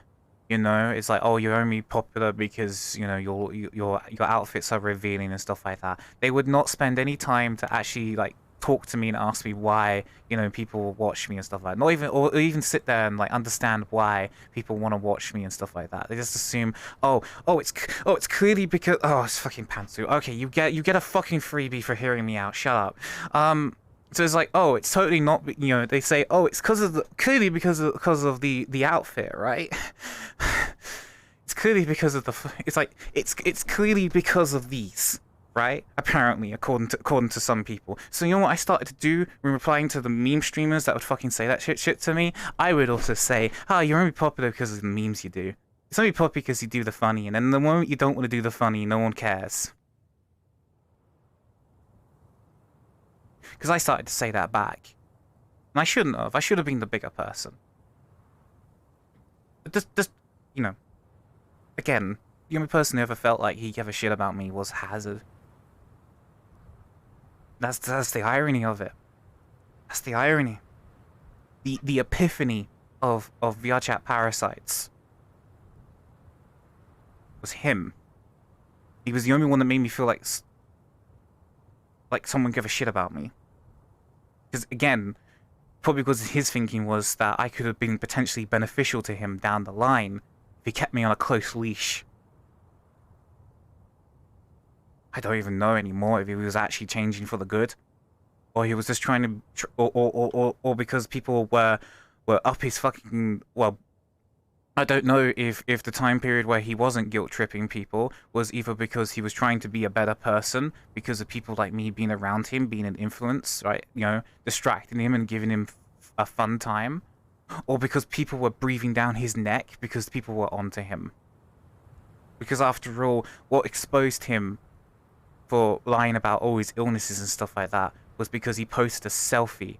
you know, it's like, oh, you're only popular because, you know, your outfits are revealing and stuff like that. They would not spend any time to actually, like, talk to me and ask me why, you know, people watch me and stuff like that. Not even, or even sit there and, like, understand why people want to watch me and stuff like that. They just assume, it's clearly because, oh, it's fucking Pantsu. Okay, you get a fucking freebie for hearing me out. Shut up. So it's like, oh, it's totally not, you know, they say, oh, it's clearly because of the outfit, right? It's clearly because of it's clearly because of these, right? Apparently, according to some people. So you know what I started to do when replying to the meme streamers that would fucking say that shit to me? I would also say, oh, you're only popular because of the memes you do. It's only popular because you do the funny, and then the moment you don't want to do the funny, no one cares. Because I started to say that back. And I shouldn't have. I should have been the bigger person. But just, you know, again, the only person who ever felt like he gave a shit about me was Hazard. That's the irony of it. That's the irony. The epiphany of VRChat parasites was him. He was the only one that made me feel like someone gave a shit about me. Because again, probably because his thinking was that I could have been potentially beneficial to him down the line if he kept me on a close leash. I don't even know anymore if he was actually changing for the good, or he was just trying to, or because people were up his fucking, well, I don't know if the time period where he wasn't guilt tripping people was either because he was trying to be a better person because of people like me being around him, being an influence, right? You know, distracting him and giving him a fun time, or because people were breathing down his neck because people were onto him. Because after all, what exposed him for lying about all his illnesses and stuff like that was because he posted a selfie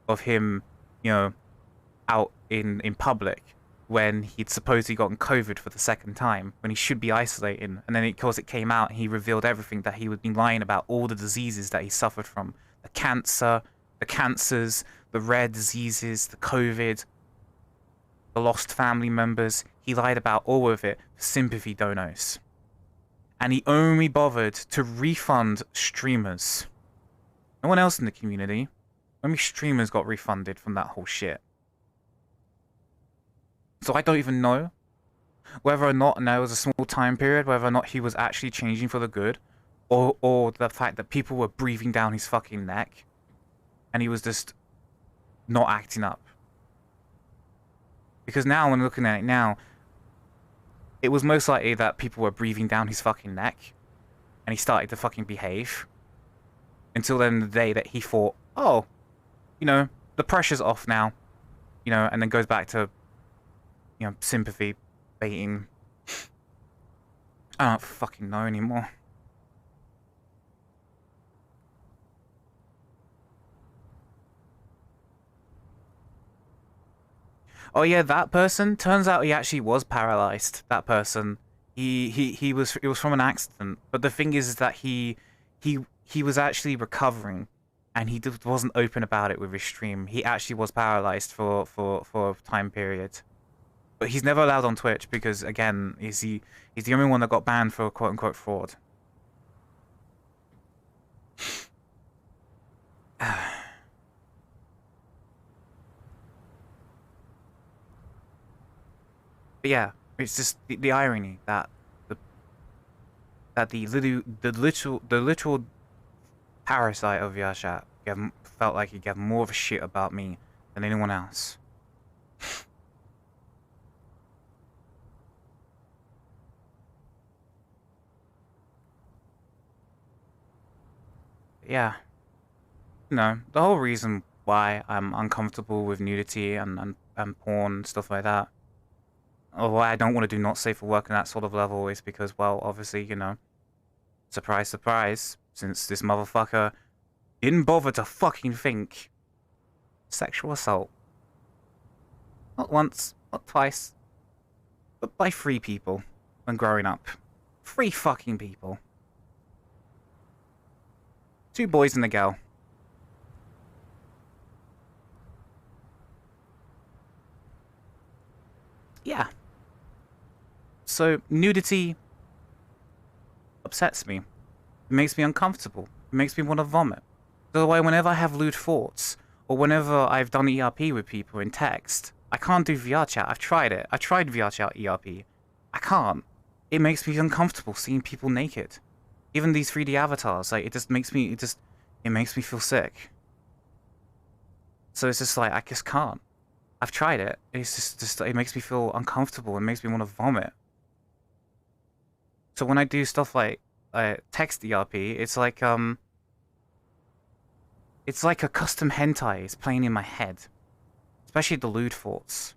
of him, you know, out in public when he'd supposedly gotten COVID for the second time, when he should be isolating. And then because it came out, he revealed everything that he would be lying about, all the diseases that he suffered from. The cancer, the cancers, the rare diseases, the COVID, the lost family members. He lied about all of it for sympathy donos. And he only bothered to refund streamers. No one else in the community. Only streamers got refunded from that whole shit. So I don't even know whether or not, and there was a small time period, whether or not he was actually changing for the good, or the fact that people were breathing down his fucking neck, and he was just not acting up. Because now, when looking at it now, it was most likely that people were breathing down his fucking neck, and he started to fucking behave. Until then, the day that he thought, oh, you know, the pressure's off now, you know, and then goes back to, you know, sympathy baiting. I don't fucking know anymore. Oh yeah, that person. Turns out he actually was paralyzed. That person. He was. It was from an accident. But the thing is that he he was actually recovering, and he wasn't open about it with his stream. He actually was paralyzed for a time period. But he's never allowed on Twitch because again, he's the only one that got banned for quote unquote fraud. But yeah, it's just the irony that the literal parasite of Yasha felt like he gave more of a shit about me than anyone else. Yeah, no, the whole reason why I'm uncomfortable with nudity and porn and stuff like that, or why I don't want to do not safe for work on that sort of level is because, well, obviously, you know, surprise, surprise, since this motherfucker didn't bother to fucking think sexual assault. Not once, not twice, but by 3 people when growing up. 3 fucking people. 2 boys and a girl. Yeah. So, nudity upsets me. It makes me uncomfortable. It makes me want to vomit. So why whenever I have lewd thoughts, or whenever I've done ERP with people in text, I can't do VR chat. I've tried it. I tried VR chat ERP. I can't. It makes me uncomfortable seeing people naked. Even these 3D avatars, like, it makes me feel sick. So it's just like, I just can't. I've tried it. It's just it makes me feel uncomfortable. It makes me want to vomit. So when I do stuff like text ERP, it's like a custom hentai is playing in my head, especially the lewd thoughts.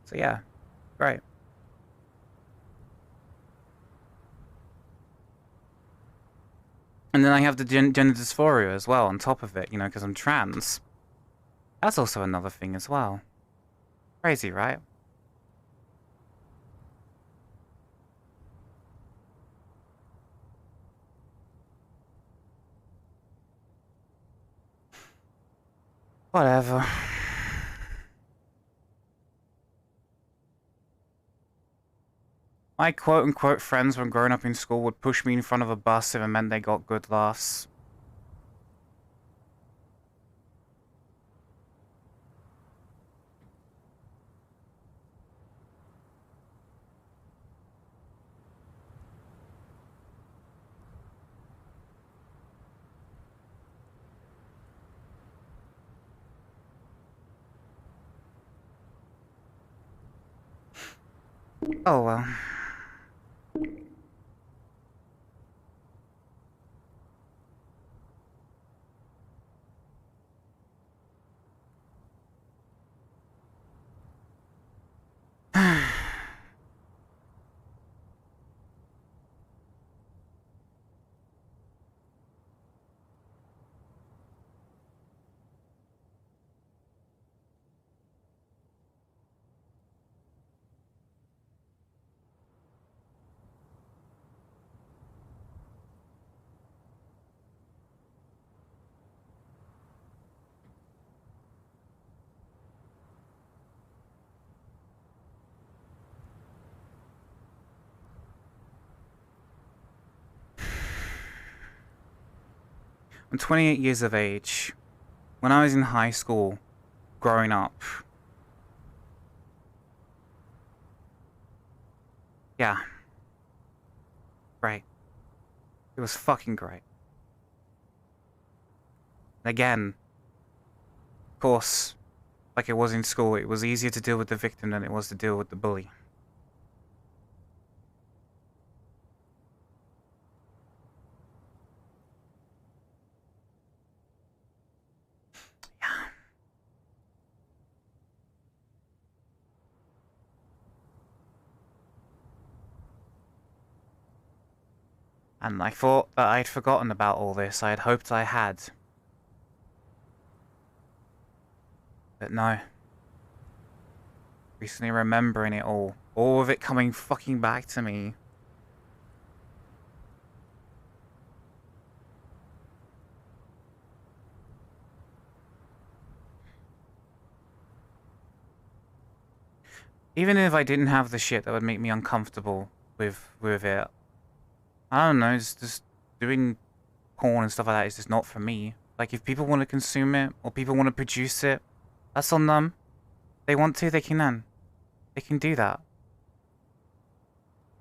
So yeah, right. And then I have the gender dysphoria as well on top of it, you know, because I'm trans. That's also another thing as well. Crazy, right? Whatever. My quote-unquote friends when growing up in school would push me in front of a bus if it meant they got good laughs. Oh well. I'm 28 years of age. When I was in high school, growing up. Yeah. Great. It was fucking great. Again, of course, like it was in school, it was easier to deal with the victim than it was to deal with the bully. Yeah. And I thought that I'd forgotten about all this. I had hoped I had. But no. Recently remembering it all. All of it coming fucking back to me. Even if I didn't have the shit that would make me uncomfortable with it. I don't know, it's just doing porn and stuff like that is just not for me. Like, if people want to consume it, or people want to produce it, that's on them. They want to, they can. They can do that.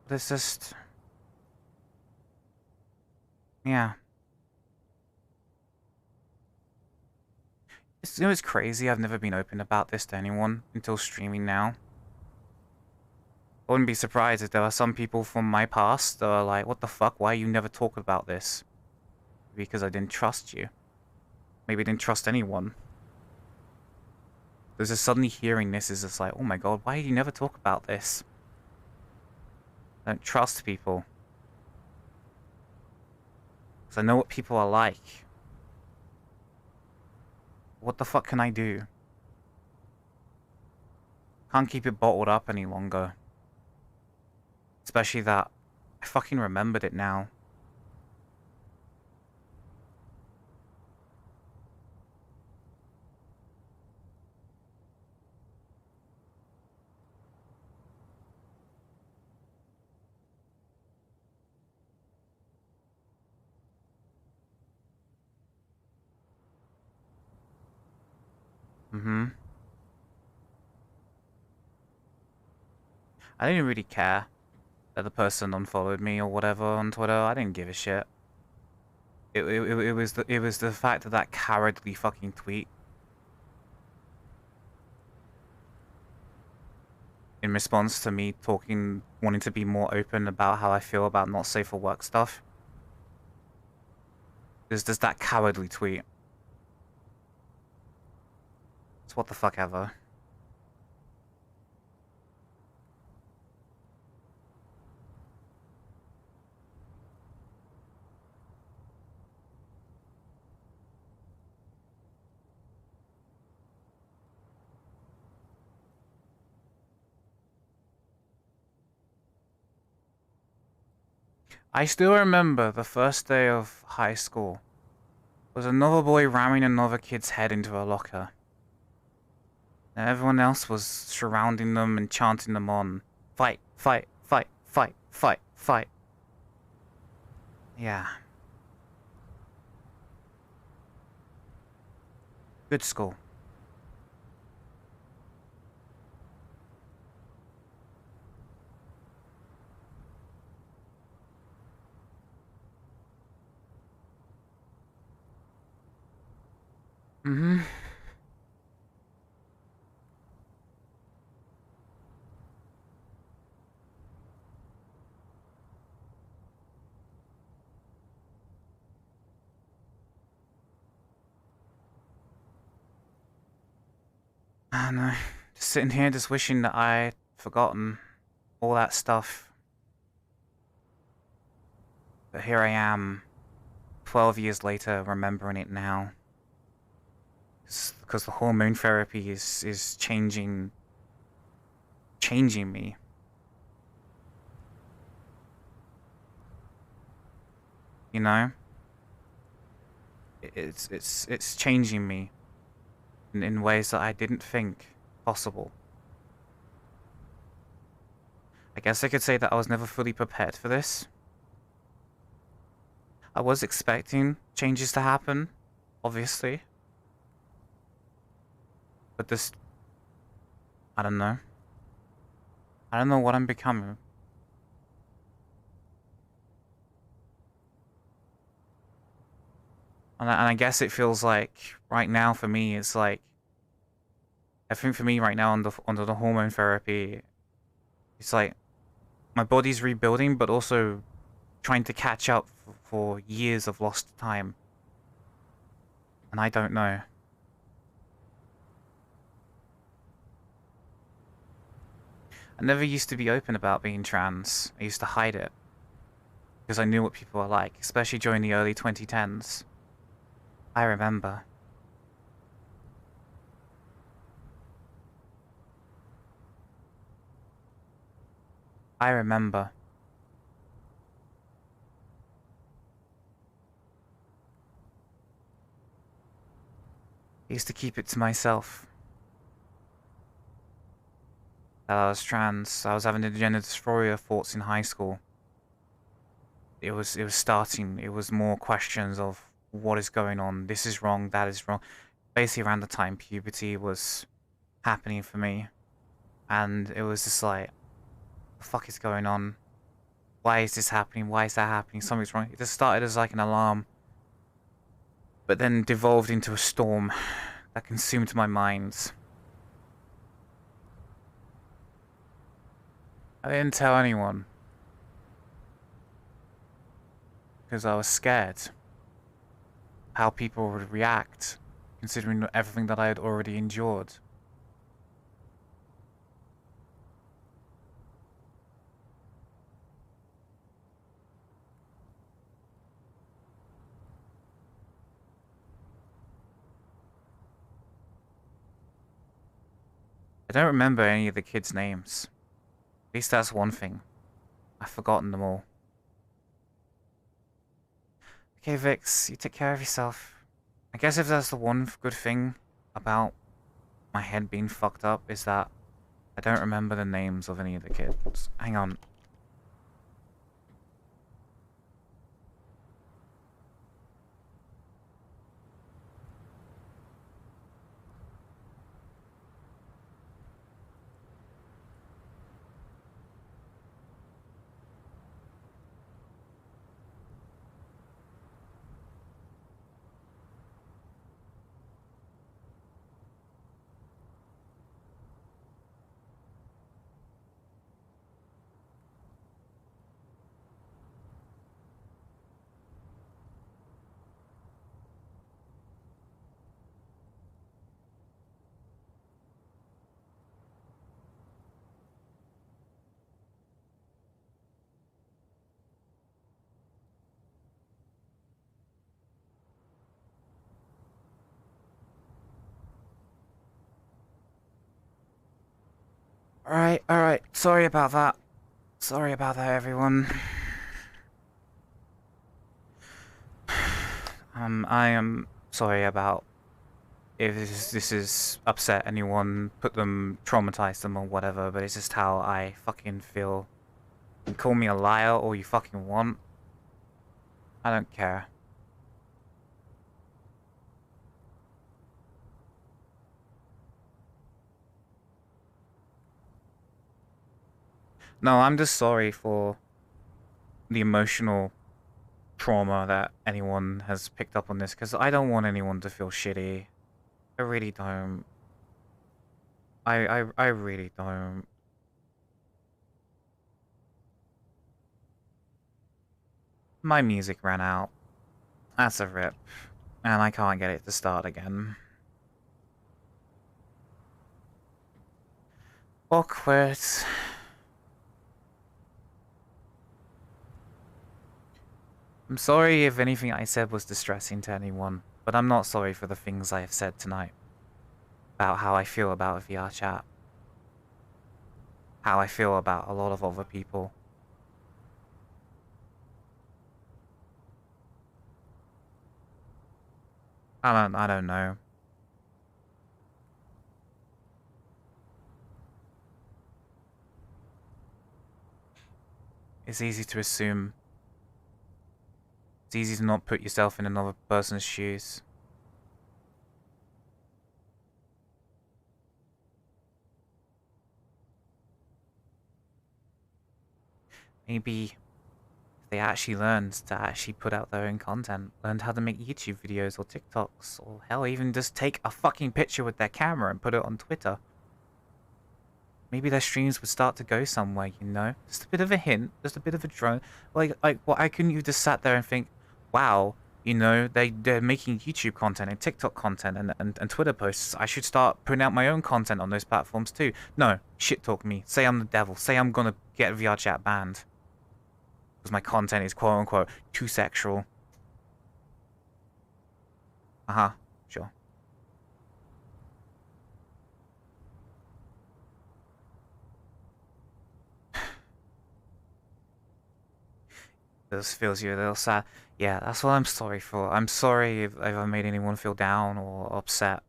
But it's just... yeah. It's crazy, I've never been open about this to anyone until streaming now. I wouldn't be surprised if there are some people from my past that are like, what the fuck, why you never talk about this? Because I didn't trust you. Maybe I didn't trust anyone. There's just suddenly hearing this is just like, oh my god, why did you never talk about this? I don't trust people. Because I know what people are like. What the fuck can I do? Can't keep it bottled up any longer. Especially that I fucking remembered it now. I didn't really care that the person unfollowed me or whatever on Twitter. I didn't give a shit. It was the fact that that cowardly fucking tweet in response to me wanting to be more open about how I feel about not safe for work stuff. There's just that cowardly tweet. It's what the fuck ever. I still remember the first day of high school. Was another boy ramming another kid's head into a locker. And everyone else was surrounding them and chanting them on. Fight, fight, fight, fight, fight, fight. Yeah. Good school. Mm-hmm. I don't know. Just sitting here just wishing that I'd forgotten all that stuff. But here I am, 12 years later, remembering it now. Because the hormone therapy is changing me. You know? It's changing me in ways that I didn't think possible. I guess I could say that I was never fully prepared for this. I was expecting changes to happen, obviously. But this... I don't know. I don't know what I'm becoming. And I guess it feels like, right now for me, it's like... I think for me right now under the hormone therapy, it's like my body's rebuilding, but also trying to catch up for years of lost time. And I don't know. I never used to be open about being trans. I used to hide it. because I knew what people were like, especially during the early 2010s. I remember. I remember. I used to keep it to myself. That I was trans. I was having the gender dysphoria thoughts in high school. It was starting. It was more questions of what is going on. This is wrong. That is wrong. Basically, around the time puberty was happening for me, and it was just like, what the fuck is going on? Why is this happening? Why is that happening? Something's wrong. It just started as like an alarm, but then devolved into a storm that consumed my mind. I didn't tell anyone because I was scared how people would react, considering everything that I had already endured. I don't remember any of the kids' names. At least that's one thing. I've forgotten them all. Okay, Vix, you take care of yourself. I guess if that's the one good thing about my head being fucked up is that I don't remember the names of any of the kids. Hang on. Alright. Sorry about that. Sorry about that, everyone. I am sorry about if this is upset anyone, put them, traumatized them or whatever, but it's just how I fucking feel. You can call me a liar all you fucking want. I don't care. No, I'm just sorry for the emotional trauma that anyone has picked up on this, because I don't want anyone to feel shitty. I really don't. I really don't. My music ran out. That's a rip. And I can't get it to start again. Awkward. I'm sorry if anything I said was distressing to anyone, but I'm not sorry for the things I have said tonight. About how I feel about VR chat. How I feel about a lot of other people. I don't know. It's easy to assume. It's easy to not put yourself in another person's shoes. Maybe if they actually learned to actually put out their own content, learned how to make YouTube videos or TikToks, or hell, even just take a fucking picture with their camera and put it on Twitter. Maybe their streams would start to go somewhere, you know? Just a bit of a hint, just a bit of a drone. Like, why couldn't you just sat there and think, wow, you know, they're making YouTube content and TikTok content and Twitter posts. I should start putting out my own content on those platforms too. No, shit talk me. Say I'm the devil. Say I'm gonna get VR chat banned. because my content is quote-unquote too sexual. Uh-huh, sure. This feels you a little sad. Yeah, that's what I'm sorry for. I'm sorry if I made anyone feel down or upset.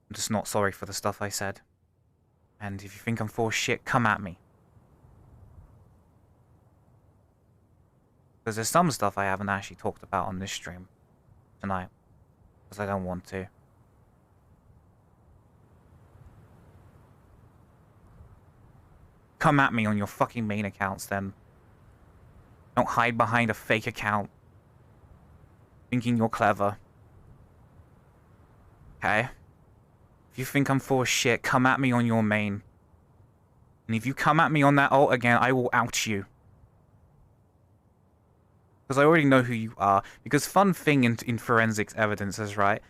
I'm just not sorry for the stuff I said. And if you think I'm full of shit, come at me. Because there's some stuff I haven't actually talked about on this stream tonight. Because I don't want to. Come at me on your fucking main accounts then. Don't hide behind a fake account. Thinking you're clever. Okay? If you think I'm full of shit, come at me on your main. And if you come at me on that alt again, I will out you. Because I already know who you are. Because fun thing in forensics evidence is, right?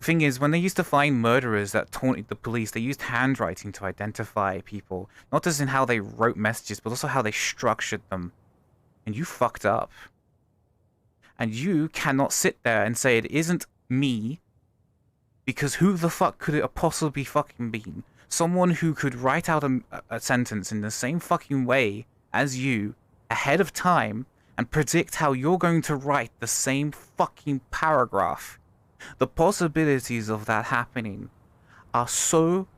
Thing is, when they used to find murderers that taunted the police, they used handwriting to identify people. Not just in how they wrote messages, but also how they structured them. And you fucked up. And you cannot sit there and say it isn't me. Because who the fuck could it have possibly fucking been? Someone who could write out a sentence in the same fucking way as you, ahead of time, and predict how you're going to write the same fucking paragraph. The possibilities of that happening are so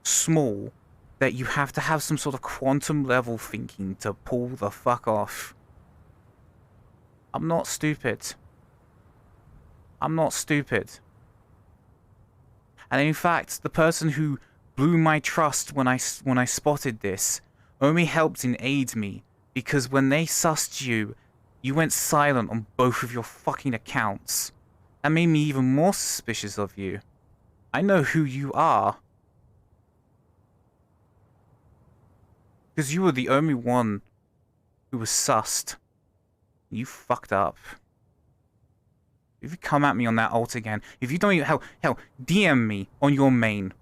small that you have to have some sort of quantum level thinking to pull the fuck off. I'm not stupid. I'm not stupid. And in fact, the person who blew my trust when I spotted this only helped and aided me, because when they sussed you, you went silent on both of your fucking accounts. That made me even more suspicious of you. I know who you are. Because you were the only one who was sussed. You fucked up. If you come at me on that alt again, if you don't even, hell, DM me on your main.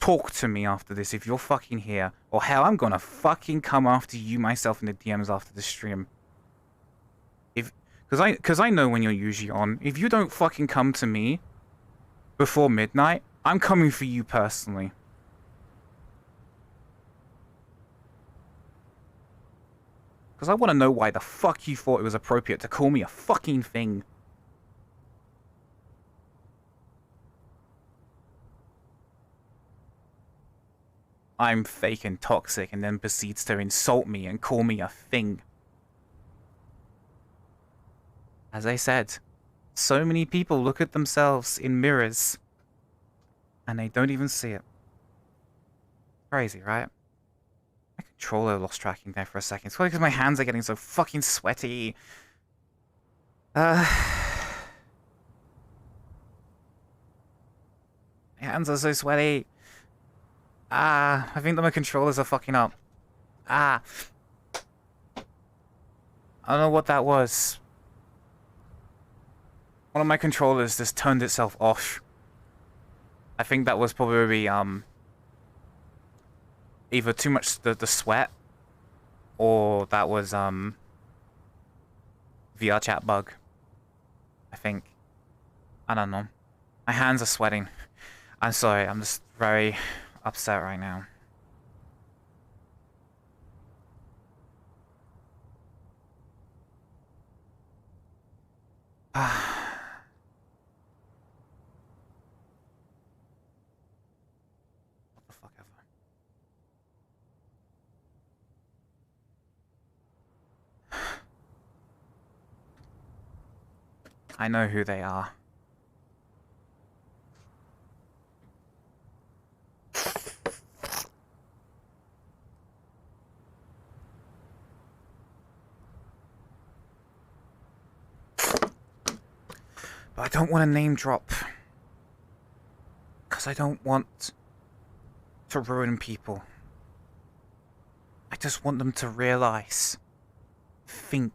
Talk to me after this if you're fucking here. Or hell, I'm gonna fucking come after you myself in the DMs after the stream. Because I know when you're usually on. If you don't fucking come to me before midnight, I'm coming for you personally. Because I want to know why the fuck you thought it was appropriate to call me a fucking thing. I'm fake and toxic, and then proceeds to insult me and call me a thing. As I said, so many people look at themselves in mirrors and they don't even see it. Crazy, right? My controller lost tracking there for a second. It's probably because my hands are getting so fucking sweaty. My hands are so sweaty. I think that my controllers are fucking up. I don't know what that was. One of my controllers just turned itself off. I think that was probably, either too much the sweat, or that was, VR chat bug. I think. I don't know. My hands are sweating. I'm sorry, I'm just very upset right now. What the fuck ever. I know who they are. But I don't want to name drop. Because I don't want to ruin people. I just want them to realize. Think.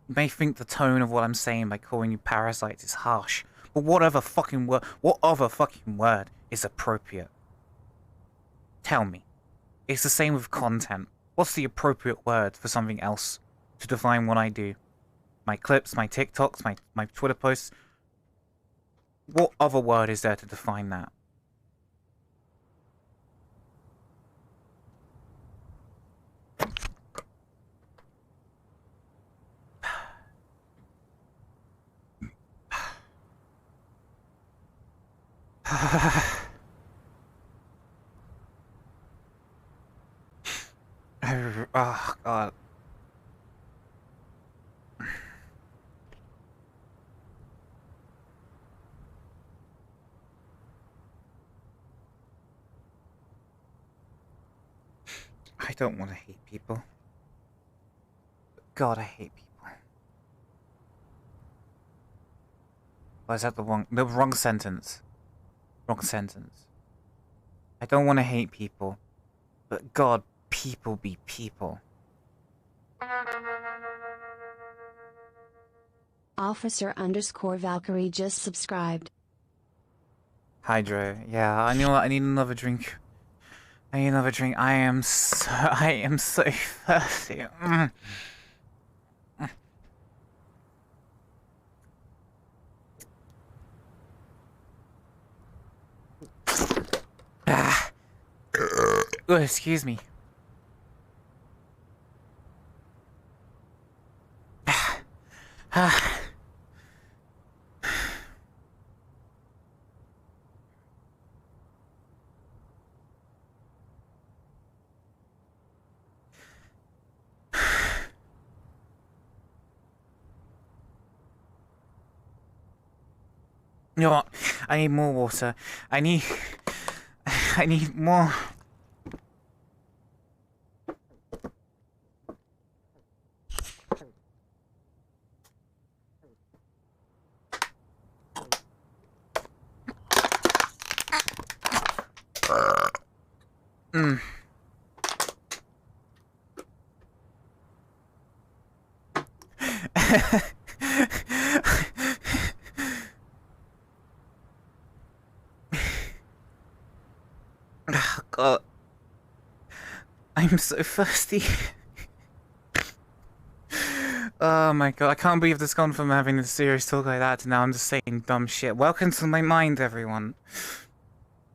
You may think the tone of what I'm saying by calling you parasites is harsh. But what other fucking word is appropriate? Tell me. It's the same with content. What's the appropriate word for something else to define what I do? My clips, my TikToks, my Twitter posts. What other word is there to define that? Oh, God. I don't want to hate people. God, I hate people. Or is that the wrong sentence? Wrong sentence. I don't want to hate people, but God, people be people. Officer_Valkyrie just subscribed. Hydro. Yeah, I know what, I need another drink. I need another drink. I am so thirsty. Ah. Oh, excuse me. Ah. You know what? I need more water. I need more. Mm. Oh, God. I'm so thirsty. Oh my God, I can't believe this gone from having a serious talk like that to now I'm just saying dumb shit. Welcome to my mind, everyone.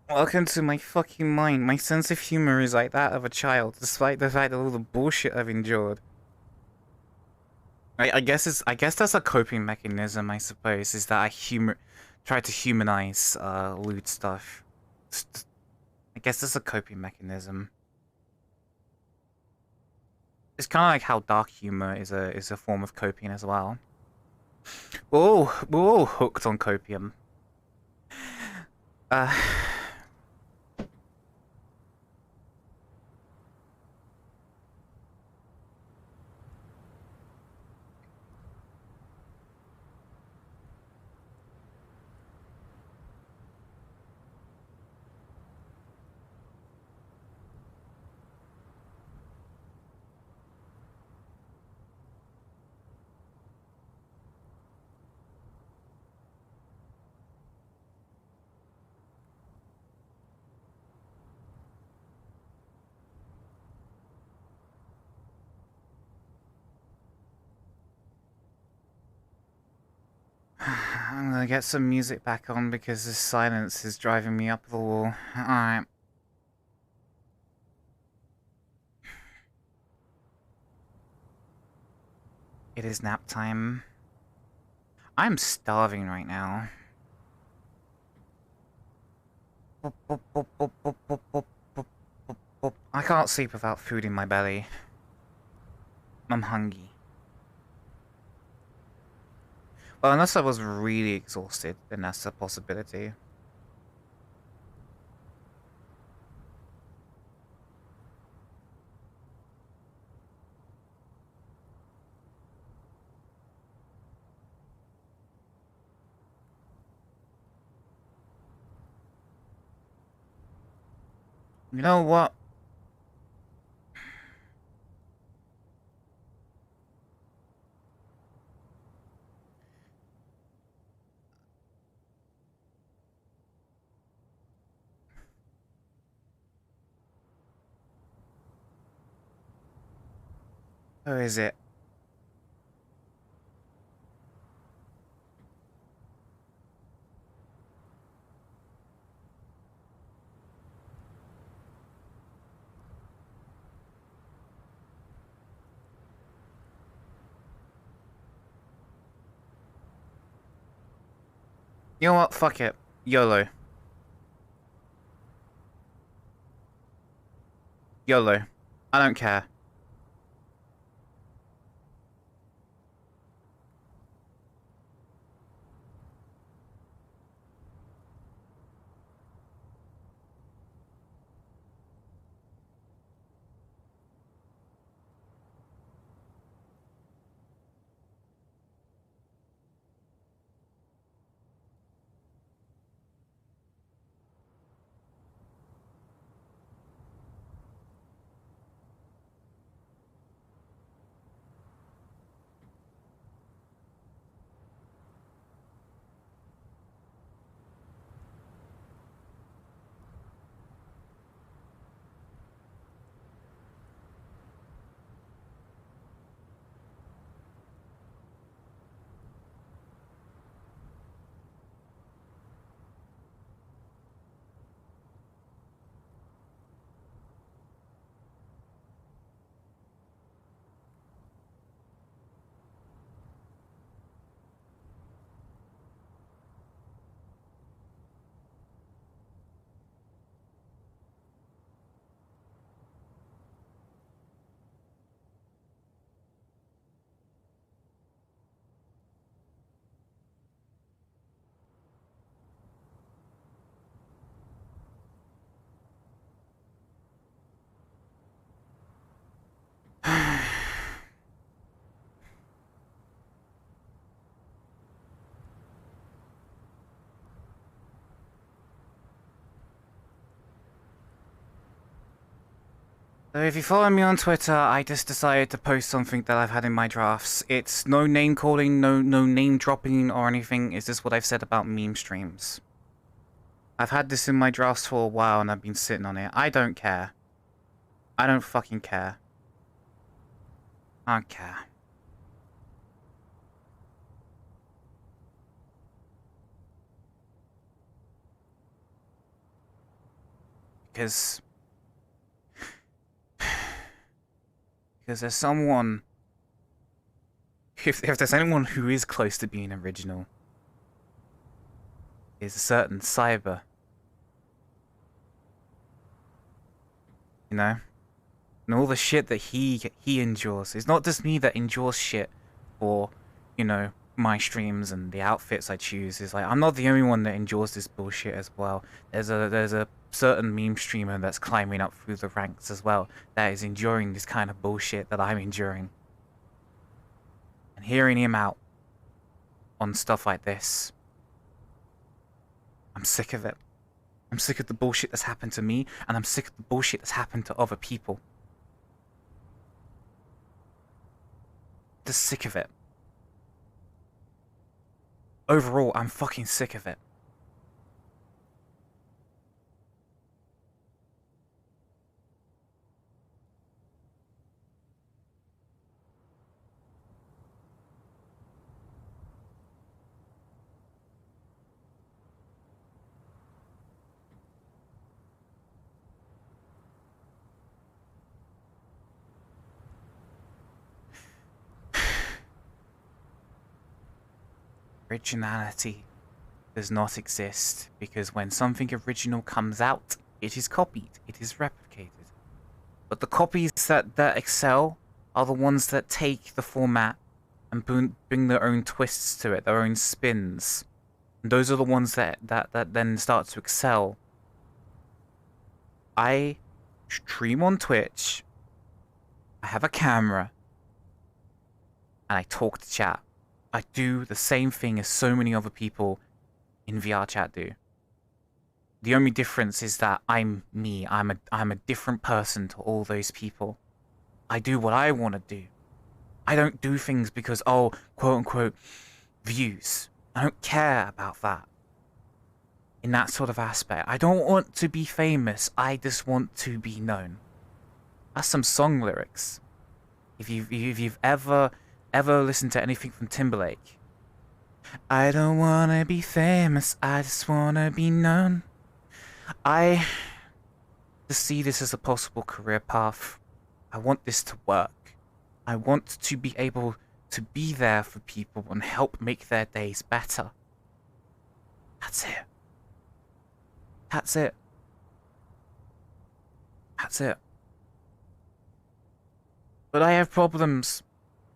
Welcome to my fucking mind. My sense of humor is like that of a child, despite the fact of all the bullshit I've endured. I guess that's a coping mechanism, I suppose, is that I try to humanize lewd stuff. I guess that's a coping mechanism. It's kind of like how dark humor is a form of coping as well. We're all hooked on copium. Uh, I'm gonna get some music back on because this silence is driving me up the wall. Alright. It is nap time. I'm starving right now. I can't sleep without food in my belly. I'm hungry. Well, unless I was really exhausted, then that's a possibility. You know what? Who is it? You know what? Fuck it. YOLO. YOLO. I don't care. So if you follow me on Twitter, I just decided to post something that I've had in my drafts. It's no name calling, no name dropping or anything. It's just what I've said about meme streams. I've had this in my drafts for a while and I've been sitting on it. I don't care. I don't fucking care. I don't care. Because there's someone... If there's anyone who is close to being original, is a certain Cyber. You know? And all the shit that he endures. It's not just me that endures shit for, you know, my streams and the outfits I choose. It's like, I'm not the only one that endures this bullshit as well. There's a certain meme streamer that's climbing up through the ranks as well that is enduring this kind of bullshit that I'm enduring. And hearing him out on stuff like this, I'm sick of it. I'm sick of the bullshit that's happened to me, and I'm sick of the bullshit that's happened to other people. Just sick of it. Overall, I'm fucking sick of it. Originality does not exist because when something original comes out, it is copied, it is replicated. But the copies that excel are the ones that take the format and bring their own twists to it, their own spins. And those are the ones that then start to excel. I stream on Twitch, I have a camera, and I talk to chat. I do the same thing as so many other people in VR chat do. The only difference is that I'm me. I'm a different person to all those people. I do what I want to do. I don't do things because, oh, quote unquote, views. I don't care about that. In that sort of aspect. I don't want to be famous. I just want to be known. That's some song lyrics. If you've ever listened to anything from Timberlake, I don't wanna be famous, I just wanna be known. I just see this as a possible career path. I want this to work. I want to be able to be there for people and help make their days better. That's it. That's it. That's it. But I have problems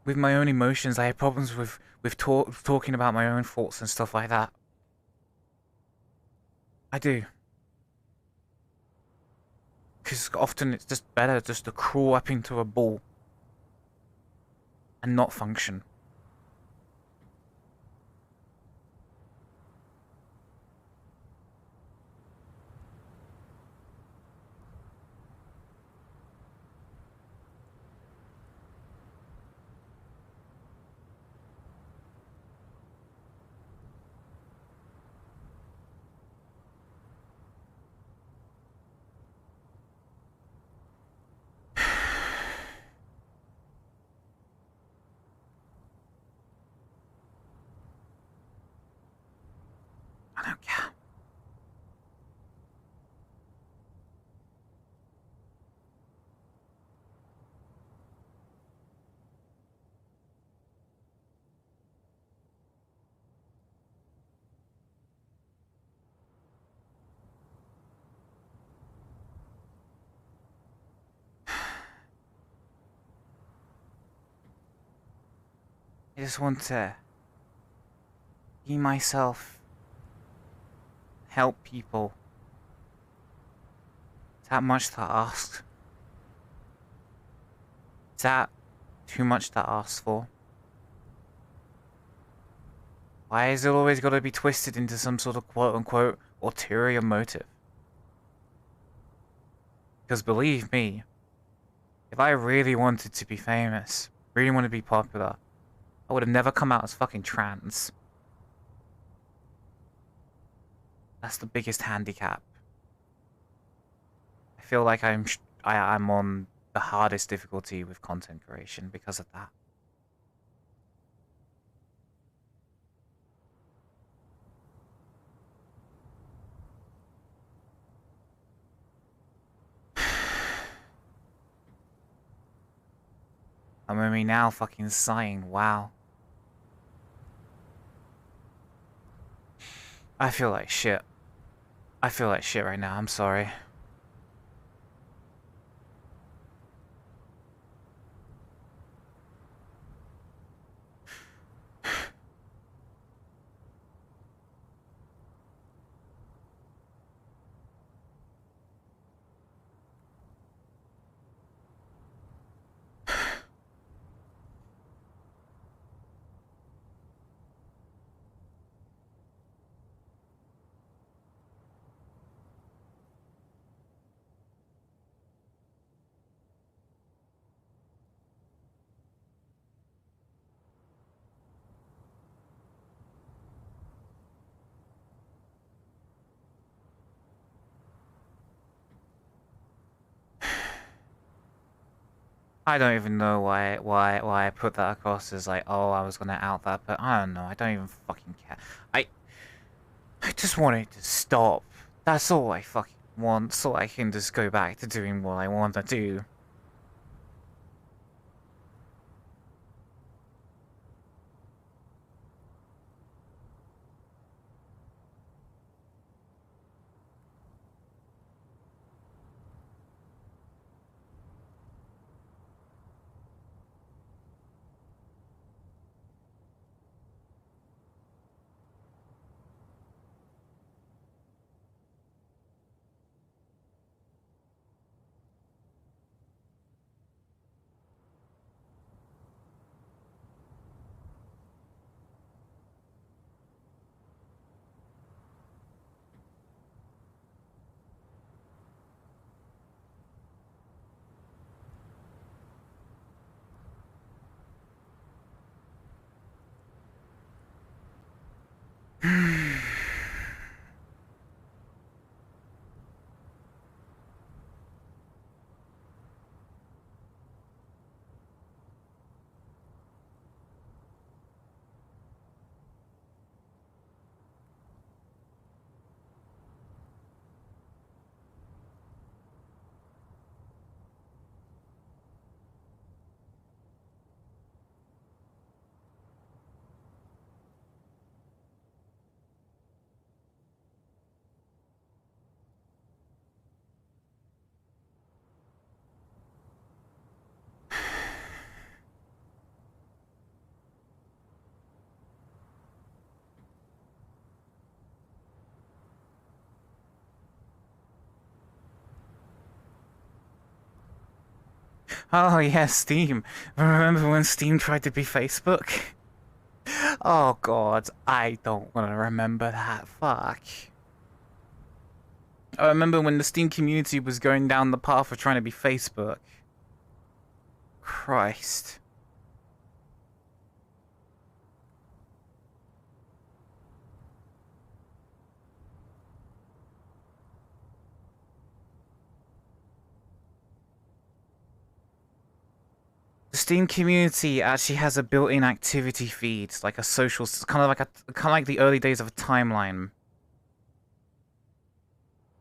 with my own emotions. I have problems with talking about my own thoughts and stuff like that. I do. Because often it's just better just to crawl up into a ball and not function. I don't care. I just want to be myself, help people. Is that much to ask? Is that too much to ask for? Why is it always got to be twisted into some sort of quote-unquote ulterior motive? Because believe me, if I really wanted to be famous, really want to be popular, I would have never come out as fucking trans. That's the biggest handicap. I feel like I'm on the hardest difficulty with content creation because of that. I'm only now fucking sighing, wow. I feel like shit. I feel like shit right now, I'm sorry. I don't even know why I put that across as like, oh, I was gonna out that, but I don't know. I don't even fucking care. I I just want it to stop. That's all I fucking want, so I can just go back to doing what I want to do. Oh yeah, Steam. Remember when Steam tried to be Facebook? Oh god, I don't want to remember that. Fuck. I remember when the Steam community was going down the path of trying to be Facebook. Christ. The Steam community actually has a built-in activity feed, like a social, kind of like the early days of a timeline.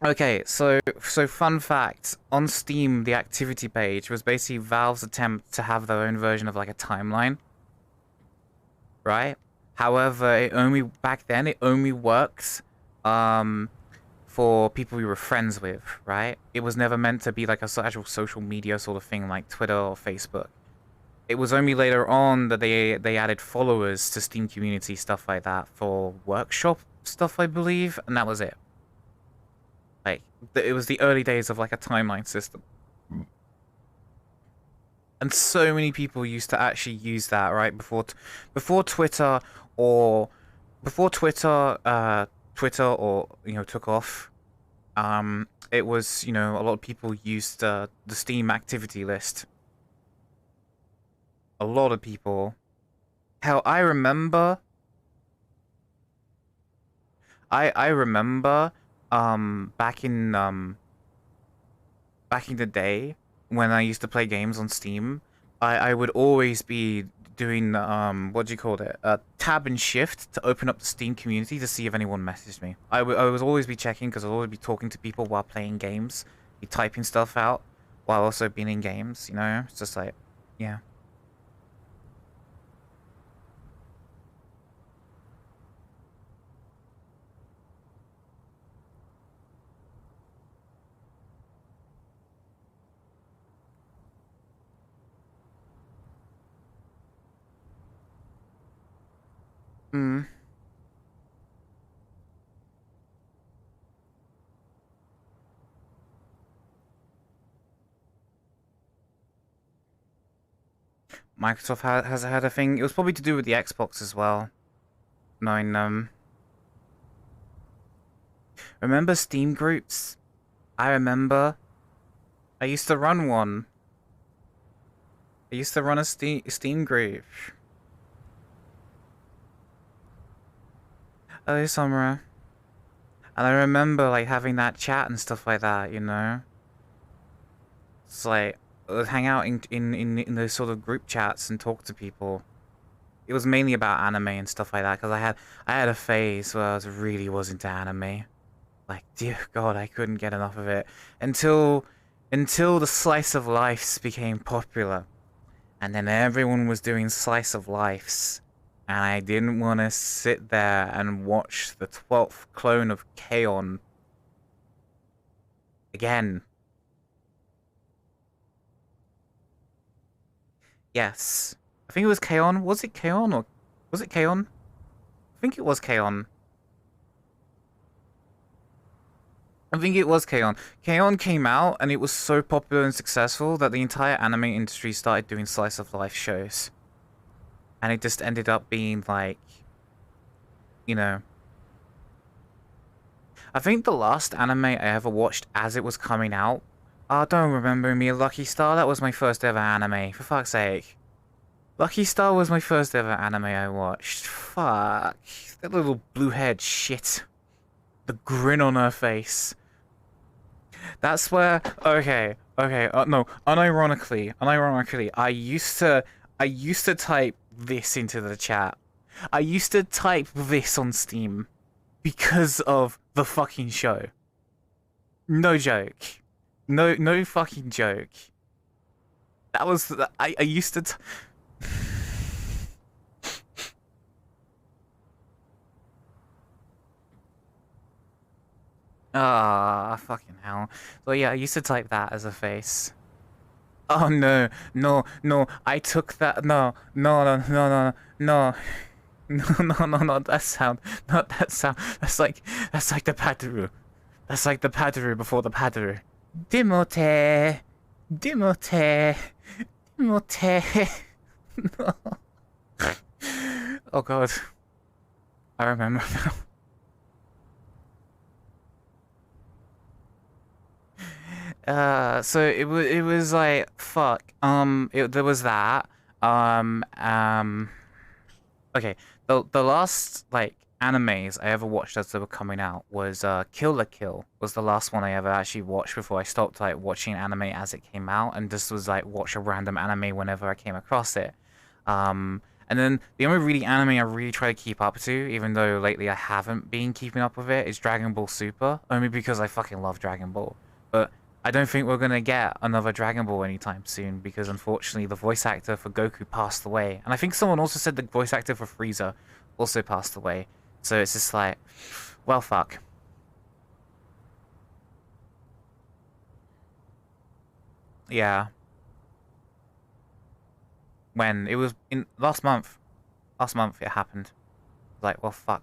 Okay, so fun fact, on Steam, the activity page was basically Valve's attempt to have their own version of like a timeline, right? However, back then it only worked for people we were friends with, right? It was never meant to be like a actual social media sort of thing like Twitter or Facebook. It was only later on that they added followers to Steam community, stuff like that, for workshop stuff, I believe, and that was it. Like, it was the early days of like a timeline system. And so many people used to actually use that, right? Before Twitter or Twitter or took off. It was, a lot of people used the Steam activity list. A lot of people. Hell, I remember back in the day when I used to play games on Steam, I would always be doing what do you call it? Tab and shift to open up the Steam community to see if anyone messaged me. I was always be checking because I'd always be talking to people while playing games, be typing stuff out while also being in games, It's just like, yeah. Hmm. Microsoft has had a thing. It was probably to do with the Xbox as well. Knowing remember Steam groups? I remember. I used to run one. I used to run a Steam group. Oh, Summer. And I remember like having that chat and stuff like that, It's like I would hang out in those sort of group chats and talk to people. It was mainly about anime and stuff like that because I had a phase where I really was into anime. Like, dear God, I couldn't get enough of it until the slice of lives became popular, and then everyone was doing slice of lives, and I didn't want to sit there and watch the 12th clone of K-On! Again. Yes. I think it was K-On! Was it K-On! Or was it K-On! I think it was K-On! I think it was K-On! K-On! Came out and it was so popular and successful that the entire anime industry started doing slice of life shows. And it just ended up being like, I think the last anime I ever watched as it was coming out. Oh, don't remember me, Lucky Star. That was my first ever anime. For fuck's sake. Lucky Star was my first ever anime I watched. Fuck. That little blue-haired shit. The grin on her face. That's where... Okay. No. Unironically, I used to type this into the chat. I used to type this on Steam because of the fucking show. No joke. No fucking joke. That was... I used to... Ah, fucking hell. So yeah, I used to type that as a face. Oh no, I took that, no, not that sound, that's like the Padaru. That's like the Padaru before the Padaru. Demote, Mote. Oh god. I remember now. So it was like fuck. There was that. Um um okay. The last like animes I ever watched as they were coming out was Kill la Kill was the last one I ever actually watched before I stopped like watching anime as it came out and just was like watch a random anime whenever I came across it. And then the only really anime I really try to keep up to, even though lately I haven't been keeping up with it, is Dragon Ball Super, only because I fucking love Dragon Ball. But I don't think we're gonna get another Dragon Ball anytime soon because unfortunately the voice actor for Goku passed away, and I think someone also said the voice actor for Frieza also passed away. So it's just like, well, fuck. Yeah. When it was in last month it happened. Like, well, fuck.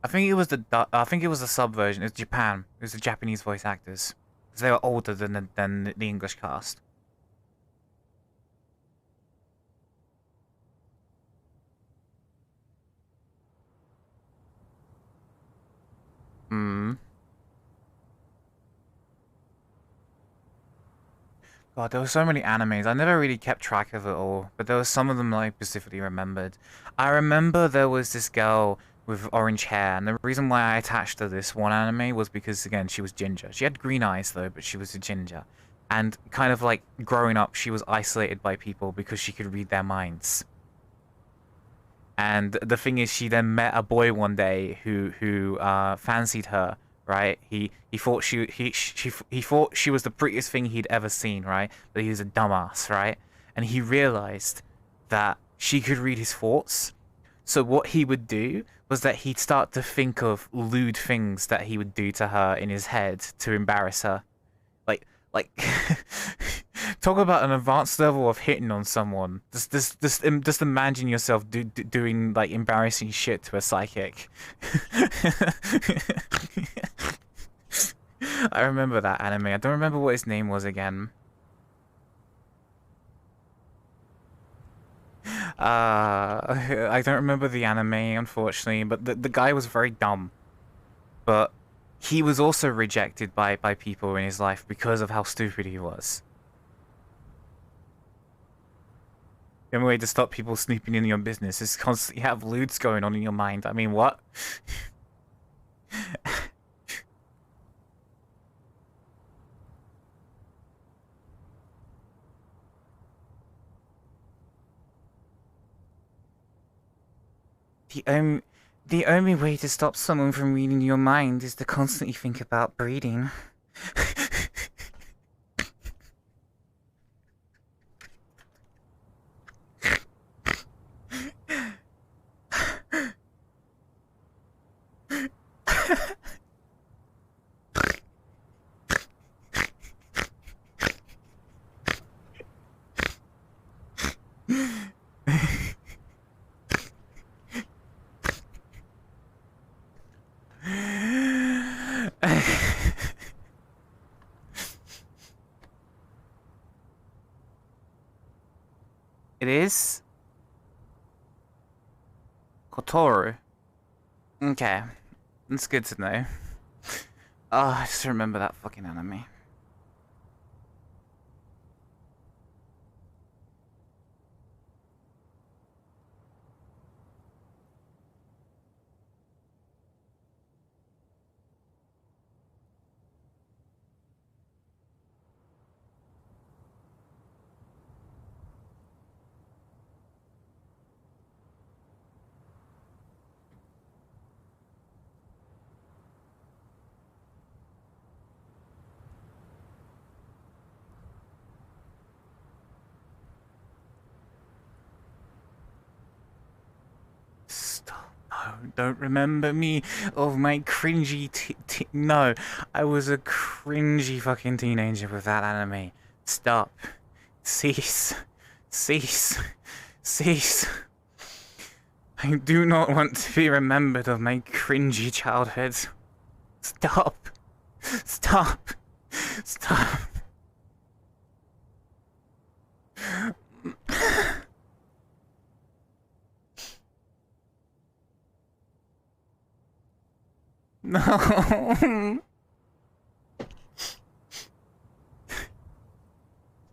I think it was the sub version. It was Japan. It was the Japanese voice actors. Because they were older than the English cast. Hmm. God, there were so many animes. I never really kept track of it all, but there were some of them that I specifically remembered. I remember there was this girl with orange hair, and the reason why I attached to this one anime was because, again, she was ginger. She had green eyes, though, but she was a ginger. And kind of like growing up, she was isolated by people because she could read their minds. And the thing is, she then met a boy one day who fancied her. Right? He thought he thought she was the prettiest thing he'd ever seen. Right? But he was a dumbass. Right? And he realized that she could read his thoughts. So what he would do was that he'd start to think of lewd things that he would do to her in his head to embarrass her. Like talk about an advanced level of hitting on someone. Just imagine yourself doing like embarrassing shit to a psychic. I remember that anime. I don't remember what his name was again. I don't remember the anime, unfortunately, but the guy was very dumb. But he was also rejected by people in his life because of how stupid he was. The only way to stop people snooping in your business is constantly have lewds going on in your mind. I mean, what? The only the only way to stop someone from reading your mind is to constantly think about breeding. It is Kotoru. Okay, that's good to know. Oh, I just remember that fucking anime. Stop. No, don't remember me of my cringy no, I was a cringy fucking teenager with that anime. Stop. Cease. Cease. Cease. I do not want to be remembered of my cringy childhood. Stop. Stop. Stop. No.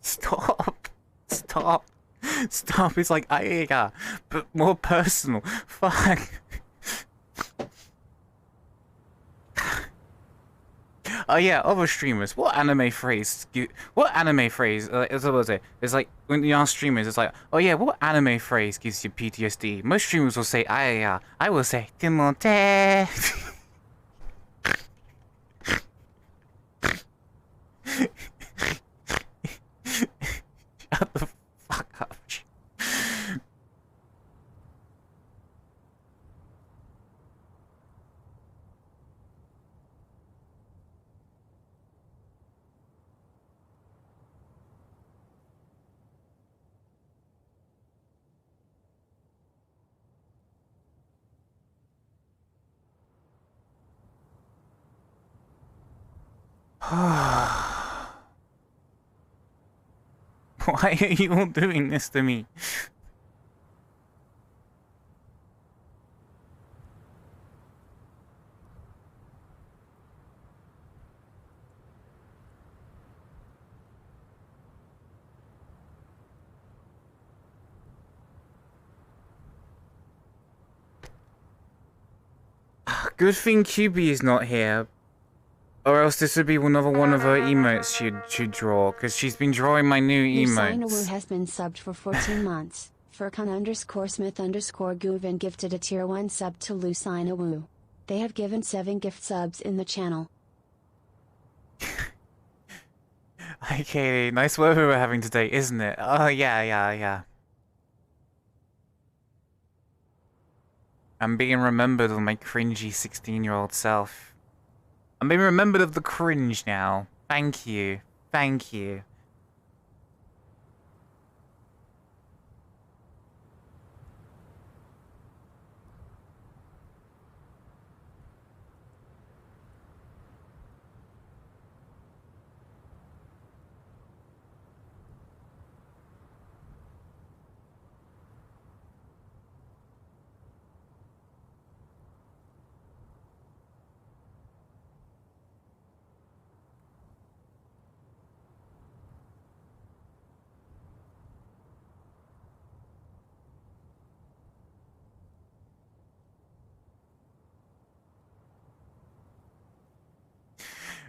Stop. Stop. Stop. It's like, yeah, but more personal. Fuck. Oh yeah, other streamers. What anime phrase? What anime phrase? Is what was it? It's like when you ask streamers, it's like, oh yeah, what anime phrase gives you PTSD? Most streamers will say, yeah. I will say, Timote. Shut the fuck up. Why are you all doing this to me? Good thing QB is not here. Or else this would be another one of her emotes she'd draw, because she's been drawing my new emotes. Lucinawu has been subbed for 14 months. Furcon_Smith_Guven gifted a tier 1 sub to Lucinawu. They have given 7 gift subs in the channel. Hi Katie, nice weather we're having today, isn't it? Oh yeah. I'm being remembered of my cringy 16-year-old self. I'm being remembered of the cringe now. Thank you. Thank you.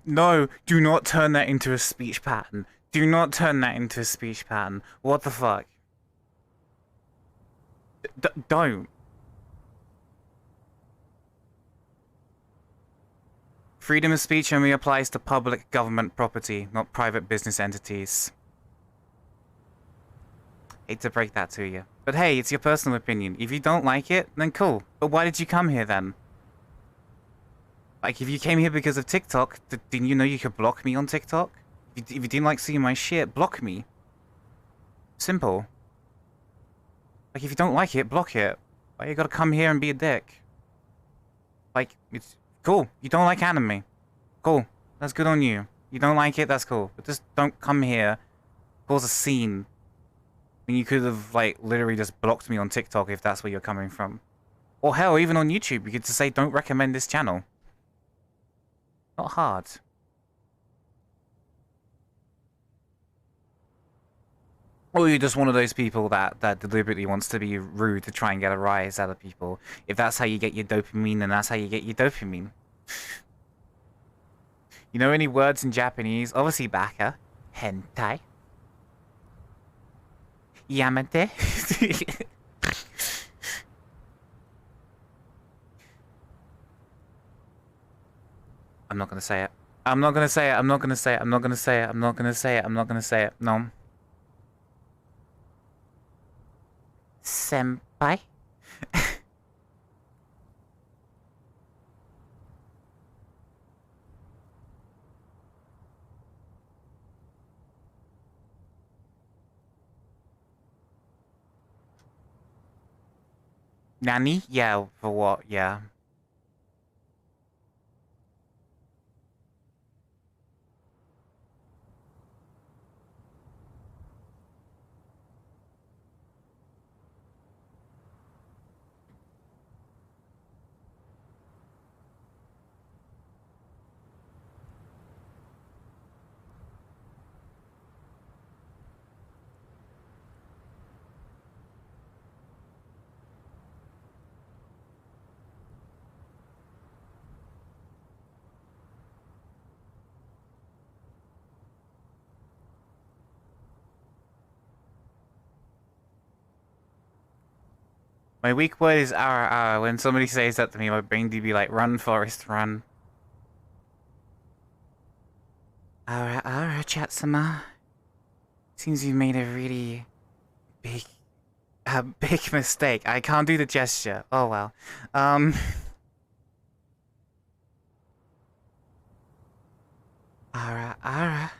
No, do not turn that into a speech pattern. Do not turn that into a speech pattern. What the fuck? Don't. Freedom of speech only applies to public government property, not private business entities. Hate to break that to you. But hey, it's your personal opinion. If you don't like it, then cool. But why did you come here then? Like, if you came here because of TikTok, didn't you know you could block me on TikTok? If you didn't like seeing my shit, block me. Simple. Like, if you don't like it, block it. Why you gotta come here and be a dick? Like, it's cool. You don't like anime. Cool. That's good on you. You don't like it, that's cool. But just don't come here, cause a scene. And you could have, like, literally just blocked me on TikTok if that's where you're coming from. Or hell, even on YouTube, you could just say, don't recommend this channel. Not hard. Or you're just one of those people that deliberately wants to be rude to try and get a rise out of people. If that's how you get your dopamine, then that's how you get your dopamine. You know any words in Japanese? Obviously baka. Hentai. Yamete. I'm not gonna say it. I'm not gonna say it. I'm not gonna say it. I'm not gonna say it. I'm not gonna say it. I'm not gonna say it. No. Senpai? Nani? Yeah, for what? Yeah. My weak word is ara ara. When somebody says that to me, my brain do be like, run, Forrest, run. Ara ara, Chatsuma. Seems you made a really big, big mistake. I can't do the gesture. Oh well. Ara ara.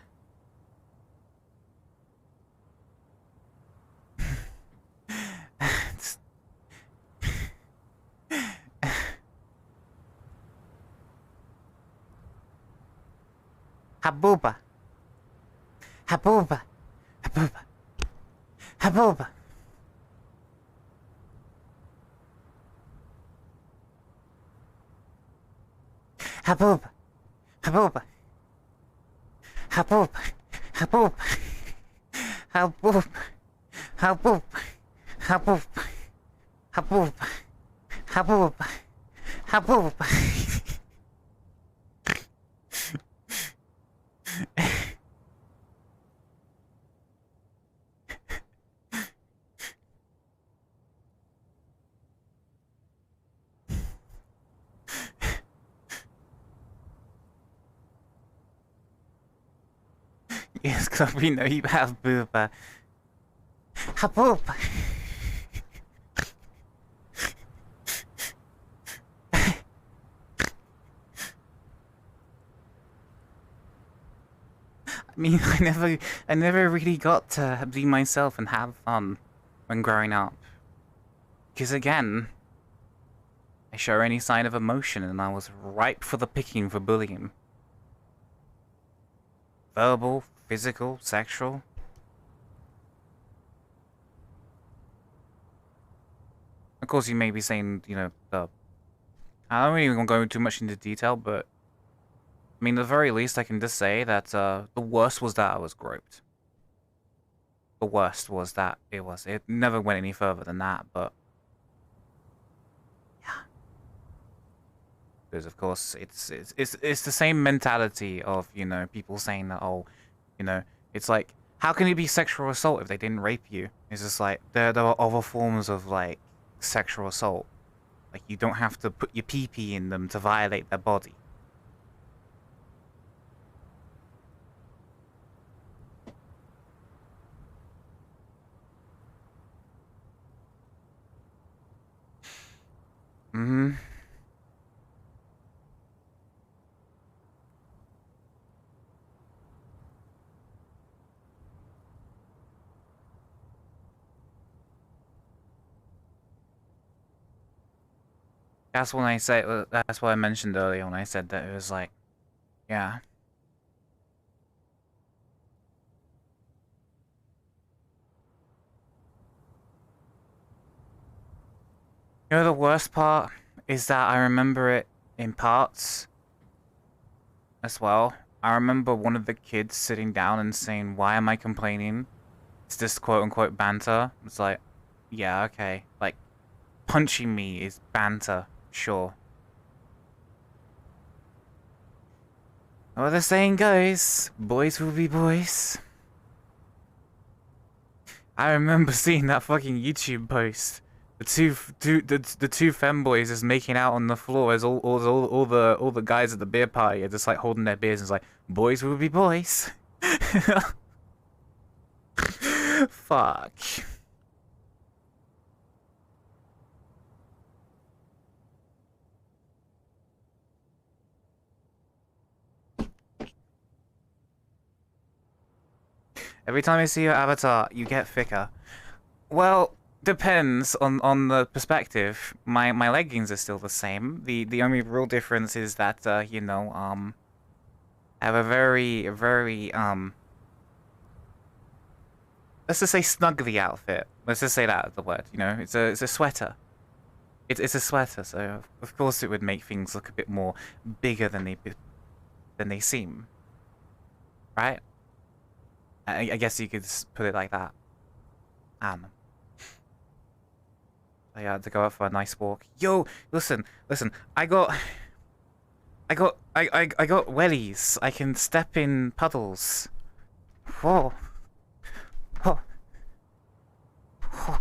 Habuba. Habuba. Habuba. Habuba. Habuba. Habuba. Habuba. Habuba. Habuba. Habuba. Habuba. Habuba. Habuba. Habuba. Yes, because we know you have booba. Habooba. I mean, I never really got to be myself and have fun when growing up. Because again, I show any sign of emotion and I was ripe for the picking for bullying. Verbal, physical, sexual. Of course, you may be saying, you know, I don't really want to go too much into detail, but I mean, at the very least, I can just say that the worst was that I was groped. The worst was that it never went any further than that, but yeah. Because of course, it's the same mentality of, you know, people saying that, oh, you know, it's like, how can it be sexual assault if they didn't rape you? It's just like there are other forms of like sexual assault. Like you don't have to put your pee-pee in them to violate their body. Mm-hmm. That's when I say. That's what I mentioned earlier when I said that it was like, yeah. You know the worst part is that I remember it in parts as well. I remember one of the kids sitting down and saying, "Why am I complaining? It's just quote unquote banter." It's like, yeah, okay. Like punching me is banter, sure. Well, the saying goes, boys will be boys. I remember seeing that fucking YouTube post. The two femboys just making out on the floor as all the guys at the beer party are just like holding their beers and it's like, boys will be boys. Fuck. Every time I see your avatar, you get thicker. Well, depends on the perspective. My leggings are still the same. The only real difference is that you know, I have a very let's just say snuggly outfit. Let's just say that the word. You know, it's a sweater. It's a sweater, so of course it would make things look a bit more bigger than they seem, right? I guess you could put it like that. I had to go out for a nice walk. Yo, listen. I got wellies. I can step in puddles. Whoa. Whoa. Whoa.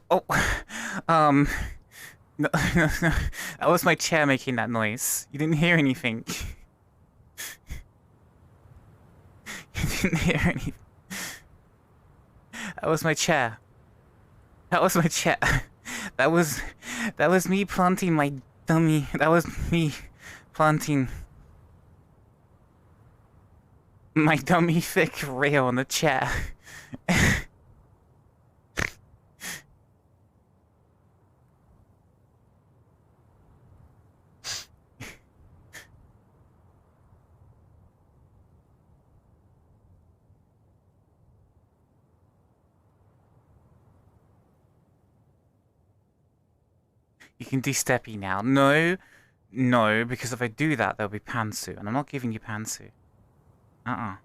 Oh, um, no, no, no. That was my chair making that noise. You didn't hear anything. You didn't hear anything. That was my chair. That was my chair. That was, that was me planting my dummy. That was me planting my dummy thick rail on the chair. You can do steppy now. No, no, because if I do that, there'll be pantsu, and I'm not giving you pantsu. Uh-uh.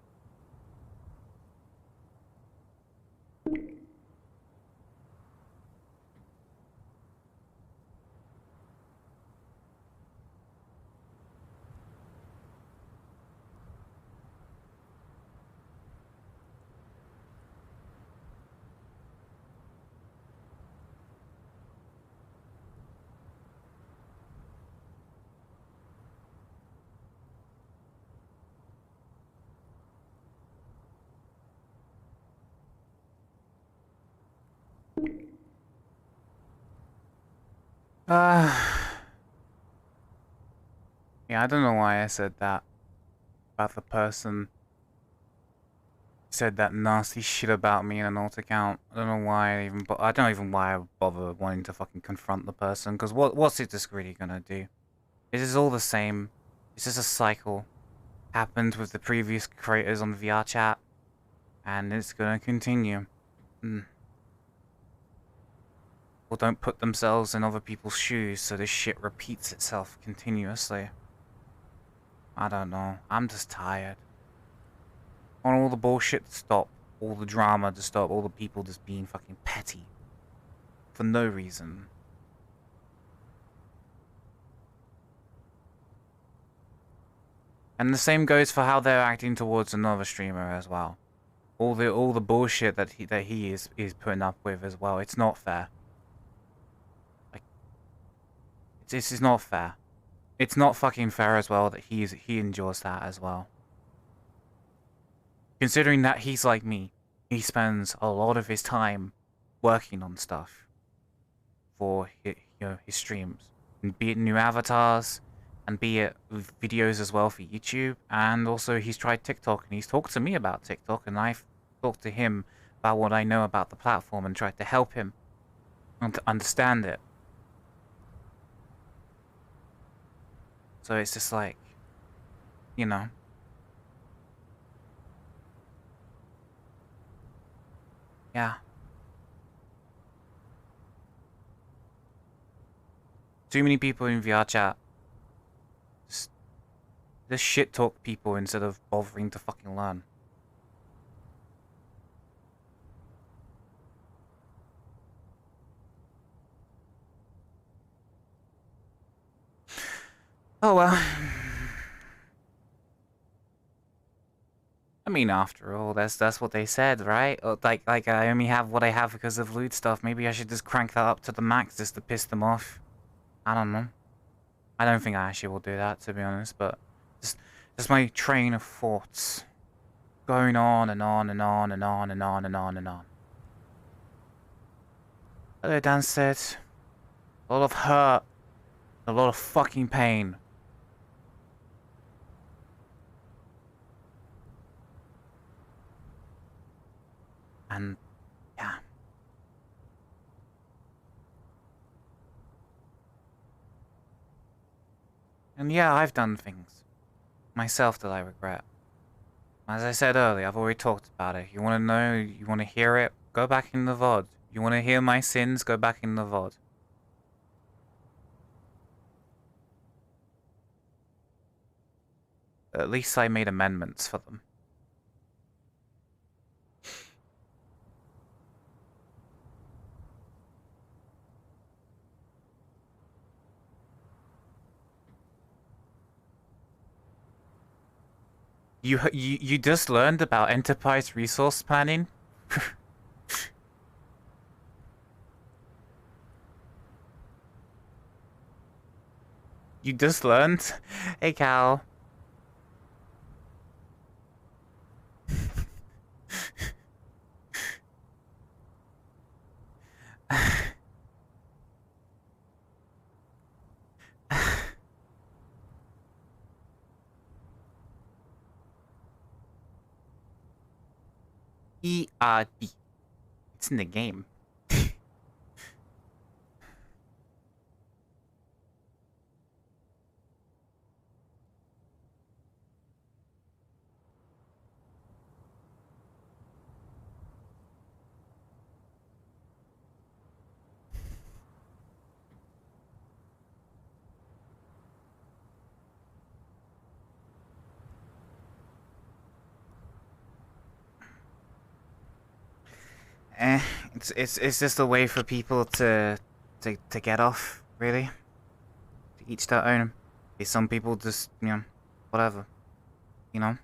Yeah, I don't know why I said that about the person said that nasty shit about me in an alt account. I don't know why I even. I don't even why I bother wanting to fucking confront the person. Because what's it just really gonna do? It is all the same. It's just a cycle. Happened with the previous creators on VR chat, and it's gonna continue. People don't put themselves in other people's shoes, so this shit repeats itself continuously. I don't know. I'm just tired. I want all the bullshit to stop. All the drama to stop. All the people just being fucking petty. For no reason. And the same goes for how they're acting towards another streamer as well. All the bullshit that he is putting up with as well. It's not fair. Like, this is not fair. It's not fucking fair as well that he endures that as well. Considering that he's like me, he spends a lot of his time working on stuff for his streams, and be it new avatars, and be it videos as well for YouTube, and also he's tried TikTok, and he's talked to me about TikTok, and I've talked to him about what I know about the platform and tried to help him and to understand it. So it's just like, you know. Yeah. Too many people in VR chat. Just shit talk people instead of bothering to fucking learn. Oh well. I mean, after all, that's what they said, right? Like I only have what I have because of loot stuff. Maybe I should just crank that up to the max just to piss them off. I don't know. I don't think I actually will do that, to be honest. But just my train of thoughts going on and on and on and on and on and on and on. Hello, Dan said. A lot of hurt, a lot of fucking pain. And, yeah. And yeah, I've done things myself that I regret. As I said earlier, I've already talked about it. You want to know, you want to hear it, go back in the VOD. You want to hear my sins, go back in the VOD. At least I made amendments for them. You just learned about enterprise resource planning? You just learned? Hey, Cal. ERD. It's in the game. Eh, it's just a way for people to get off, really. To each their own. Some people just, whatever, you know?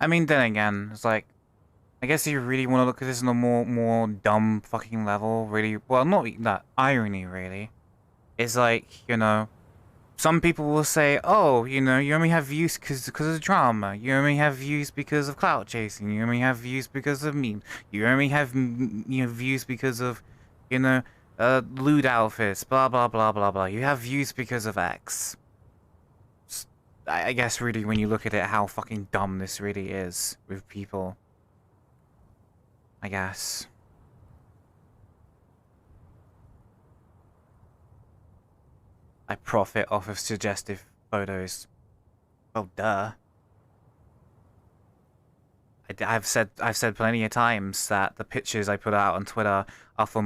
I mean, then again, it's like, I guess if you really want to look at this on a more dumb fucking level, really, well, not that irony, really. It's like, some people will say, oh, you only have views because of drama. You only have views because of clout chasing. You only have views because of memes. You only have, views because of, lewd outfits, blah, blah, blah, blah, blah. You have views because of X. I guess, really, when you look at it, how fucking dumb this really is with people. I guess. I profit off of suggestive photos. Well, duh. I've said plenty of times that the pictures I put out on Twitter are for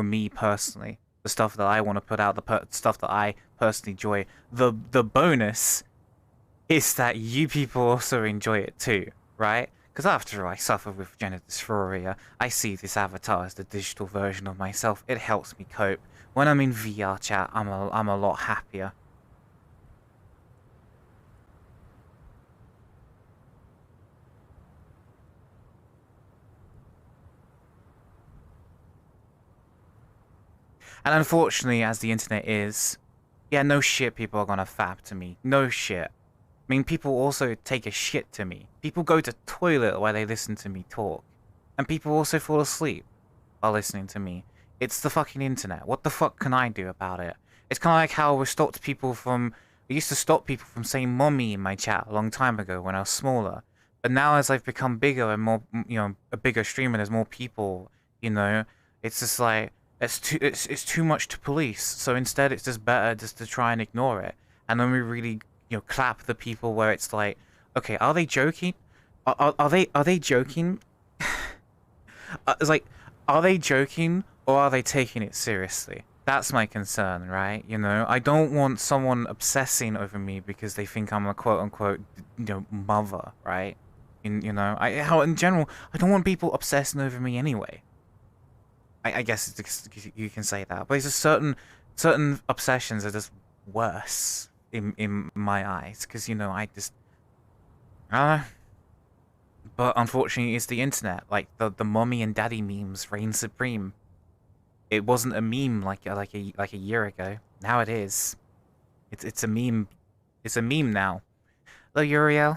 me personally. The stuff that I want to put out, the stuff that I personally enjoy. The bonus is that you people also enjoy it too, right? Because after all, I suffer with gender dysphoria. I see this avatar as the digital version of myself. It helps me cope. When I'm in VR chat, I'm a lot happier. And unfortunately, as the internet is, yeah, no shit people are gonna fap to me. No shit. I mean, people also take a shit to me. People go to toilet while they listen to me talk. And people also fall asleep while listening to me. It's the fucking internet. What the fuck can I do about it? It's kind of like how I used to stop people from saying mommy in my chat a long time ago when I was smaller. But now as I've become bigger and more, a bigger streamer, there's more people, it's just like, it's too much to police. So instead it's just better just to try and ignore it. And then we really, clap the people where it's like, okay, are they joking? Are they joking? It's like, are they joking or are they taking it seriously? That's my concern, right? I don't want someone obsessing over me because they think I'm a quote unquote, mother, right? In general, I don't want people obsessing over me anyway. I guess you can say that, but it's just certain obsessions are just worse in my eyes because I just but unfortunately, it's the internet. Like the mommy and daddy memes reign supreme. It wasn't a meme like a year ago. Now it is. It's a meme. It's a meme now. Hello, Uriel.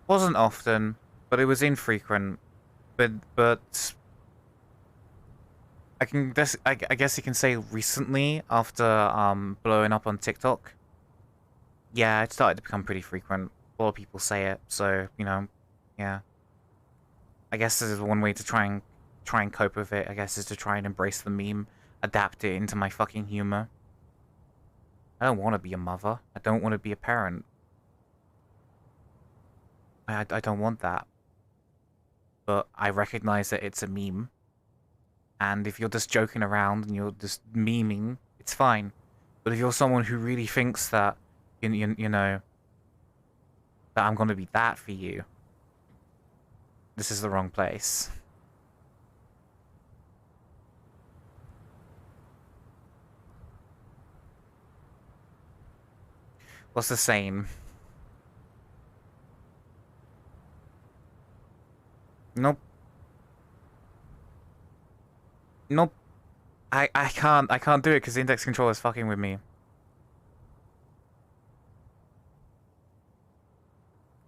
Wasn't often, but it was infrequent. But I guess you can say recently after blowing up on TikTok. Yeah, it started to become pretty frequent. A lot of people say it, so yeah. I guess this is one way to try and cope with it. I guess is to try and embrace the meme, adapt it into my fucking humor. I don't want to be a mother. I don't want to be a parent. I don't want that. But I recognize that it's a meme. And if you're just joking around and you're just memeing, it's fine. But if you're someone who really thinks that, you know, that I'm going to be that for you, this is the wrong place. What's the saying? Nope. Nope. I can't do it because the index controller is fucking with me.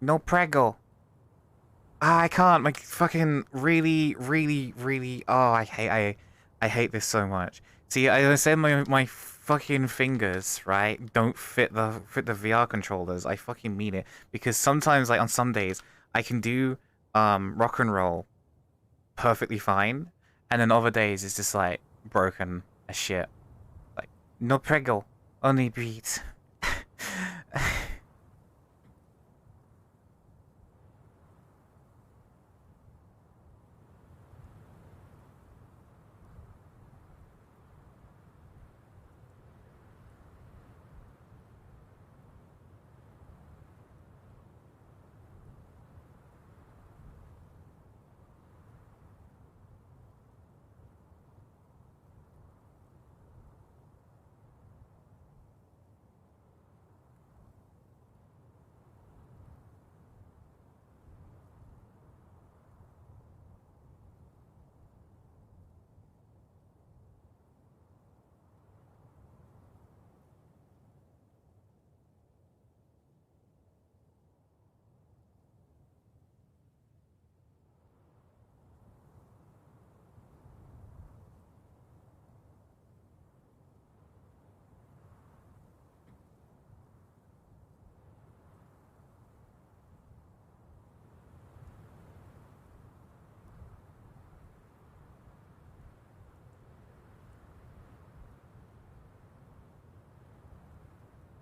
No prego. I can't. My fucking really. Oh, I hate this so much. See, I said my fucking fingers, right, don't fit the VR controllers. I fucking mean it because sometimes, like on some days, I can do rock and roll perfectly fine, and then other days it's just like broken as shit. Like no prego, only beat.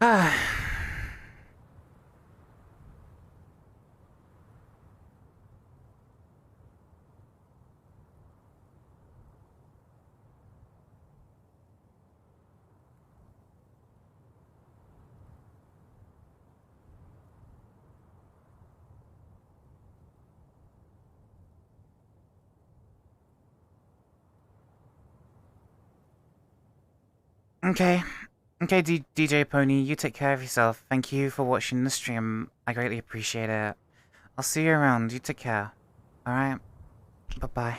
Ah. Okay. Okay, DJ Pony, you take care of yourself. Thank you for watching the stream. I greatly appreciate it. I'll see you around. You take care. Alright? Bye-bye.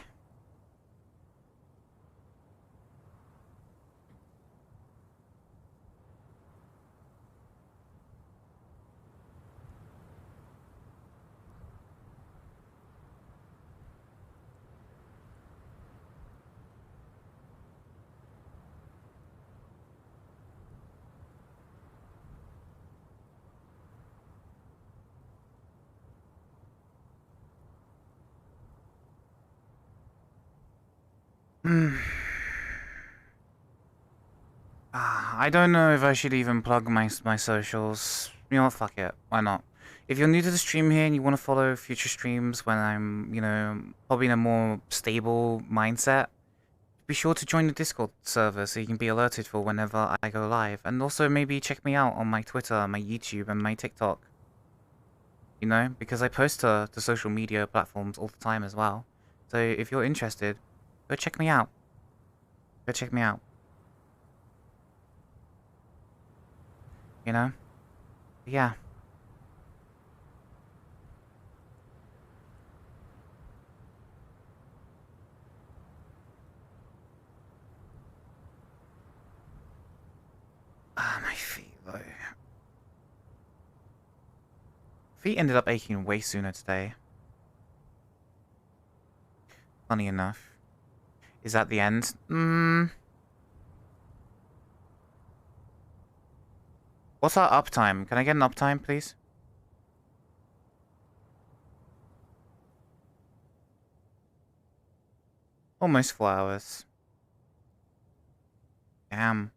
Hmm. I don't know if I should even plug my socials. You know what, fuck it. Why not? If you're new to the stream here and you want to follow future streams when I'm, you know, probably in a more stable mindset, be sure to join the Discord server so you can be alerted for whenever I go live. And also maybe check me out on my Twitter, my YouTube, and my TikTok. You know, because I post to social media platforms all the time as well. So if you're interested, go check me out. Go check me out. You know? Yeah. Ah, my feet though. Feet ended up aching way sooner today. Funny enough. Is that the end? What's our uptime? Can I get an uptime, please? Almost 4 hours. Damn.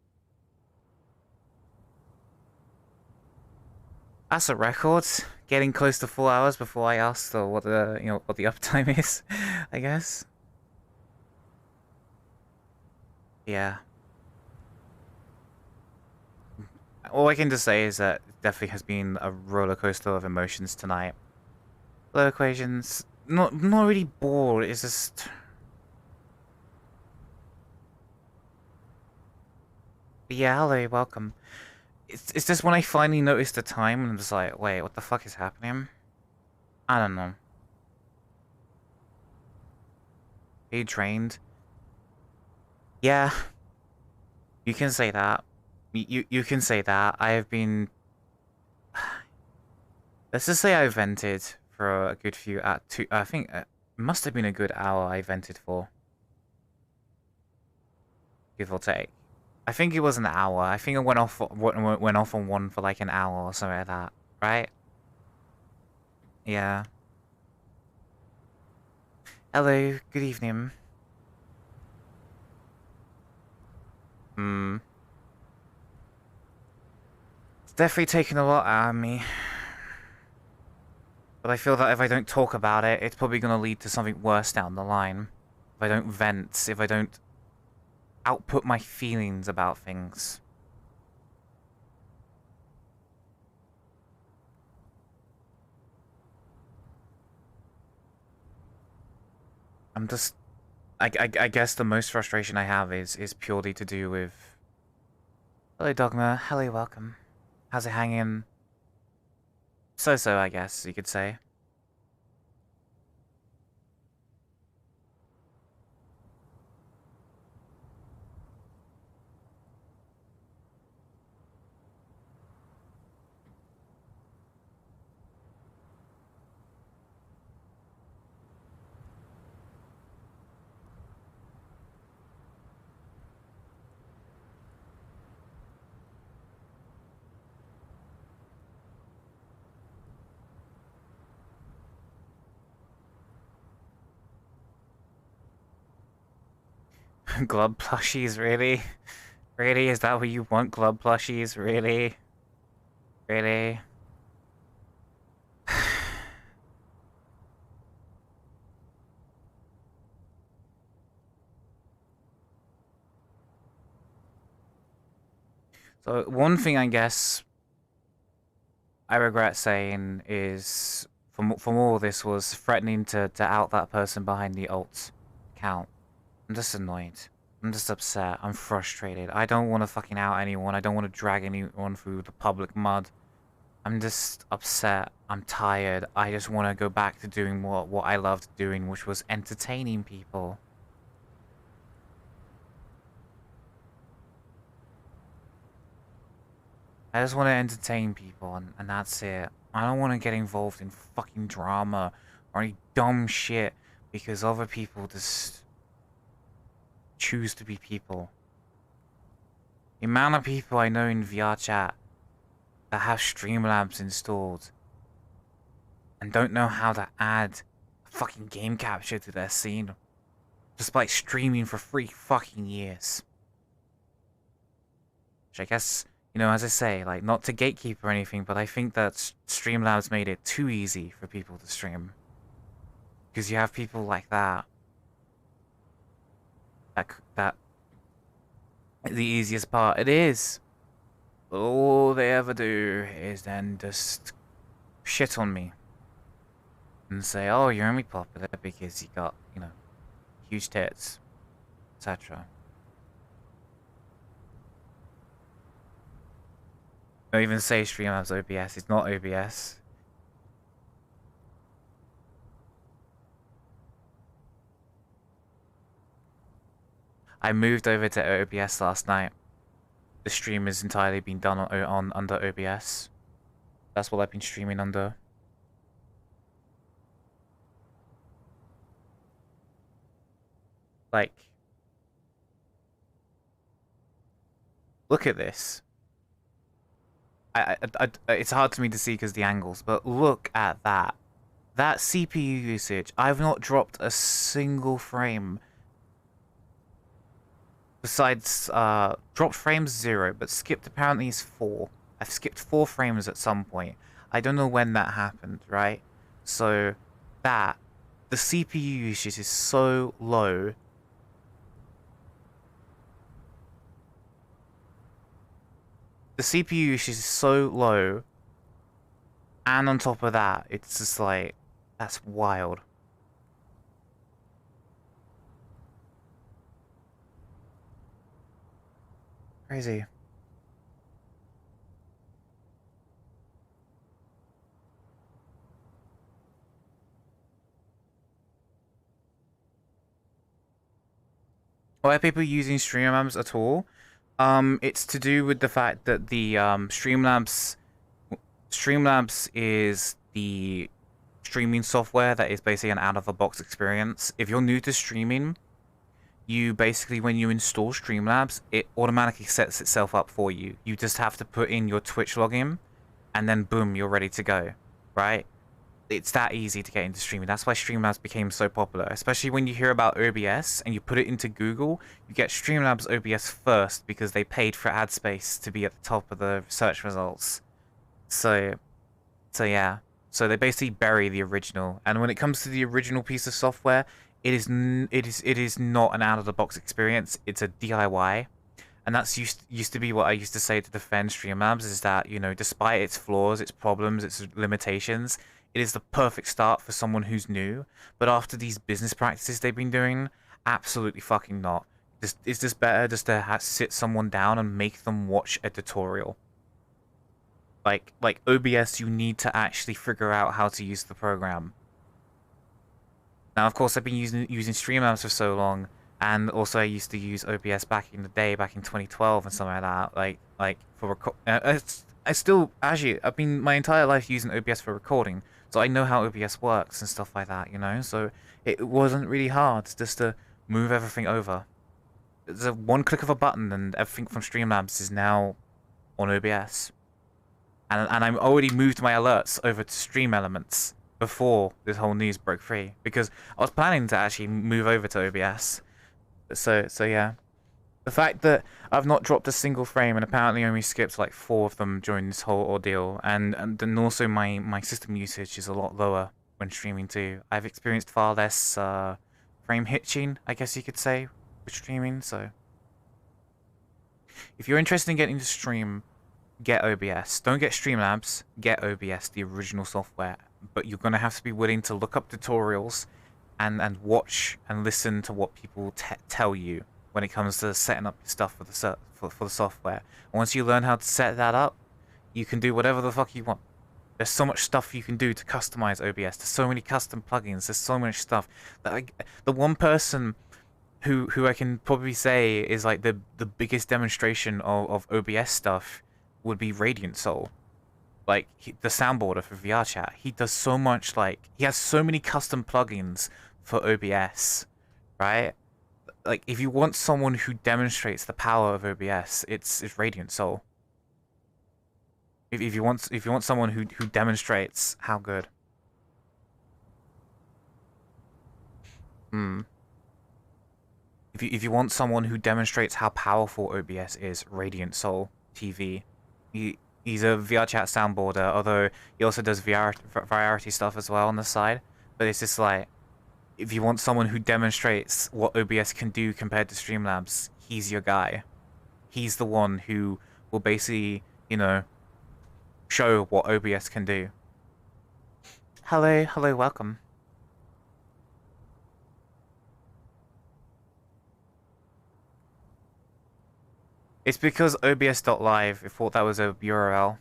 That's a record. Getting close to 4 hours before I asked what the what the uptime is, I guess. Yeah. All I can just say is that it definitely has been a roller coaster of emotions tonight. Low equations, not really bored. It's just yeah. Hello, welcome. It's just when I finally noticed the time, and I'm just like, wait, what the fuck is happening? I don't know. Are you drained? Yeah, you can say that. You can say that. I have been. Let's just say I vented for a good few at two. I think it must have been a good hour I vented for, give or take. I think it was an hour. I think I went off on one for like an hour or something like that. Right? Yeah. Hello. Good evening. Hmm. It's definitely taken a lot out of me. But I feel that if I don't talk about it, it's probably going to lead to something worse down the line. If I don't vent, if I don't output my feelings about things. I'm just... I guess the most frustration I have is purely to do with... Hello, Dogma. Hello, welcome. How's it hanging? So-so, I guess, you could say. Glub plushies, really? Really? Is that what you want, glub plushies? Really? Really? So, one thing I guess I regret saying is, from all this, was threatening to out that person behind the alt account. I'm just annoyed. I'm just upset. I'm frustrated. I don't want to fucking out anyone. I don't want to drag anyone through the public mud. I'm just upset. I'm tired. I just want to go back to doing what I loved doing, which was entertaining people. I just want to entertain people, and that's it. I don't want to get involved in fucking drama or any dumb shit because other people just choose to be people. The amount of people I know in VR chat that have Streamlabs installed and don't know how to add fucking game capture to their scene despite streaming for 3 fucking years. Which I guess, as I say, like, not to gatekeep or anything, but I think that Streamlabs made it too easy for people to stream. Because you have people like that. That the easiest part. It is. But all they ever do is then just shit on me. And say, oh, you're only popular because you got, huge tits. Etc. Don't even say Streamlabs OBS. It's not OBS. I moved over to OBS last night. The stream has entirely been done on under OBS. That's what I've been streaming under. Like, look at this. It's hard for me to see because the angles, but look at that. That CPU usage. I've not dropped a single frame Besides, dropped frames 0, but skipped apparently is 4. I've skipped 4 frames at some point. I don't know when that happened, right? So, that, the CPU usage is so low. The CPU usage is so low. And on top of that, it's just like, that's wild. Crazy. Why are people using Streamlabs at all? It's to do with the fact that the Streamlabs is the streaming software that is basically an out-of-the-box experience. If you're new to streaming, you basically, when you install Streamlabs, it automatically sets itself up for you. You just have to put in your Twitch login, and then boom, you're ready to go, right? It's that easy to get into streaming. That's why Streamlabs became so popular. Especially when you hear about OBS and you put it into Google, you get Streamlabs OBS first because they paid for ad space to be at the top of the search results. So yeah. So they basically bury the original. And when it comes to the original piece of software, it is not an out of the box experience. It's a DIY. And that's used to be what I used to say to defend Streamlabs, is that, you know, despite its flaws, its problems, its limitations, it is the perfect start for someone who's new. But after these business practices they've been doing, absolutely fucking not. Is this better just to sit someone down and make them watch a tutorial? Like OBS, you need to actually figure out how to use the program. Now, of course, I've been using Streamlabs for so long, and also I used to use OBS back in the day, back in 2012 and something like that. Like for I still actually I've been my entire life using OBS for recording, so I know how OBS works and stuff like that. You know, so it wasn't really hard just to move everything over. It's a one click of a button, and everything from Streamlabs is now on OBS. And I'm already moved my alerts over to Stream Elements before this whole news broke free, because I was planning to actually move over to OBS. So yeah. The fact that I've not dropped a single frame and apparently only skipped like 4 of them during this whole ordeal, and then also my system usage is a lot lower when streaming too. I've experienced far less frame hitching, I guess you could say, with streaming. So if you're interested in getting to stream, get OBS. Don't get Streamlabs, get OBS, the original software. But you're going to have to be willing to look up tutorials and watch and listen to what people tell you when it comes to setting up stuff for the software. And once you learn how to set that up, you can do whatever the fuck you want. There's so much stuff you can do to customize OBS. There's so many custom plugins. There's so much stuff that the one person who I can probably say is like the biggest demonstration of OBS stuff would be Radiant Soul. Like, the soundboarder for VR chat. He does so much, like, he has so many custom plugins for OBS, right? Like, if you want someone who demonstrates the power of OBS, it's Radiant Soul. If you want someone who demonstrates how good. If you want someone who demonstrates how powerful OBS is, Radiant Soul TV. He's a VR chat soundboarder, although he also does variety stuff as well on the side. But it's just like, if you want someone who demonstrates what OBS can do compared to Streamlabs, he's your guy. He's the one who will basically, you know, show what OBS can do. Hello, welcome. It's because OBS.live, I thought that was a URL.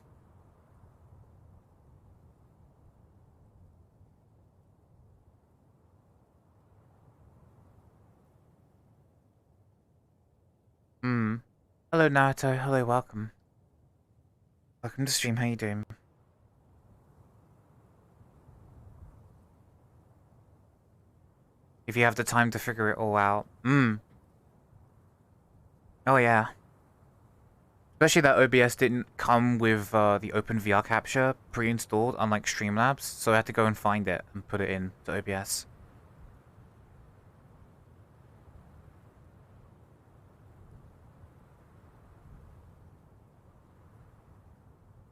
Hello, Naruto. Hello, welcome. Welcome to stream. How you doing? If you have the time to figure it all out. Oh, yeah. Especially that OBS didn't come with the Open VR Capture pre-installed, unlike Streamlabs, so I had to go and find it and put it in to OBS.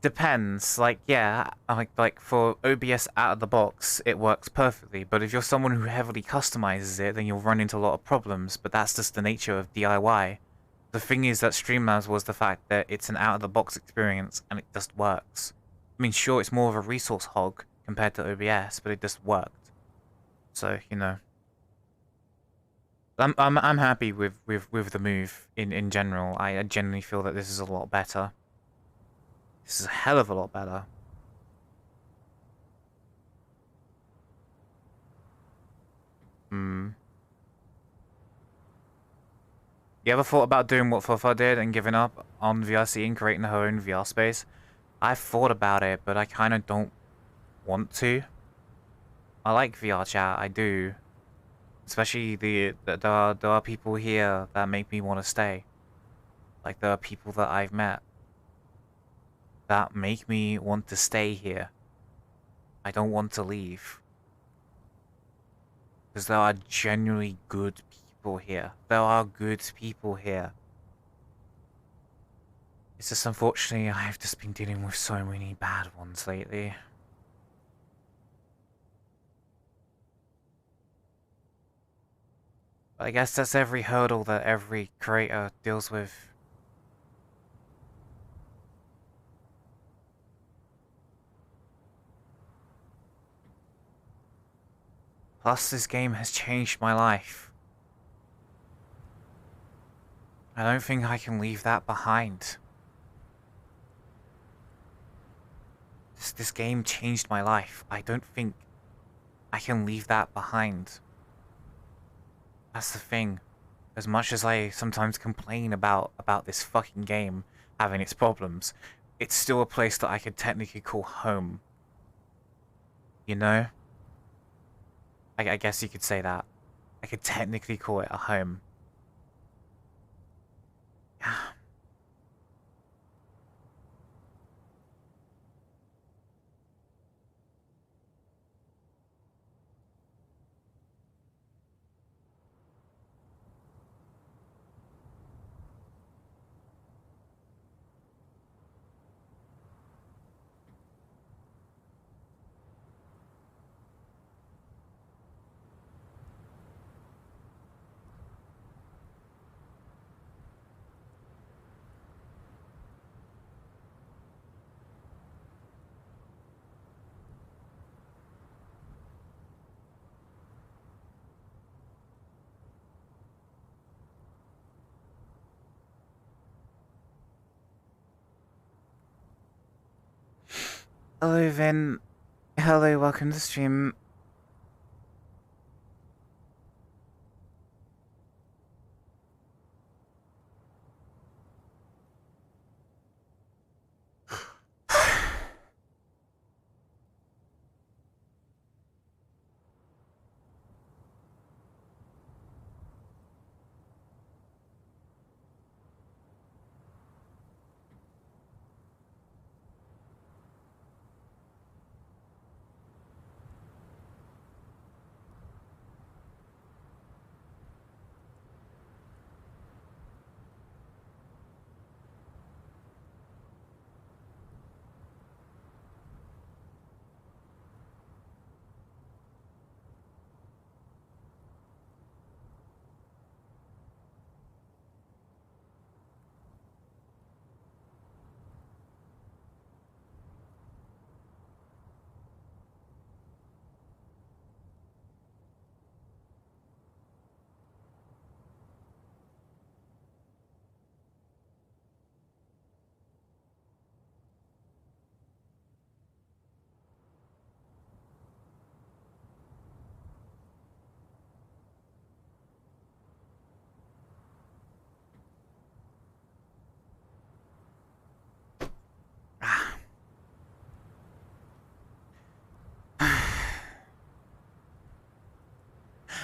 Depends. Like, yeah, like for OBS out of the box, it works perfectly. But if you're someone who heavily customizes it, then you'll run into a lot of problems. But that's just the nature of DIY. The thing is that Streamlabs was the fact that it's an out of the box experience and it just works. I mean, sure, it's more of a resource hog compared to OBS, but it just worked. So, you know, I'm happy with the move in general. I genuinely feel that this is a lot better. This is a hell of a lot better. Hmm. You ever thought about doing what Fufa did and giving up on VRC and creating her own VR space? I've thought about it, but I kind of don't want to. I like VR chat, I do. Especially there are people here that make me want to stay. Like, there are people that I've met that make me want to stay here. I don't want to leave. Because there are genuinely good people here. There are good people here. It's just unfortunately I've just been dealing with so many bad ones lately. But I guess that's every hurdle that every creator deals with. Plus, this game has changed my life. I don't think I can leave that behind. This game changed my life. I don't think I can leave that behind. That's the thing. As much as I sometimes complain about this fucking game having its problems, it's still a place that I could technically call home. You know? I guess you could say that. I could technically call it a home. Yeah. Hello, Vin. Hello, welcome to the stream.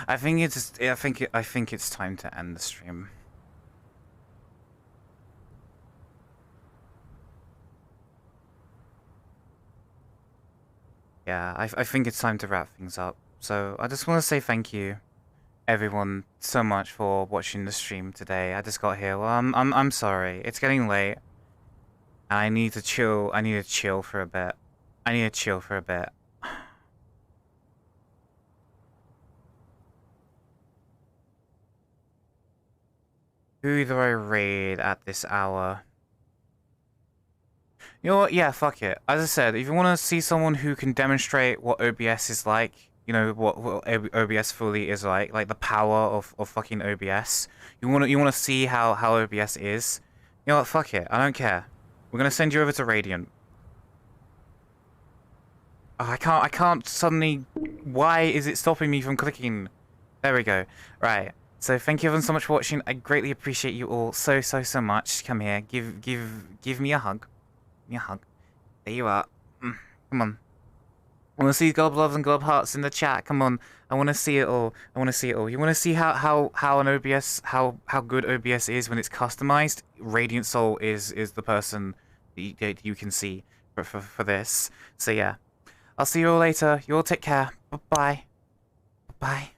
I think it's time to end the stream. Yeah, I think it's time to wrap things up. So I just want to say thank you, everyone, so much for watching the stream today. I just got here. Well, I'm sorry. It's getting late. I need to chill. I need to chill for a bit. I need to chill for a bit. Who do I raid at this hour? You know what? Yeah, fuck it. As I said, if you want to see someone who can demonstrate what OBS is like, you know what OBS fully is like the power of fucking OBS. You wanna see how OBS is. You know what? Fuck it. I don't care. We're gonna send you over to Radiant. Oh, I can't suddenly. Why is it stopping me from clicking? There we go. Right. So thank you everyone so much for watching. I greatly appreciate you all so much. Come here. Give me a hug. Give me a hug. There you are. Come on. I want to see glob loves and glob hearts in the chat. Come on. I want to see it all. I want to see it all. You want to see how an OBS how good OBS is when it's customized? Radiant Soul is the person that you can see for this. So yeah. I'll see you all later. You all take care. Bye-bye. Bye.